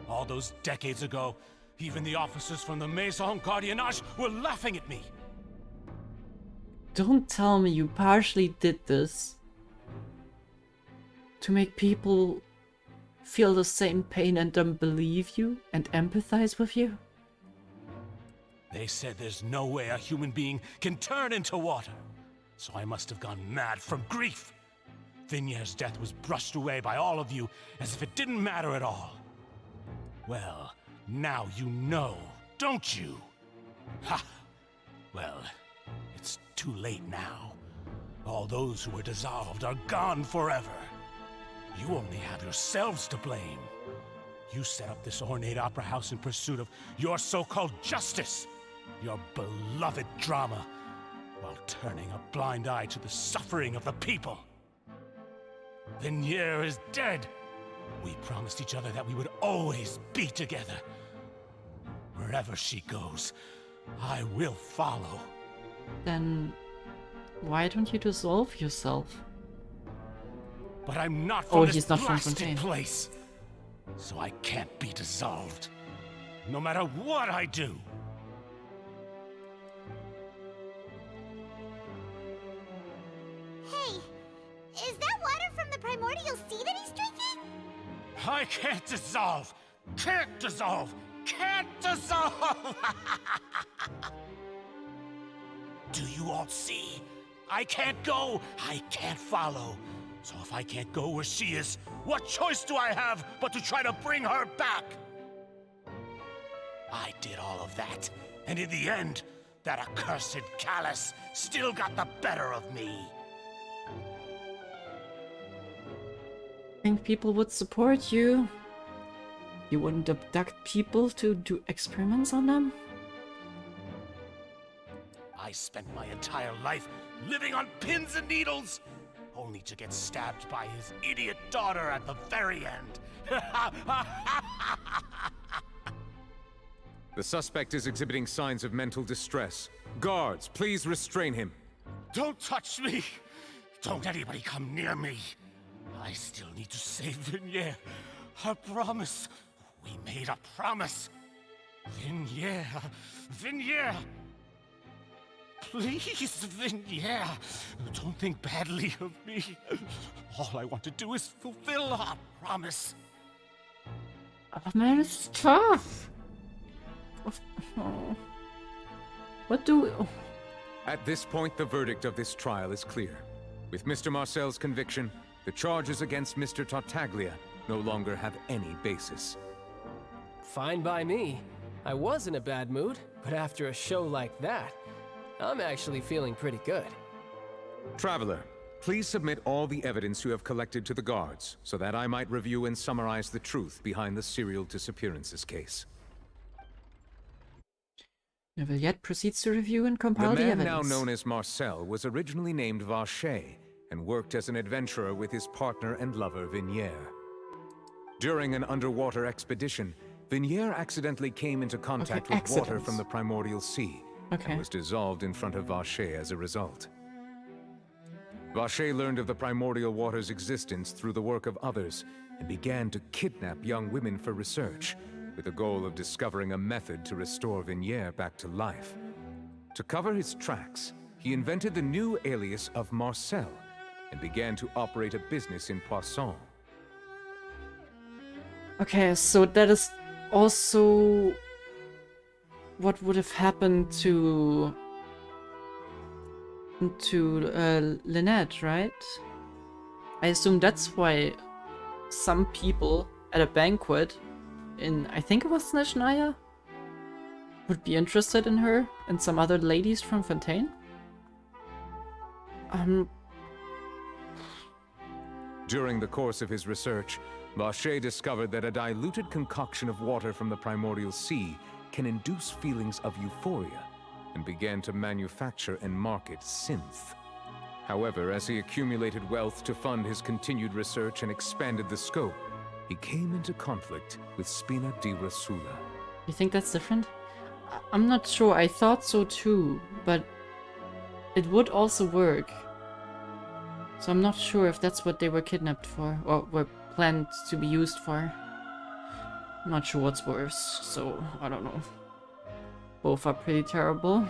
All those decades ago, even the officers from the Maison Gardiennage were laughing at me. Don't tell me you partially did this to make people feel the same pain and then believe you and empathize with you? They said there's no way a human being can turn into water. So I must have gone mad from grief. Vignier's death was brushed away by all of you as if it didn't matter at all. Well, now you know, don't you? Ha! Well, it's too late now. All those who were dissolved are gone forever. You only have yourselves to blame. You set up this ornate opera house in pursuit of your so-called justice, your beloved drama, while turning a blind eye to the suffering of the people. Vignier is dead. We promised each other that we would always be together. Wherever she goes, I will follow. Then why don't you dissolve yourself? But I'm not from this he's not from blasted Fontaine. place, so I can't be dissolved, no matter what I do. Hey, is that water from the primordial sea that he's drinking? I can't dissolve! Can't dissolve! Can't dissolve! Do you all see? I can't go! I can't follow! So if I can't go where she is, what choice do I have but to try to bring her back? I did all of that, and in the end, that accursed Callus still got the better of me. Think people would support you? You wouldn't abduct people to do experiments on them? I spent my entire life living on pins and needles, only to get stabbed by his idiot daughter at the very end. The suspect is exhibiting signs of mental distress. Guards, please restrain him. Don't touch me! Don't anybody come near me! I still need to save Vignier. A promise. We made a promise. Vignier. Vignier! Please, Vignier, don't think badly of me. All I want to do is fulfill our promise. Oh man, it's tough. Oh. What do we... At this point, the verdict of this trial is clear. With Mr. Marcel's conviction, the charges against Mr. Tartaglia no longer have any basis. Fine by me. I was in a bad mood, but after a show like that, I'm actually feeling pretty good. Traveler, please submit all the evidence you have collected to the guards, so that I might review and summarize the truth behind the serial disappearances case. Neuvillette proceeds to review and compile the man evidence. now known as Marcel was originally named Vacher and worked as an adventurer with his partner and lover Vinière. During an underwater expedition, Vinière accidentally came into contact with water from the primordial sea and was dissolved in front of Vacher as a result. Vacher learned of the primordial water's existence through the work of others and began to kidnap young women for research, with the goal of discovering a method to restore Vinière back to life. To cover his tracks, he invented the new alias of Marcel and began to operate a business in Poisson. Okay, so that is also what would have happened to Lynette, right? I assume that's why some people at a banquet in, I think it was Snezhnaya, would be interested in her and some other ladies from Fontaine. During the course of his research, Vacher discovered that a diluted concoction of water from the primordial sea can induce feelings of euphoria, and began to manufacture and market synth. However, as he accumulated wealth to fund his continued research and expanded the scope, he came into conflict with Spina di Rosula. You think that's different? I'm not sure. I thought so too, but it would also work. So I'm not sure if that's what they were kidnapped for, or were planned to be used for. I'm not sure what's worse, so I don't know. Both are pretty terrible.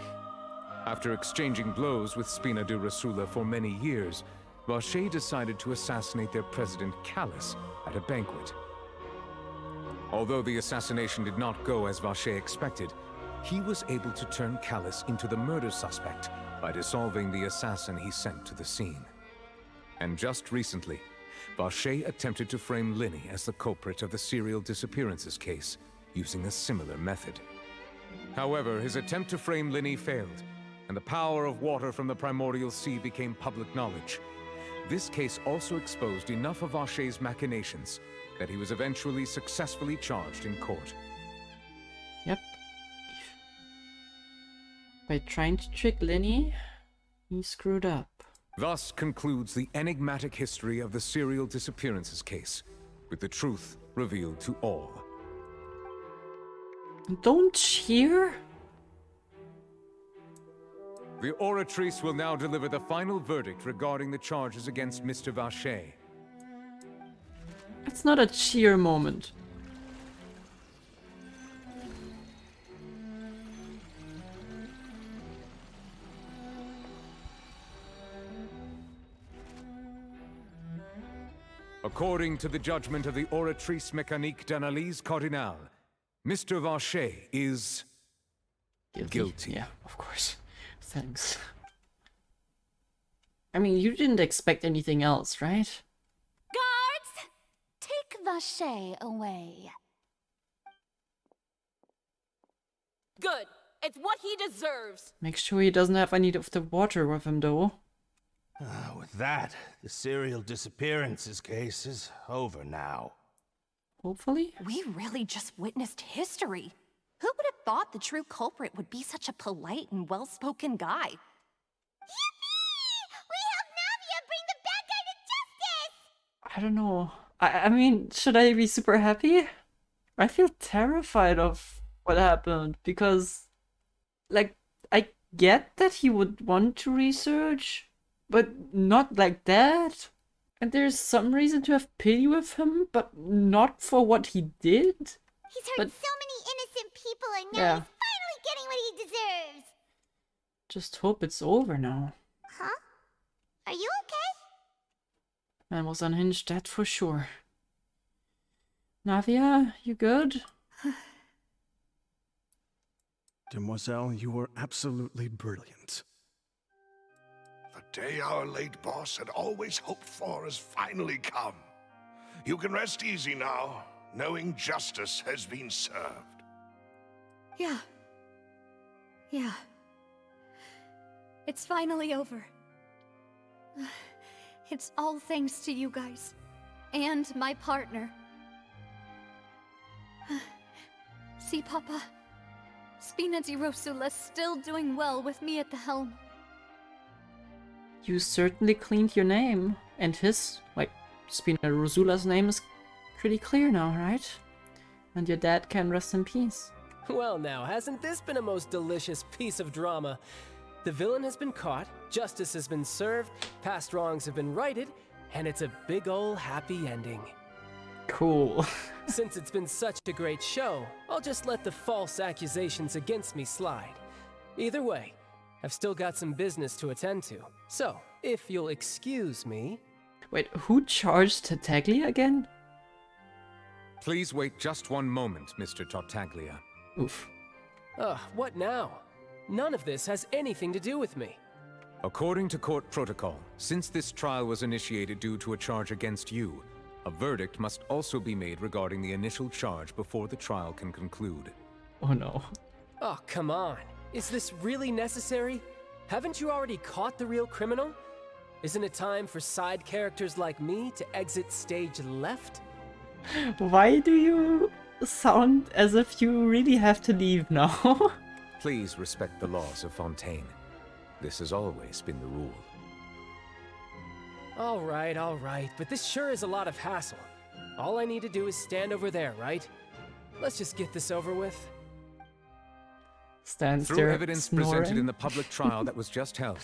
After exchanging blows with Spina di Rosula for many years, Vacher decided to assassinate their president Callus at a banquet. Although the assassination did not go as Vacher expected, he was able to turn Callus into the murder suspect by dissolving the assassin he sent to the scene. And just recently, Vacher attempted to frame Linny as the culprit of the serial disappearances case, using a similar method. However, his attempt to frame Linny failed, and the power of water from the primordial sea became public knowledge. This case also exposed enough of Vacher's machinations that he was eventually successfully charged in court. Yep. By trying to trick Linny, he screwed up. Thus concludes the enigmatic history of the serial disappearances case, with the truth revealed to all. Don't cheer! The Oratrice will now deliver the final verdict regarding the charges against Mr. Vacher. It's not a cheer moment. According to the judgment of the Oratrice Mécanique d'Analyse Cardinale, Mr. Vacher is guilty. Yeah, of course. Thanks. I mean, you didn't expect anything else, right? Guards! Take Vacher away. Good. It's what he deserves. Make sure he doesn't have any of the water with him, though. With that, the serial disappearances case is over now. Hopefully? We really just witnessed history. Who would have thought the true culprit would be such a polite and well-spoken guy? Yippee! We helped Navia bring the bad guy to justice! I don't know. I mean, should I be super happy? I feel terrified of what happened because, like, I get that he would want to research, but not like that. And there's some reason to have pity with him, but not for what he did. He's hurt so many innocent people, and now Yeah. he's finally getting what he deserves. Just hope it's over now. Huh? Are you okay? Man was unhinged, that for sure. Navia, you good? Demoiselle, you were absolutely brilliant. The day our late boss had always hoped for has finally come. You can rest easy now, knowing justice has been served. Yeah. Yeah. It's finally over. It's all thanks to you guys. And my partner. See, Papa? Spina di Rosulas still doing well with me at the helm. You certainly cleaned your name. And his, like, Spina Rosulas' name is pretty clear now, right? And your dad can rest in peace. Well now, hasn't this been a most delicious piece of drama? The villain has been caught, justice has been served, past wrongs have been righted, and it's a big ol' happy ending. Cool. Since it's been such a great show, I'll just let the false accusations against me slide. Either way, I've still got some business to attend to. So, if you'll excuse me... Wait, who charged Tartaglia again? Please wait just one moment, Mr. Tartaglia. Oof. Ugh, what now? None of this has anything to do with me. According to court protocol, since this trial was initiated due to a charge against you, a verdict must also be made regarding the initial charge before the trial can conclude. Oh no. Oh, come on. Is this really necessary? Haven't you already caught the real criminal? Isn't it time for side characters like me to exit stage left? Why do you sound as if you really have to leave now? Please respect the laws of Fontaine. This has always been the rule. All right, but this sure is a lot of hassle. All I need to do is stand over there, right? Let's just get this over with. Stands Through there evidence snoring? presented in the public trial that was just held,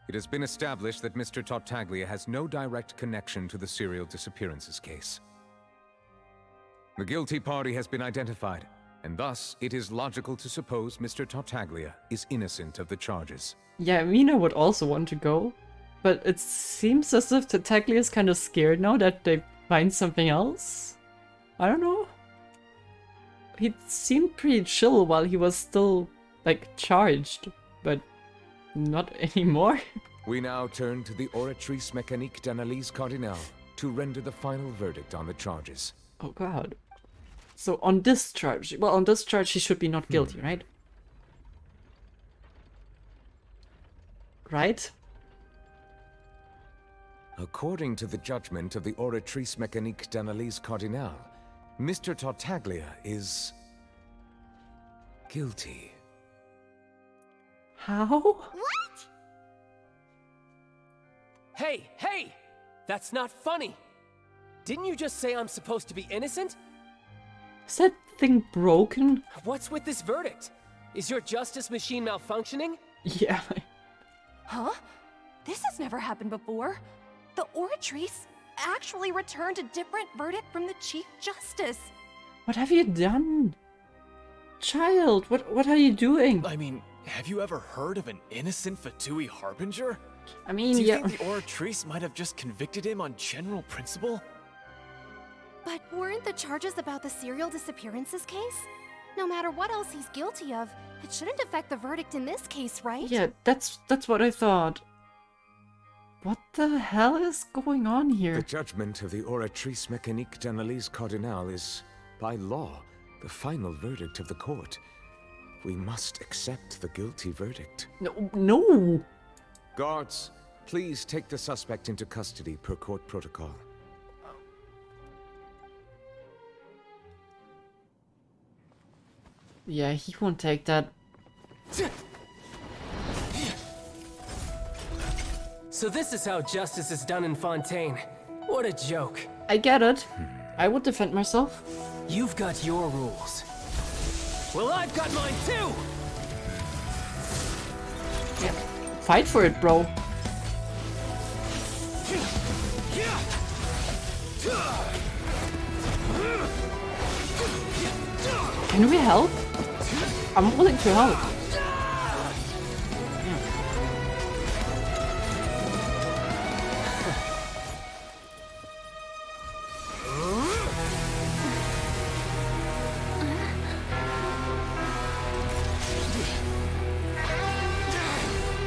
it has been established that Mr. Tartaglia has no direct connection to the serial disappearances case. The guilty party has been identified, and thus it is logical to suppose Mr. Tartaglia is innocent of the charges. Yeah, Mina would also want to go, but it seems as if Tartaglia is kind of scared now that they find something else. I don't know. He seemed pretty chill while he was still, like, charged, but not anymore. We now turn to the Oratrice Mécanique d'Analyse Cardinale to render the final verdict on the charges. Oh god. So on this charge, well, on this charge he should be not guilty, right? Right? According to the judgment of the Oratrice Mécanique d'Analyse Cardinale, Mr. Tartaglia is... guilty. How? What? Hey! That's not funny! Didn't you just say I'm supposed to be innocent? Is that thing broken? What's with this verdict? Is your justice machine malfunctioning? Yeah. Huh? This has never happened before. The Oratrice actually returned a different verdict from the Chief Justice. What have you done? Child, what are you doing? I mean, have you ever heard of an innocent Fatui Harbinger? I mean, Do you yeah. think the Oratrice might have just convicted him on general principle? But weren't the charges about the serial disappearances case? No matter what else he's guilty of, it shouldn't affect the verdict in this case, right? Yeah, that's what I thought. What the hell is going on here? The judgment of the Oratrice Mécanique d'Analyse Cardinale is, by law, the final verdict of the court. We must accept the guilty verdict. No! Guards, please take the suspect into custody per court protocol. Yeah, he won't take that. So this is how justice is done in Fontaine. What a joke. I get it. I would defend myself. You've got your rules. Well, I've got mine too! Yeah. Fight for it, bro. Can we help? I'm willing to help.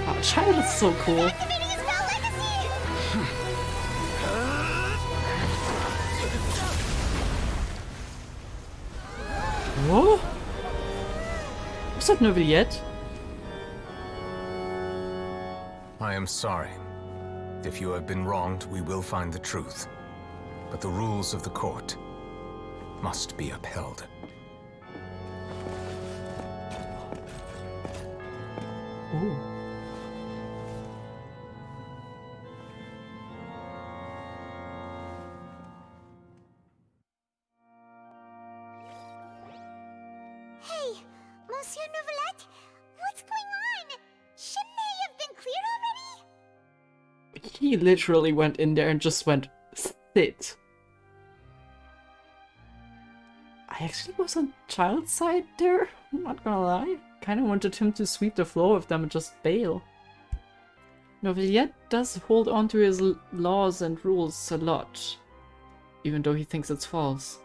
Oh, Childe is so cool. Whoa? Was that Neuvillette? I am sorry. If you have been wronged, we will find the truth. But the rules of the court must be upheld. Oh. Hey, Monsieur Neuvillette, what's going on? Shouldn't they have been cleared already? He literally went in there and just went, sit. I actually was on Childe's side there, I'm not gonna lie. Kinda wanted him to sweep the floor with them and just bail. Neuvillette does hold on to his laws and rules a lot, even though he thinks it's false.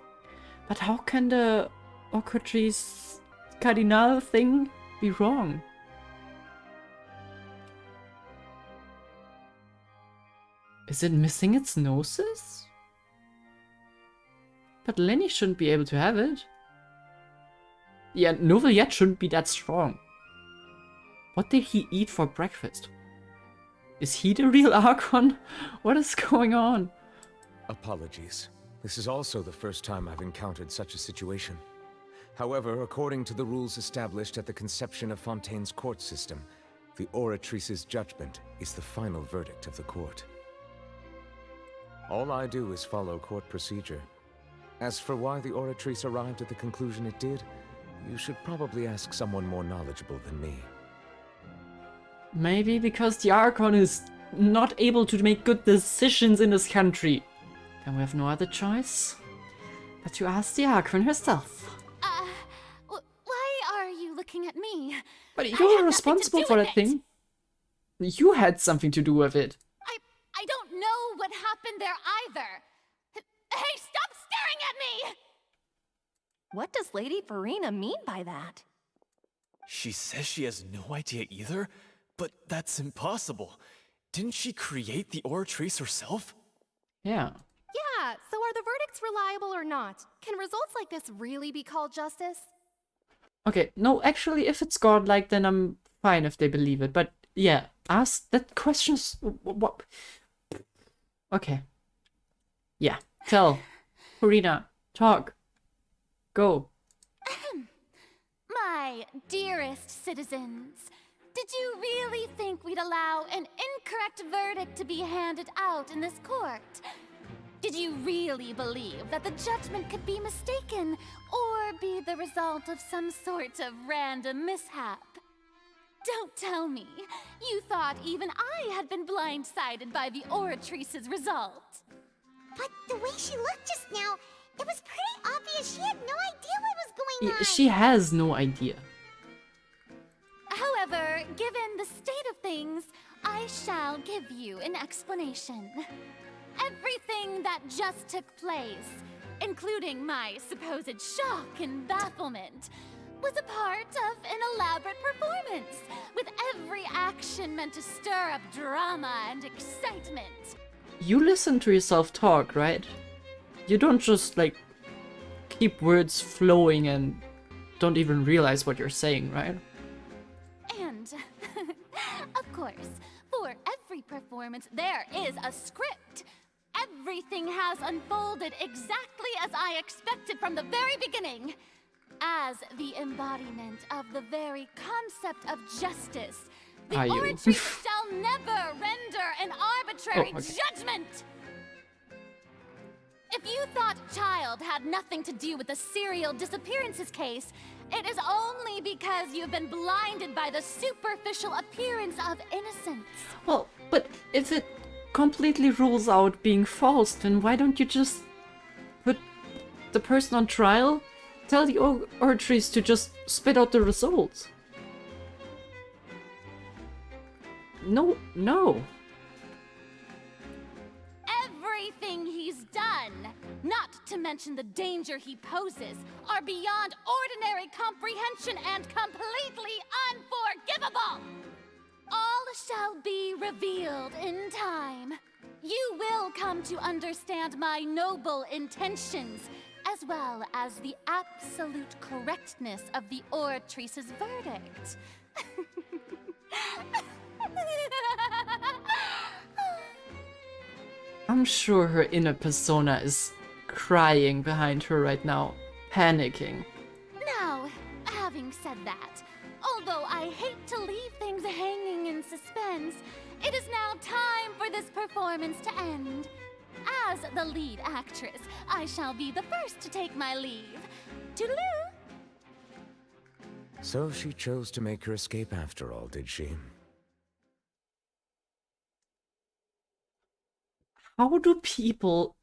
But how can the Ocratrice Cardinal thing be wrong? Is it missing its noses? But Lenny shouldn't be able to have it. Yeah, Neuvillette shouldn't be that strong. What did he eat for breakfast? Is he the real Archon? What is going on? Apologies. This is also the first time I've encountered such a situation. However, according to the rules established at the conception of Fontaine's court system, the Oratrice's judgment is the final verdict of the court. All I do is follow court procedure. As for why the Oratrice arrived at the conclusion it did, you should probably ask someone more knowledgeable than me. Maybe because the Archon is not able to make good decisions in this country. Then we have no other choice but to ask the Archon herself. Why are you looking at me? But you were responsible for that thing. You had something to do with it. I don't know what happened there either. Hey, stop staring at me! What does Lady Furina mean by that? She says she has no idea either, but that's impossible. Didn't she create the Oratrice herself? Yeah. Yeah, so are the verdicts reliable or not? Can results like this really be called justice? Okay, no, actually, if it's godlike, then I'm fine if they believe it. But yeah, ask that question's what? Okay. Yeah, tell. Furina, talk. Go. My dearest citizens, did you really think we'd allow an incorrect verdict to be handed out in this court? Did you really believe that the judgment could be mistaken or be the result of some sort of random mishap? Don't tell me you thought even I had been blindsided by the Oratrice's result. But the way she looked just now, it was pretty obvious she had no idea what was going on. She has no idea. However, given the state of things, I shall give you an explanation. Everything that just took place, including my supposed shock and bafflement, was a part of an elaborate performance, with every action meant to stir up drama and excitement. You listen to yourself talk, right? You don't just, like, keep words flowing and don't even realize what you're saying, right? And, of course, for every performance, there is a script. Everything has unfolded exactly as I expected from the very beginning. As the embodiment of the very concept of justice, the Oratrice shall never render an arbitrary judgment! If you thought Childe had nothing to do with the serial disappearances case, it is only because you've been blinded by the superficial appearance of innocence. Well, but if it completely rules out being false, then why don't you just put the person on trial? Tell the Oratrice to just spit out the results. No. Everything he's done, not to mention the danger he poses, are beyond ordinary comprehension and completely unforgivable. All shall be revealed in time. You will come to understand my noble intentions, as well as the absolute correctness of the Oratrice's verdict. I'm sure her inner persona is crying behind her right now, panicking. Now, Having said that, although I hate to leave things hanging in suspense, it is now time for this performance to end. As the lead actress, I shall be the first to take my leave. Toodaloo! So she chose to make her escape after all, did she? How do people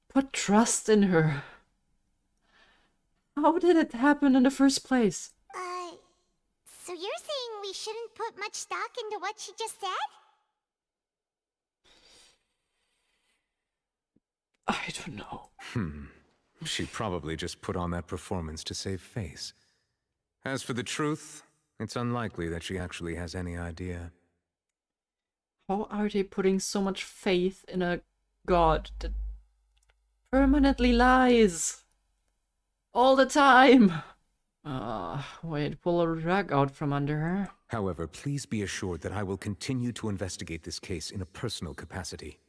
put trust in her? How did it happen in the first place? So you're saying we shouldn't put much stock into what she just said? I don't know. She probably just put on that performance to save face. As for the truth, it's unlikely that she actually has any idea. How are they putting so much faith in a god that permanently lies? All the time! Wait, pull a rug out from under her. However, please be assured that I will continue to investigate this case in a personal capacity.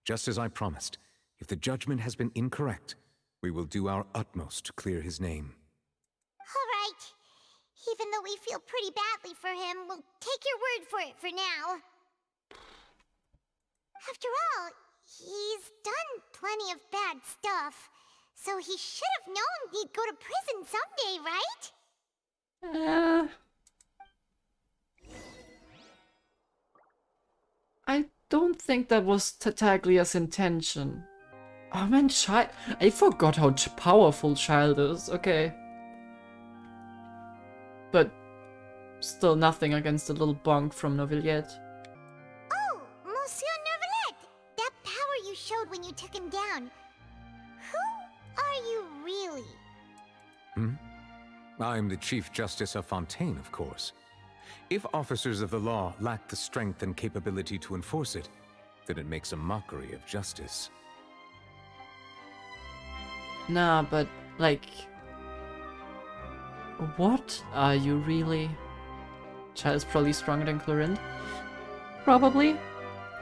Just as I promised, if the judgment has been incorrect, we will do our utmost to clear his name. Alright. Even though we feel pretty badly for him, we'll take your word for it for now. After all, he's done plenty of bad stuff, so he should have known he'd go to prison someday, right? I don't think that was Tartaglia's intention. Oh man, I forgot how powerful Childe is, okay. But still nothing against the little bonk from Neuvillette. Oh, Monsieur Neuvillette! That power you showed when you took him down. Who are you really? I'm the Chief Justice of Fontaine, of course. If officers of the law lack the strength and capability to enforce it, then it makes a mockery of justice. Nah, but, like... What are you really? Childe's probably stronger than Clorinde. Probably.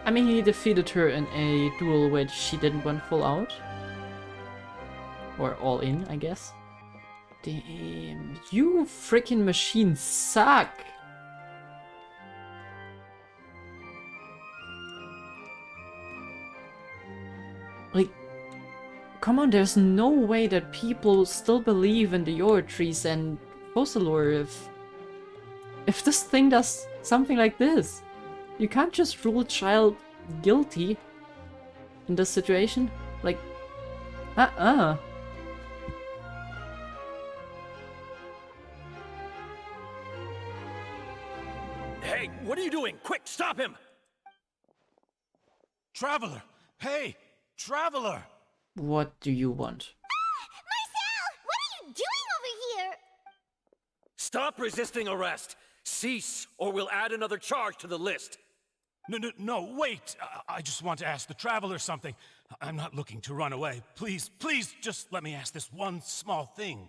I mean, he defeated her in a duel which she didn't win full out. Or all in, I guess. Damn, you freaking machines suck! Like, come on, there's no way that people still believe in the Oratries and Fossilor if this thing does something like this. You can't just rule Childe guilty in this situation. Like, Hey, what are you doing? Quick, stop him! Traveler! Hey! Traveler! What do you want? Marcel! What are you doing over here? Stop resisting arrest! Cease, or we'll add another charge to the list. No, wait! I just want to ask the Traveler something. I'm not looking to run away. Please, just let me ask this one small thing.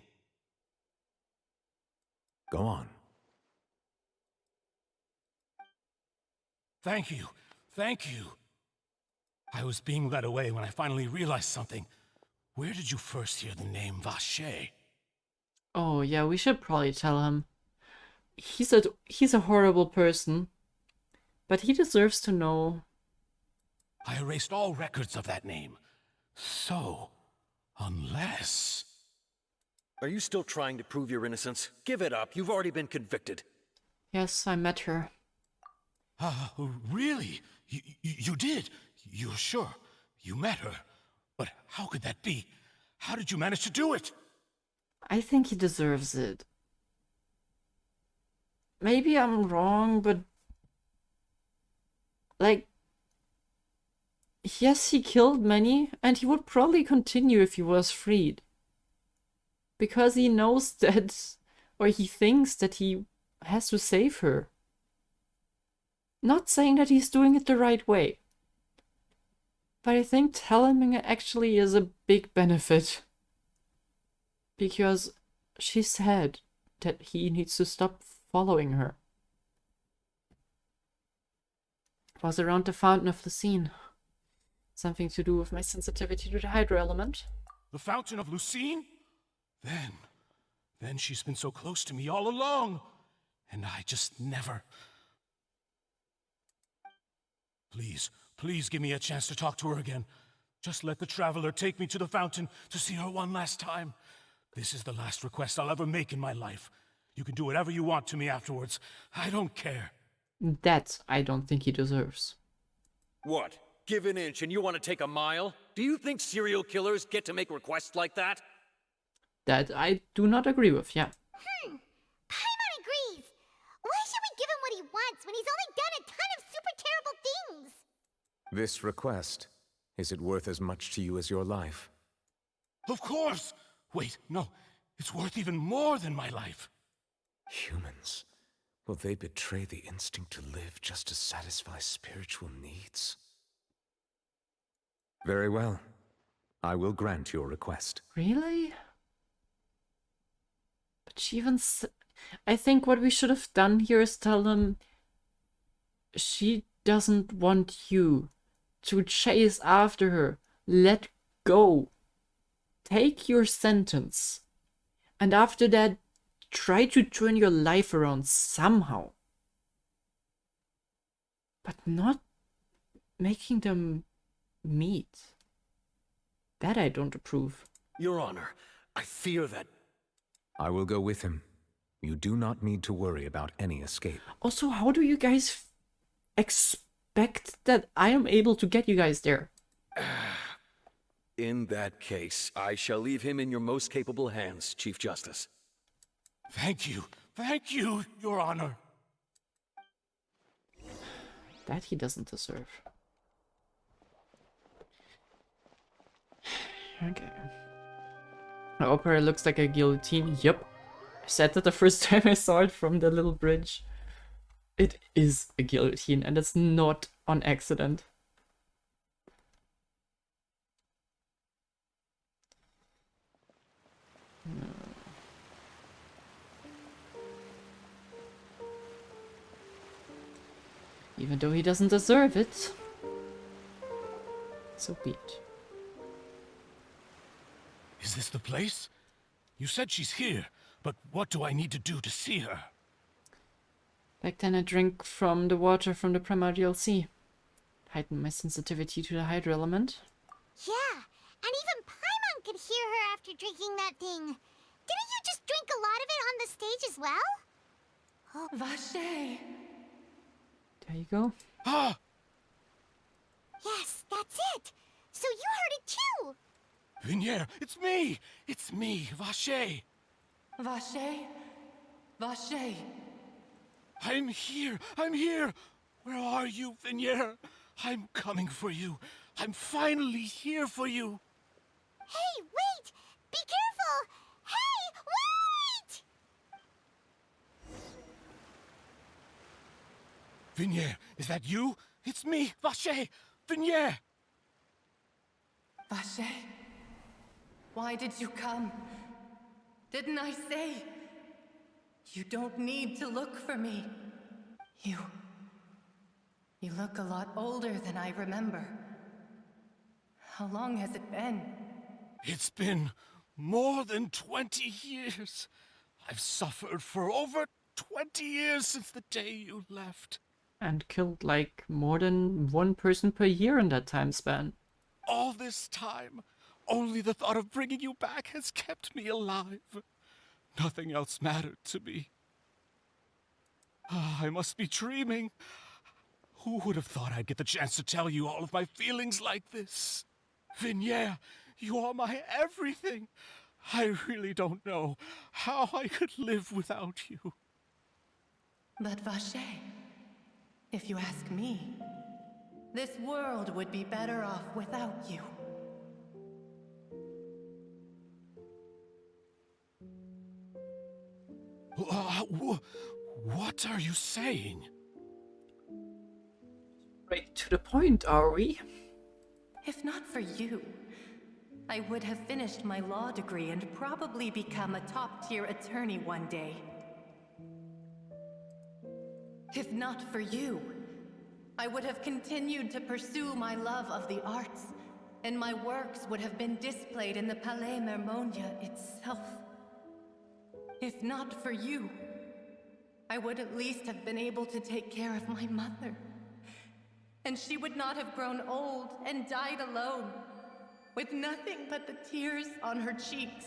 Go on. Thank you. I was being led away when I finally realized something. Where did you first hear the name Vacher? Oh yeah, we should probably tell him. He's a horrible person, but he deserves to know. I erased all records of that name. So, unless... Are you still trying to prove your innocence? Give it up. You've already been convicted. Yes, I met her. Really? You did? You're sure? You met her? But how could that be? How did you manage to do it? I think he deserves it. Maybe I'm wrong, but... Like... Yes, he killed many, and he would probably continue if he was freed. Because he knows that... Or he thinks that he has to save her. Not saying that he's doing it the right way. But I think telling her actually is a big benefit. Because she said that he needs to stop following her. It was around the Fountain of Lucine. Something to do with my sensitivity to the hydro element. The Fountain of Lucine? Then she's been so close to me all along, and I just never... Please, please give me a chance to talk to her again. Just let the Traveler take me to the fountain to see her one last time. This is the last request I'll ever make in my life. You can do whatever you want to me afterwards. I don't care. That I don't think he deserves. What? Give an inch and you want to take a mile? Do you think serial killers get to make requests like that? That I do not agree with, yeah. Paimon agrees. Why should we give him what he wants when he's only done a ton of super terrible things? This request, is it worth as much to you as your life? Of course! Wait, no. It's worth even more than my life. Humans. Will they betray the instinct to live just to satisfy spiritual needs? Very well. I will grant your request. Really? But she even I think what we should have done here is tell them she doesn't want you to chase after her. Let go. Take your sentence. And after that, try to turn your life around somehow. But not making them meet. That I don't approve. Your Honor, I fear that... I will go with him. You do not need to worry about any escape. Also, how do you guys expect that I am able to get you guys there? In that case, I shall leave him in your most capable hands, Chief Justice. Thank you, Your Honor. That he doesn't deserve. Okay. The opera looks like a guillotine. Yep. I said that the first time I saw it from the little bridge. It is a guillotine, and it's not on accident. Even though he doesn't deserve it. So be it. Is this the place? You said she's here, but what do I need to do to see her? Back then I drank from the water from the primordial sea. Heightened my sensitivity to the hydro element. Yeah, and even Paimon could hear her after drinking that thing. Didn't you just drink a lot of it on the stage as well? Oh. Vache. There you go. Ah! Yes, that's it. So you heard it too. Vignier, it's me! It's me, Vache! Vache? Vache? I'm here! Where are you, Vignier? I'm coming for you. I'm finally here for you. Hey, wait! Be careful! Hey, wait! Vignier, is that you? It's me, Vache! Vignier! Vache? Why did you come? Didn't I say? You don't need to look for me. You look a lot older than I remember. How long has it been? It's been more than 20 years. I've suffered for over 20 years since the day you left. And killed like more than one person per year in that time span. All this time, only the thought of bringing you back has kept me alive. Nothing else mattered to me. I must be dreaming. Who would have thought I'd get the chance to tell you all of my feelings like this? Vignier, you are my everything. I really don't know how I could live without you. But Vache, if you ask me, this world would be better off without you. What are you saying? Right to the point, are we? If not for you, I would have finished my law degree and probably become a top-tier attorney one day. If not for you, I would have continued to pursue my love of the arts, and my works would have been displayed in the Palais Mermonia itself. If not for you, I would at least have been able to take care of my mother. And she would not have grown old and died alone, with nothing but the tears on her cheeks.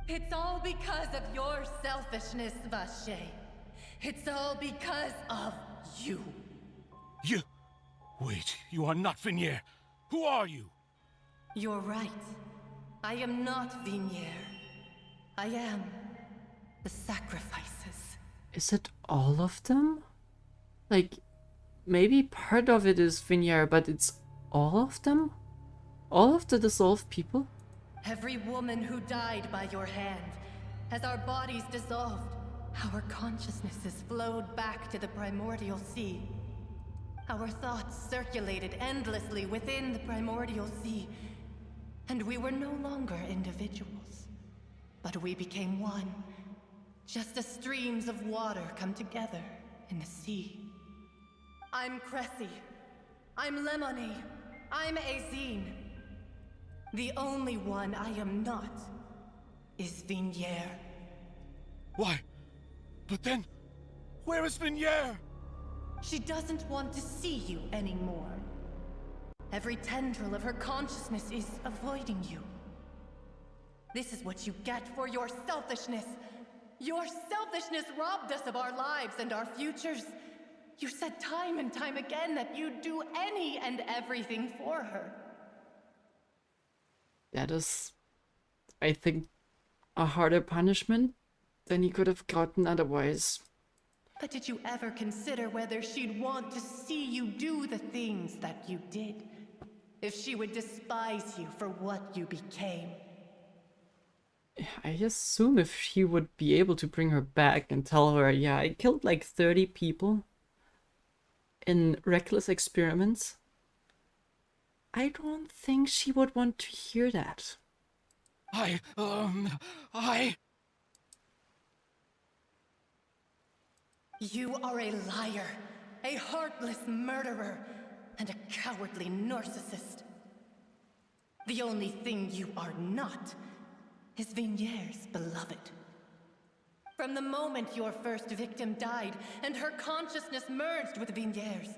It's all because of your selfishness, Vache. It's all because of you. You... Wait, you are not Vignier. Who are you? You're right. I am not Vignier. I am the sacrifices. Is it all of them? Like, maybe part of it is Vignier, but it's all of them? All of the dissolved people? Every woman who died by your hand, as our bodies dissolved, our consciousnesses flowed back to the primordial sea. Our thoughts circulated endlessly within the primordial sea, and we were no longer individuals, but we became one, just as streams of water come together in the sea. I'm Cressy. I'm Lemony. I'm Azine. The only one I am not is Vignier. Why? But then, where is Vignier? She doesn't want to see you anymore. Every tendril of her consciousness is avoiding you. This is what you get for your selfishness. Your selfishness robbed us of our lives and our futures. You said time and time again that you'd do any and everything for her. That is, I think, a harder punishment than he could have gotten otherwise. But did you ever consider whether she'd want to see you do the things that you did? If she would despise you for what you became? I assume if he would be able to bring her back and tell her, yeah, I killed like 30 people in reckless experiments, I don't think she would want to hear that. You are a liar, a heartless murderer, and a cowardly narcissist. The only thing you are not is Vignier's beloved. From the moment your first victim died and her consciousness merged with Vignier's,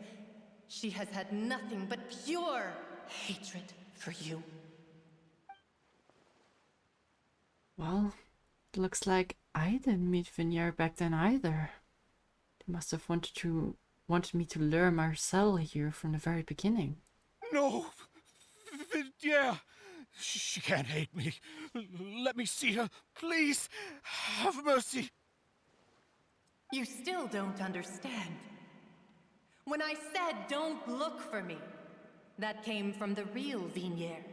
she has had nothing but pure hatred for you. Well, it looks like I didn't meet Vignier back then either. They must have wanted me to lure Marcel here from the very beginning. No! Vignier! She can't hate me. Let me see her, please. Have mercy. You still don't understand. When I said don't look for me, that came from the real Vignier.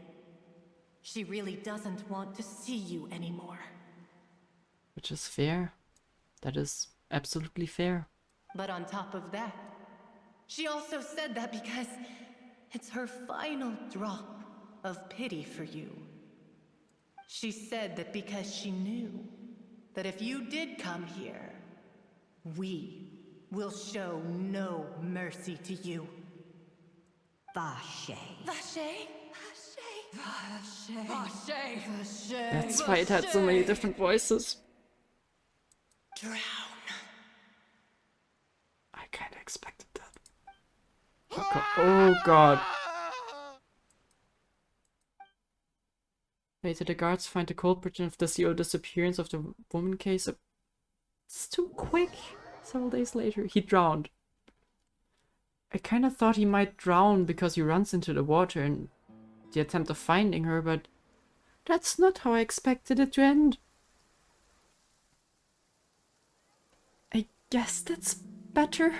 She really doesn't want to see you anymore. Which is fair. That is absolutely fair. But on top of that, she also said that because it's her final drop of pity for you. She said that because she knew that if you did come here, we will show no mercy to you. Vache. Vache? Vache. Vache. Vache. That's why it had so many different voices. Drown. I kinda expected that. Oh god. Later, the guards find the culprit of the serial disappearance of the woman case. It's too quick. Several days later, he drowned. I kind of thought he might drown because he runs into the water in the attempt of finding her, but that's not how I expected it to end. I guess that's better.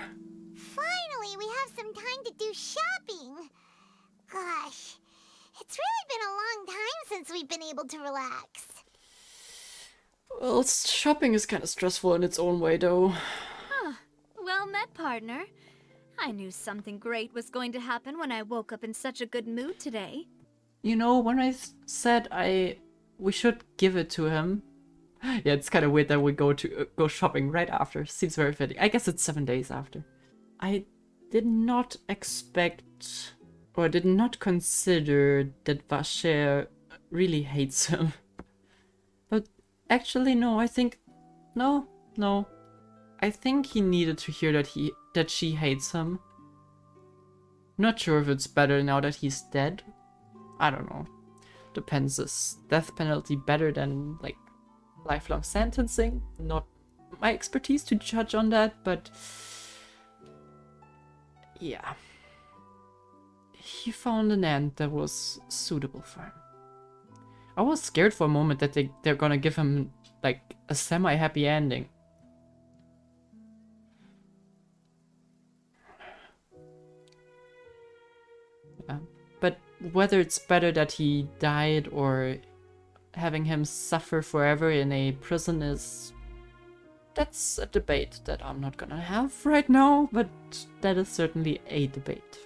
Finally, we have some time to do shopping. Gosh, it's really been a long time since we've been able to relax. Well, shopping is kind of stressful in its own way, though. Huh. Well met, partner. I knew something great was going to happen when I woke up in such a good mood today. You know, when I said we should give it to him, yeah, it's kind of weird that we go shopping right after. Seems very fitting. I guess it's 7 days after. I did not expect, or did not consider that Vacher really hates him. But actually, no, I think No, no. I think he needed to hear that she hates him. Not sure if it's better now that he's dead. I don't know. Depends. Is death penalty better than, like, lifelong sentencing? Not my expertise to judge on that, but yeah. He found an end that was suitable for him. I was scared for a moment that they're gonna give him, like, a semi-happy ending. Yeah. But whether it's better that he died or having him suffer forever in a prison that's a debate that I'm not gonna have right now, but that is certainly a debate.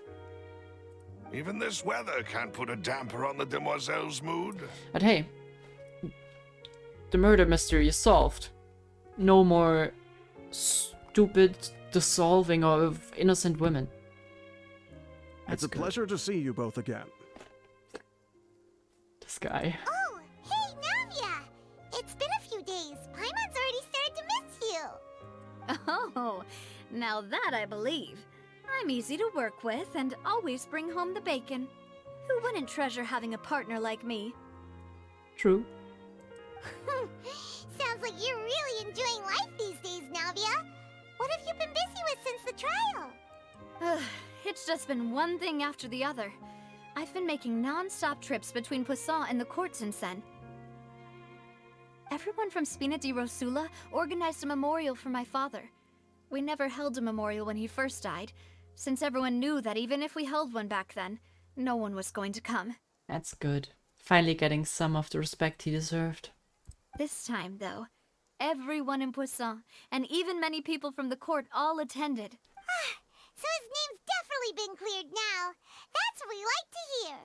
Even this weather can't put a damper on the demoiselle's mood. But hey, the murder mystery is solved. No more stupid dissolving of innocent women. It's a pleasure to see you both again. This guy. Oh, hey, Navia! It's been a few days. Paimon's already started to miss you. Oh, now that I believe. I'm easy to work with and always bring home the bacon. Who wouldn't treasure having a partner like me? True. Sounds like you're really enjoying life these days, Navia. What have you been busy with since the trial? It's just been one thing after the other. I've been making non-stop trips between Poisson and the courts in Seine. Everyone from Spina di Rosula organized a memorial for my father. We never held a memorial when he first died, since everyone knew that even if we held one back then, no one was going to come. That's good. Finally getting some of the respect he deserved. This time, though, everyone in Poisson, and even many people from the court, all attended. So his name's definitely been cleared now. That's what we like to hear.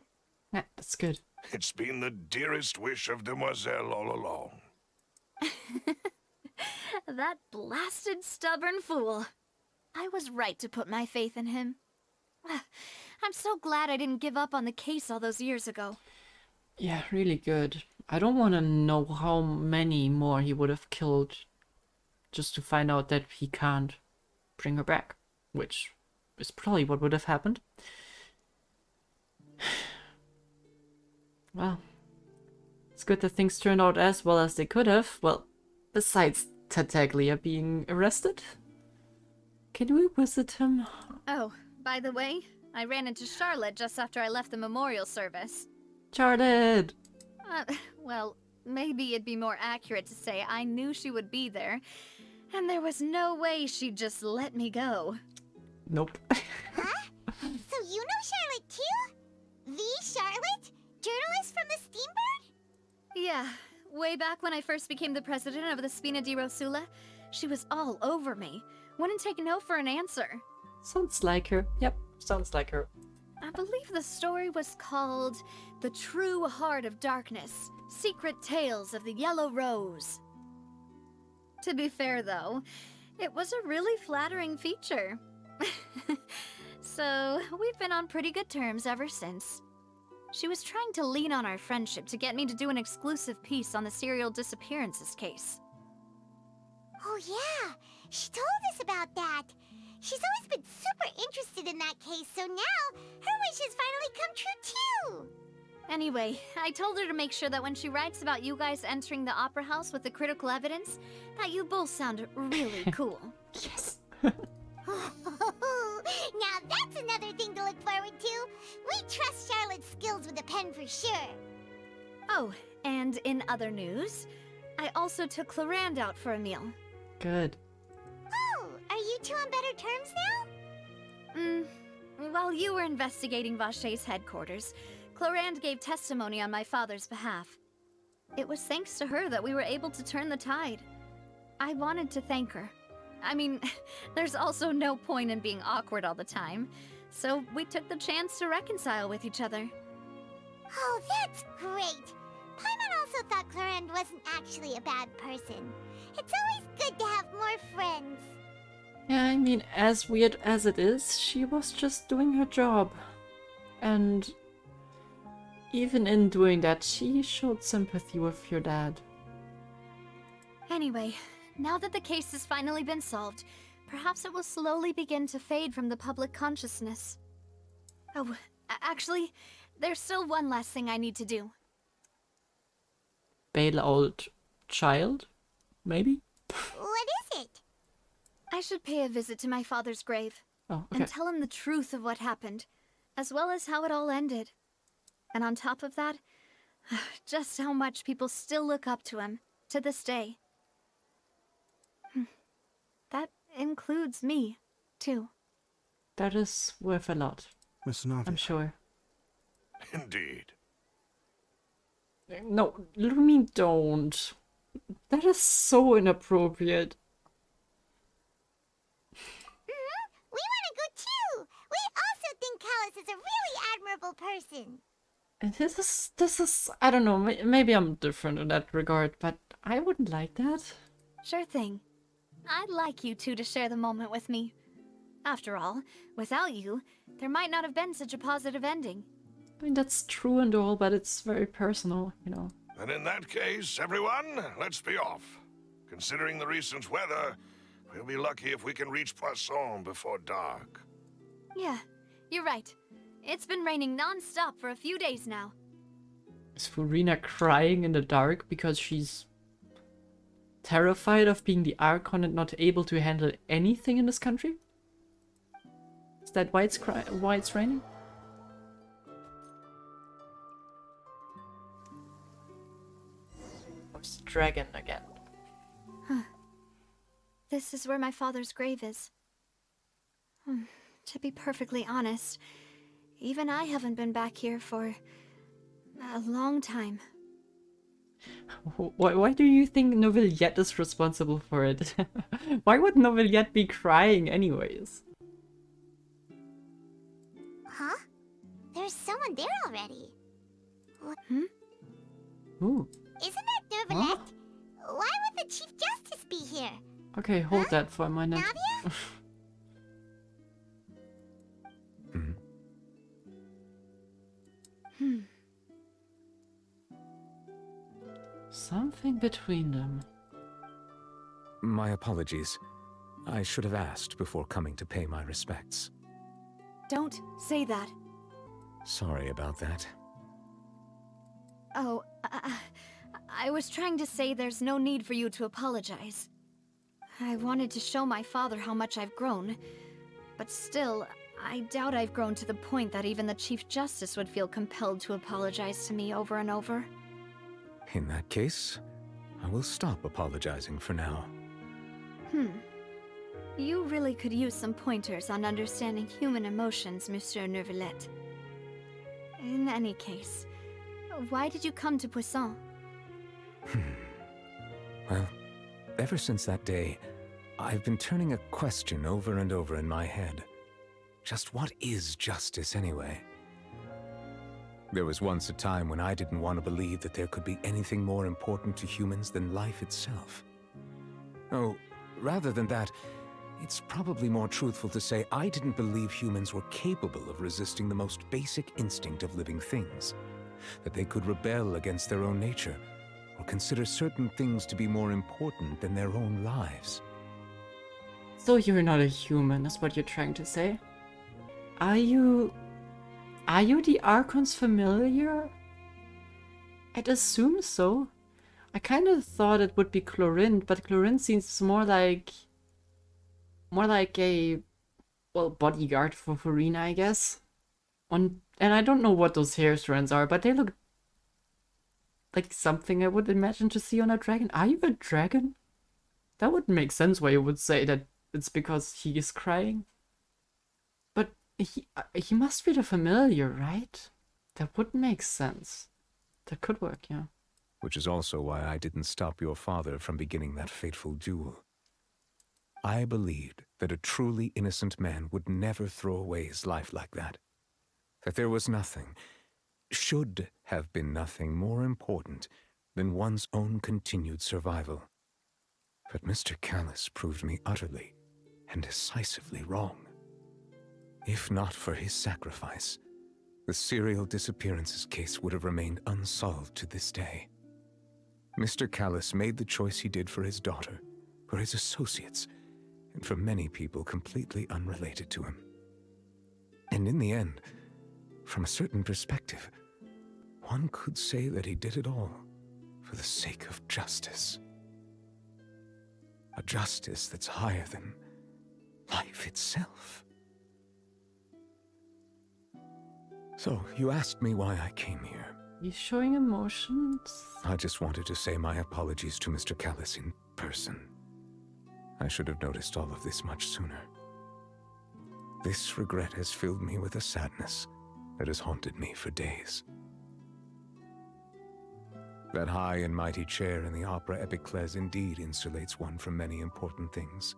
Yeah, that's good. It's been the dearest wish of Demoiselle all along. That blasted stubborn fool. I was right to put my faith in him. I'm so glad I didn't give up on the case all those years ago. Yeah, really good. I don't want to know how many more he would have killed just to find out that he can't bring her back, which is probably what would have happened. Well, it's good that things turned out as well as they could have. Well, besides Tartaglia being arrested. Can we visit him? Oh, by the way, I ran into Charlotte just after I left the memorial service. Charlotte! Well, maybe it'd be more accurate to say I knew she would be there, and there was no way she'd just let me go. Nope. Huh? So you know Charlotte too? The Charlotte? Journalist from the Steambird? Yeah, way back when I first became the president of the Spina di Rosula, she was all over me. Wouldn't take no for an answer. Sounds like her. Yep, sounds like her. I believe the story was called The True Heart of Darkness, Secret Tales of the Yellow Rose. To be fair, though, it was a really flattering feature. So, we've been on pretty good terms ever since. She was trying to lean on our friendship to get me to do an exclusive piece on the serial disappearances case. Oh yeah, she told us about that. She's always been super interested in that case, so now her wish has finally come true too. Anyway, I told her to make sure that when she writes about you guys entering the opera house with the critical evidence, that you both sound really cool. Yes. Now that's another thing to look forward to. We trust Charlotte's skills with a pen for sure. Oh, and in other news, I also took Florent out for a meal. Good. Oh, are you two on better terms now? While you were investigating Vaché's headquarters, Florent gave testimony on my father's behalf. It was thanks to her that we were able to turn the tide. I wanted to thank her. I mean, there's also no point in being awkward all the time, so we took the chance to reconcile with each other. Oh, that's great! Paimon also thought Florent wasn't actually a bad person. It's always good to have more friends. Yeah, I mean, as weird as it is, she was just doing her job. And even in doing that, she showed sympathy with your dad. Anyway, Now that the case has finally been solved, perhaps it will slowly begin to fade from the public consciousness. Oh, actually, there's still one last thing I need to do. Bail old child? Maybe? What is it? I should pay a visit to my father's grave. Oh, okay. And tell him the truth of what happened, as well as how it all ended. And on top of that, just how much people still look up to him, to this day. That includes me, too. That is worth a lot. Miss Navia. I'm sure. Indeed. No, Lumine, don't. That is so inappropriate. We want to go too! We also think Callus is a really admirable person. And this is, I don't know, maybe I'm different in that regard, but I wouldn't like that. Sure thing. I'd like you two to share the moment with me. After all, without you, there might not have been such a positive ending. I mean, that's true and all, but it's very personal, you know. And in that case, everyone, let's be off. Considering the recent weather, we'll be lucky if we can reach Poisson before dark. Yeah, you're right. It's been raining non-stop for a few days now. Is Furina crying in the dark because she's terrified of being the Archon and not able to handle anything in this country? Is that why it's raining? Or it's the dragon again. Huh. This is where my father's grave is. To be perfectly honest, even I haven't been back here for a long time. Why do you think Neuvillette is responsible for it? Why would Neuvillette be crying anyways? Huh? There's someone there already. Ooh. Isn't that Neuvillette? Huh? Why would the Chief Justice be here? Okay, hold that for a minute. Navia? Something between them. My apologies. I should have asked before coming to pay my respects. Don't say that. Sorry about that. Oh, I was trying to say there's no need for you to apologize. I wanted to show my father how much I've grown, but still, I doubt I've grown to the point that even the Chief Justice would feel compelled to apologize to me over and over. In that case, I will stop apologizing for now. You really could use some pointers on understanding human emotions, Monsieur Neuvillette. In any case, why did you come to Poisson? Well, ever since that day, I've been turning a question over and over in my head. Just what is justice anyway? There was once a time when I didn't want to believe that there could be anything more important to humans than life itself. Oh, rather than that, it's probably more truthful to say I didn't believe humans were capable of resisting the most basic instinct of living things. That they could rebel against their own nature, or consider certain things to be more important than their own lives. So you're not a human, is what you're trying to say? Are you the Archon's familiar? I'd assume so. I kind of thought it would be Chlorinde, but Chlorinde seems more like a, well, bodyguard for Furina, I guess. And I don't know what those hair strands are, but they look like something I would imagine to see on a dragon. Are you a dragon? That would make sense why you would say that it's because he is crying. But he must be the familiar, right? That would make sense. That could work, yeah. Which is also why I didn't stop your father from beginning that fateful duel. I believed that a truly innocent man would never throw away his life like that. That there was nothing, should have been nothing more important than one's own continued survival. But Mr. Callus proved me utterly and decisively wrong. If not for his sacrifice, the serial disappearances case would have remained unsolved to this day. Mr. Callus made the choice he did for his daughter, for his associates, and for many people completely unrelated to him. And in the end, from a certain perspective, one could say that he did it all for the sake of justice. A justice that's higher than life itself. So, you asked me why I came here. He's showing emotions. I just wanted to say my apologies to Mr. Callis in person. I should have noticed all of this much sooner. This regret has filled me with a sadness that has haunted me for days. That high and mighty chair in the Opera Epiclese indeed insulates one from many important things.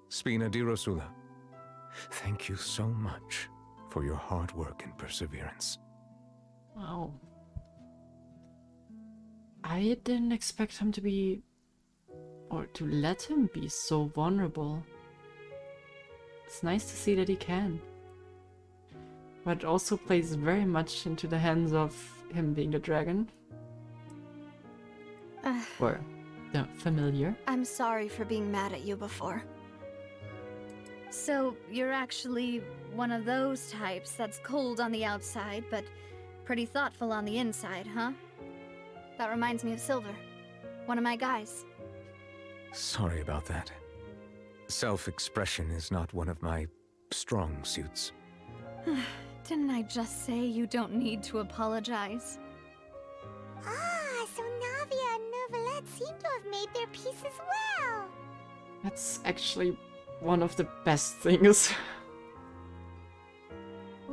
Spina di Rosula, thank you so much for your hard work and perseverance. Wow. I didn't expect him to be, or to let him be so vulnerable. It's nice to see that he can. But it also plays very much into the hands of him being the dragon. Or the familiar. I'm sorry for being mad at you before. So, you're actually one of those types that's cold on the outside, but pretty thoughtful on the inside, huh? That reminds me of Silver, one of my guys. Sorry about that. Self-expression is not one of my strong suits. Didn't I just say you don't need to apologize? Ah, so Navia and Neuvillette seem to have made their peace as well. That's actually one of the best things.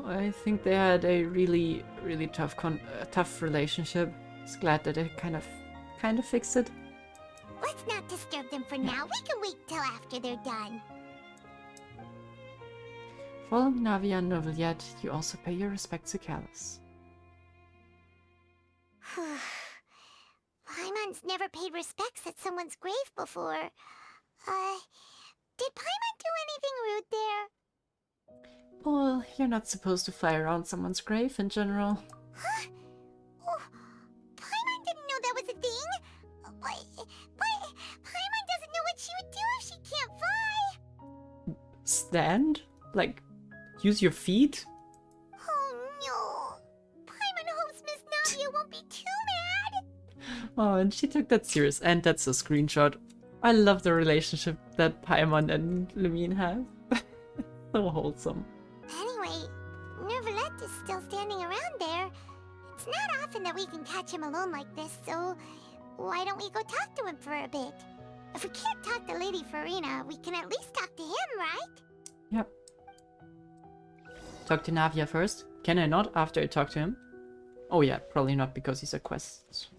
I think they had a really tough relationship. It's glad that they kind of fixed it. Let's not disturb them for now. We can wait till after they're done. Following Navia and Neuvillette, you also pay your respects to Callis. Paimon's never paid respects at someone's grave before. Did Paimon do anything rude there? Well, you're not supposed to fly around someone's grave in general. Huh? Oh, Paimon didn't know that was a thing. But Paimon doesn't know what she would do if she can't fly. Stand? Like, use your feet? Oh no. Paimon hopes Miss Navia won't be too mad. Oh, and she took that serious, and that's a screenshot. I love the relationship that Paimon and Lumine have. So wholesome. Anyway, Neuvillette is still standing around there. It's not often that we can catch him alone like this, so why don't we go talk to him for a bit? If we can't talk to Lady Furina, we can at least talk to him, right? Yep. Talk to Navia first. Can I not after I talk to him? Oh yeah, probably not because he's a quest.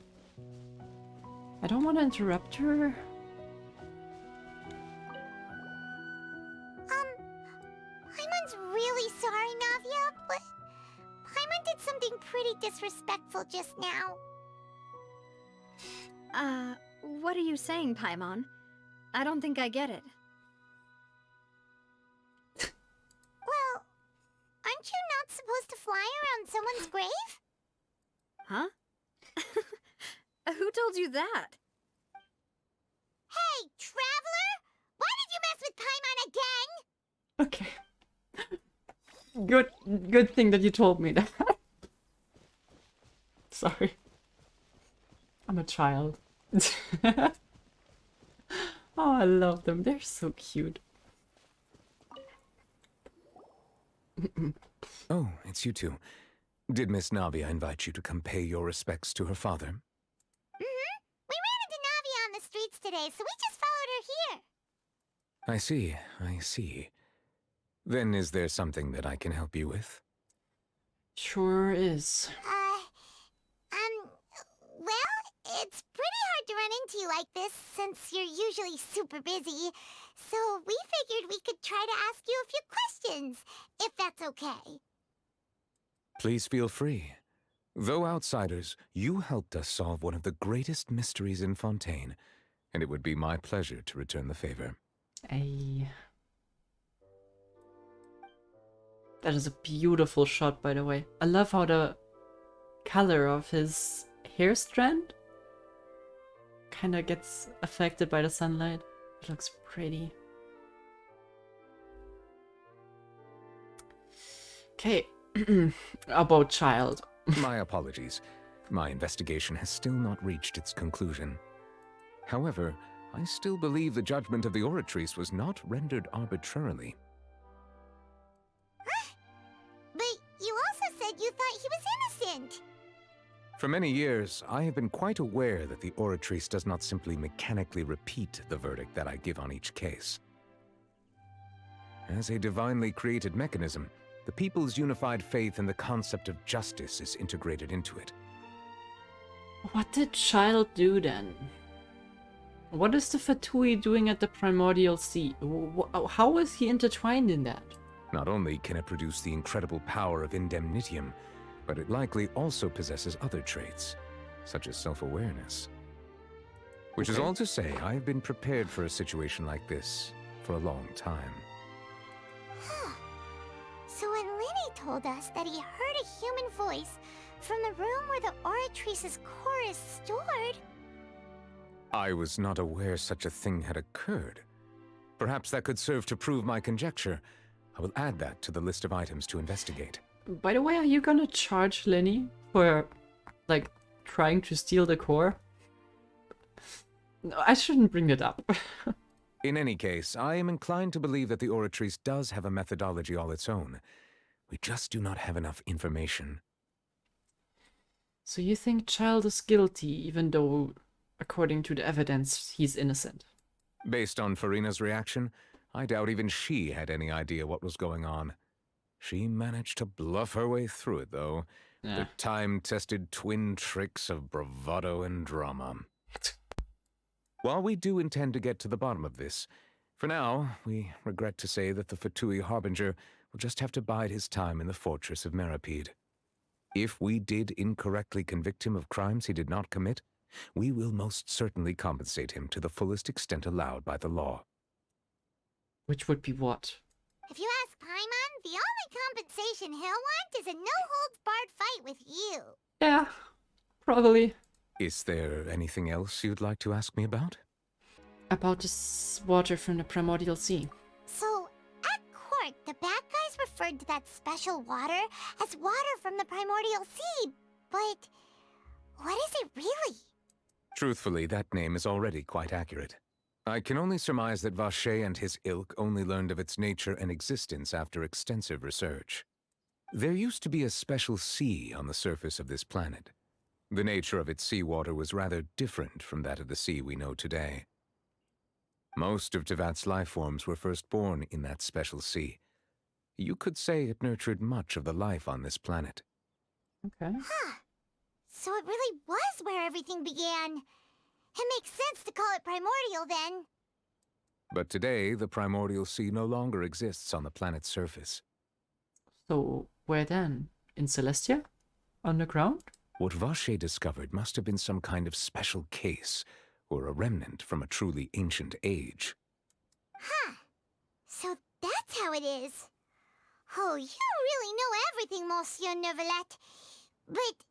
I don't want to interrupt her. Paimon's really sorry, Navia, but Paimon did something pretty disrespectful just now. What are you saying, Paimon? I don't think I get it. Well, aren't you not supposed to fly around someone's grave? Huh? Who told you that? Hey, traveler! Why did you mess with Paimon again? Okay. Good thing that you told me that. Sorry. I'm a child. Oh, I love them. They're so cute. Oh, it's you two. Did Miss Navia invite you to come pay your respects to her father? Mm-hmm. We ran into Navia on the streets today, so we just followed her here. I see. Then is there something that I can help you with? Sure is. Well, it's pretty hard to run into you like this since you're usually super busy. So we figured we could try to ask you a few questions, if that's okay. Please feel free. Though outsiders, you helped us solve one of the greatest mysteries in Fontaine, and it would be my pleasure to return the favor. That is a beautiful shot, by the way. I love how the color of his hair strand kind of gets affected by the sunlight. It looks pretty. Okay, about Childe. My apologies. My investigation has still not reached its conclusion. However, I still believe the judgment of the Oratrice was not rendered arbitrarily. But you also said you thought he was innocent. For many years, I have been quite aware that the Oratrice does not simply mechanically repeat the verdict that I give on each case. As a divinely created mechanism, the people's unified faith in the concept of justice is integrated into it. What did Childe do then? What is the Fatui doing at the Primordial Sea? How is he intertwined in that? Not only can it produce the incredible power of indemnitium, but it likely also possesses other traits, such as self-awareness. Which is all to say, I have been prepared for a situation like this for a long time. So when Linny told us that he heard a human voice from the room where the Oratrice's core is stored... I was not aware such a thing had occurred. Perhaps that could serve to prove my conjecture. I will add that to the list of items to investigate. By the way, are you gonna charge Linny for, like, trying to steal the core? No, I shouldn't bring it up. In any case, I am inclined to believe that the Oratrice does have a methodology all its own. We just do not have enough information. So you think Childe is guilty, even though, according to the evidence, he's innocent? Based on Furina's reaction, I doubt even she had any idea what was going on. She managed to bluff her way through it, though. Yeah. The time-tested twin tricks of bravado and drama. While we do intend to get to the bottom of this, for now, we regret to say that the Fatui Harbinger will just have to bide his time in the fortress of Meripede. If we did incorrectly convict him of crimes he did not commit, we will most certainly compensate him to the fullest extent allowed by the law. Which would be what? If you ask Paimon, the only compensation he'll want is a no-holds-barred fight with you. Yeah, probably. Is there anything else you'd like to ask me about? About this water from the Primordial Sea. So, at court, the bad guys referred to that special water as water from the Primordial Sea, but what is it really? Truthfully, that name is already quite accurate. I can only surmise that Vacher and his ilk only learned of its nature and existence after extensive research. There used to be a special sea on the surface of this planet. The nature of its seawater was rather different from that of the sea we know today. Most of Tevat's life forms were first born in that special sea. You could say it nurtured much of the life on this planet. Okay. Huh. So it really was where everything began. It makes sense to call it primordial then. But today, the Primordial Sea no longer exists on the planet's surface. So, where then? In Celestia? Underground? What Vacher discovered must have been some kind of special case, or a remnant from a truly ancient age. Huh. So that's how it is. Oh, you really know everything, Monsieur Neuvillette. But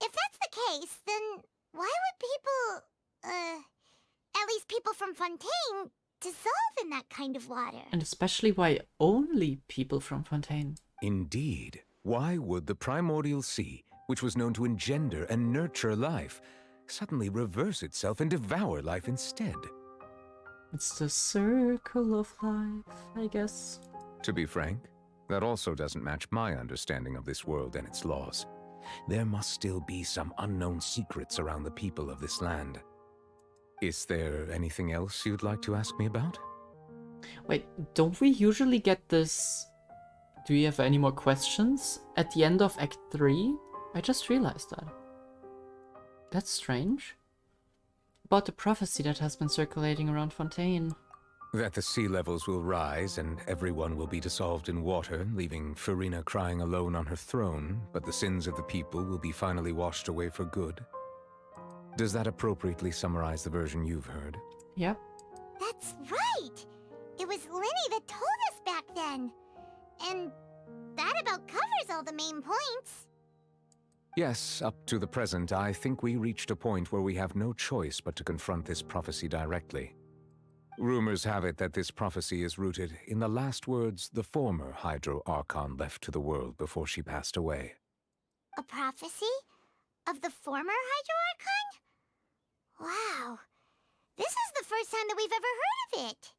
if that's the case, then why would people, at least people from Fontaine, dissolve in that kind of water? And especially why only people from Fontaine? Indeed. Why would the Primordial Sea, which was known to engender and nurture life, suddenly reverse itself and devour life instead? It's the circle of life, I guess. To be frank, that also doesn't match my understanding of this world and its laws. There must still be some unknown secrets around the people of this land. Is there anything else you'd like to ask me about? Wait, don't we usually get this... Do you have any more questions at the end of Act 3? I just realized that. That's strange. About the prophecy that has been circulating around Fontaine. That the sea levels will rise and everyone will be dissolved in water, leaving Furina crying alone on her throne, but the sins of the people will be finally washed away for good. Does that appropriately summarize the version you've heard? Yep. That's right! It was Linny that told us back then. And that about covers all the main points. Yes, up to the present, I think we reached a point where we have no choice but to confront this prophecy directly. Rumors have it that this prophecy is rooted in the last words the former Hydro Archon left to the world before she passed away. A prophecy? Of the former Hydro Archon? Wow. This is the first time that we've ever heard of it.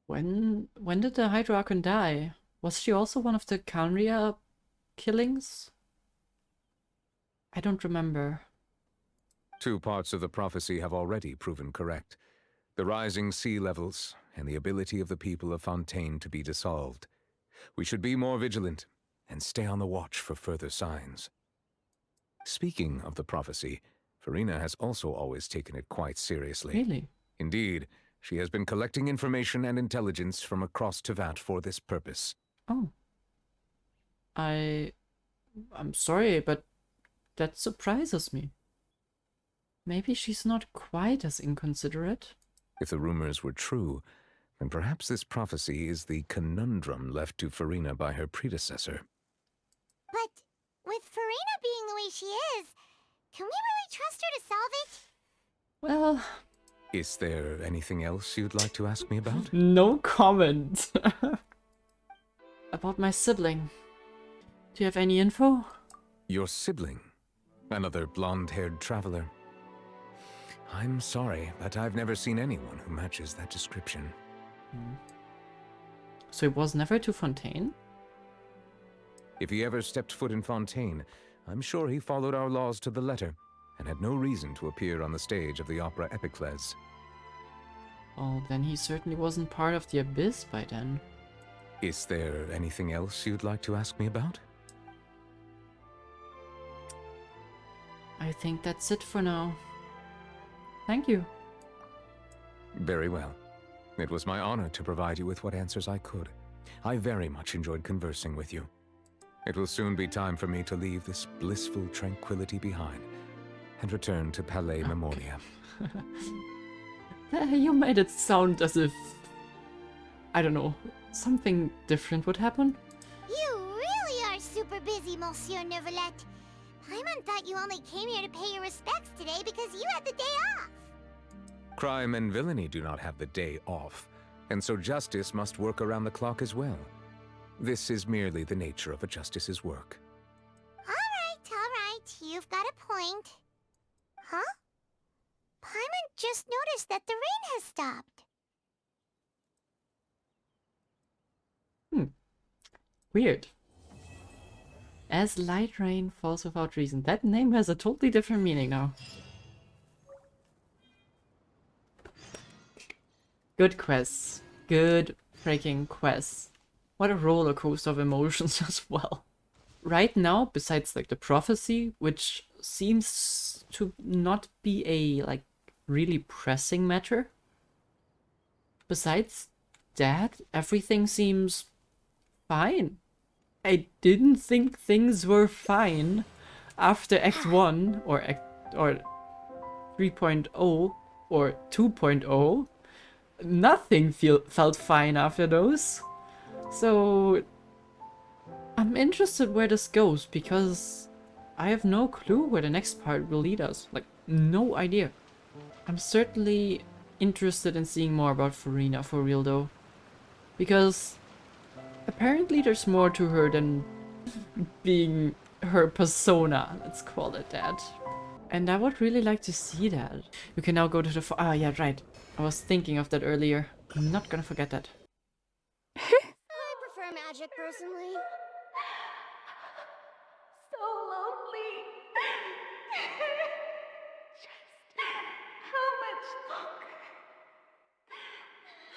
When did the Hydro Archon die? Was she also one of the Canria killings? I don't remember. Two parts of the prophecy have already proven correct. The rising sea levels and the ability of the people of Fontaine to be dissolved. We should be more vigilant and stay on the watch for further signs. Speaking of the prophecy, Furina has also always taken it quite seriously. Really? Indeed, she has been collecting information and intelligence from across Tevat for this purpose. Oh. I'm sorry, but that surprises me. Maybe she's not quite as inconsiderate. If the rumors were true, then perhaps this prophecy is the conundrum left to Furina by her predecessor. But with Furina being the way she is, can we really trust her to solve it? Well... Is there anything else you'd like to ask me about? No comment. About my sibling. Do you have any info? Your sibling? Another blonde-haired traveler. I'm sorry, but I've never seen anyone who matches that description. So he was never to Fontaine? If he ever stepped foot in Fontaine, I'm sure he followed our laws to the letter, and had no reason to appear on the stage of the opera Epicles. Well, then he certainly wasn't part of the Abyss by then. Is there anything else you'd like to ask me about? I think that's it for now. Thank you. Very well. It was my honor to provide you with what answers I could. I very much enjoyed conversing with you. It will soon be time for me to leave this blissful tranquility behind and return to Palais Memoria. You made it sound as if, I don't know, something different would happen. You really are super busy, Monsieur Neuvillette. Paimon thought you only came here to pay your respects today because you had the day off. Crime and villainy do not have the day off, and so justice must work around the clock as well. This is merely the nature of a justice's work. All right. You've got a point. Huh? Paimon just noticed that the rain has stopped. Weird. As light rain falls without reason. That name has a totally different meaning now. Good quests. Good freaking quests. What a roller coaster of emotions as well. Right now, besides like the prophecy, which seems to not be a like really pressing matter. Besides that, everything seems fine. I didn't think things were fine after Act 1 or 3.0 or 2.0. Nothing felt fine after those. So I'm interested where this goes because I have no clue where the next part will lead us. Like, no idea. I'm certainly interested in seeing more about Furina for real though. Because apparently there's more to her than being her persona, let's call it that. And I would really like to see that. You can now go to the ah, yeah, right. I was thinking of that earlier. I'm not gonna forget that. I prefer magic, personally. So lonely. Just how much longer?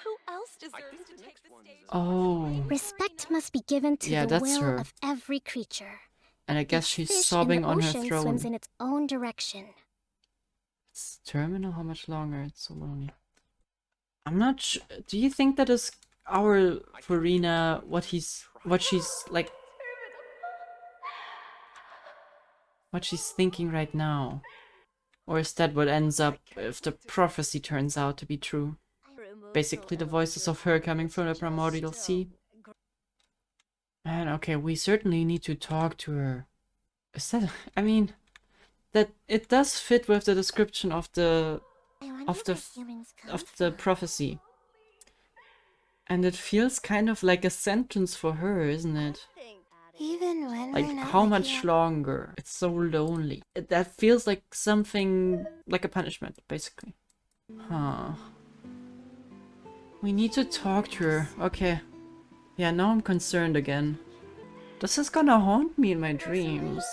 Who else deserves to take the stage? Oh. Respect must be given to the that's will her. of every creature. And I guess Each she's fish sobbing in the on her ocean throne. swims in its own direction. It's terminal, how much longer? It's so lonely. I'm not sure. Do you think that is our Furina, what she's like, what she's thinking right now? Or is that what ends up if the prophecy turns out to be true? Basically the voices of her coming from the primordial sea. Man, okay, we certainly need to talk to her. Is that? I mean, that it does fit with the description of the prophecy, and it feels kind of like a sentence for her, isn't it? Even when Like, we're not how with much you. longer? It's so lonely. That feels like something, like a punishment, basically. Huh. We need to talk to her. Okay. Yeah, now I'm concerned again. This is gonna haunt me in my dreams.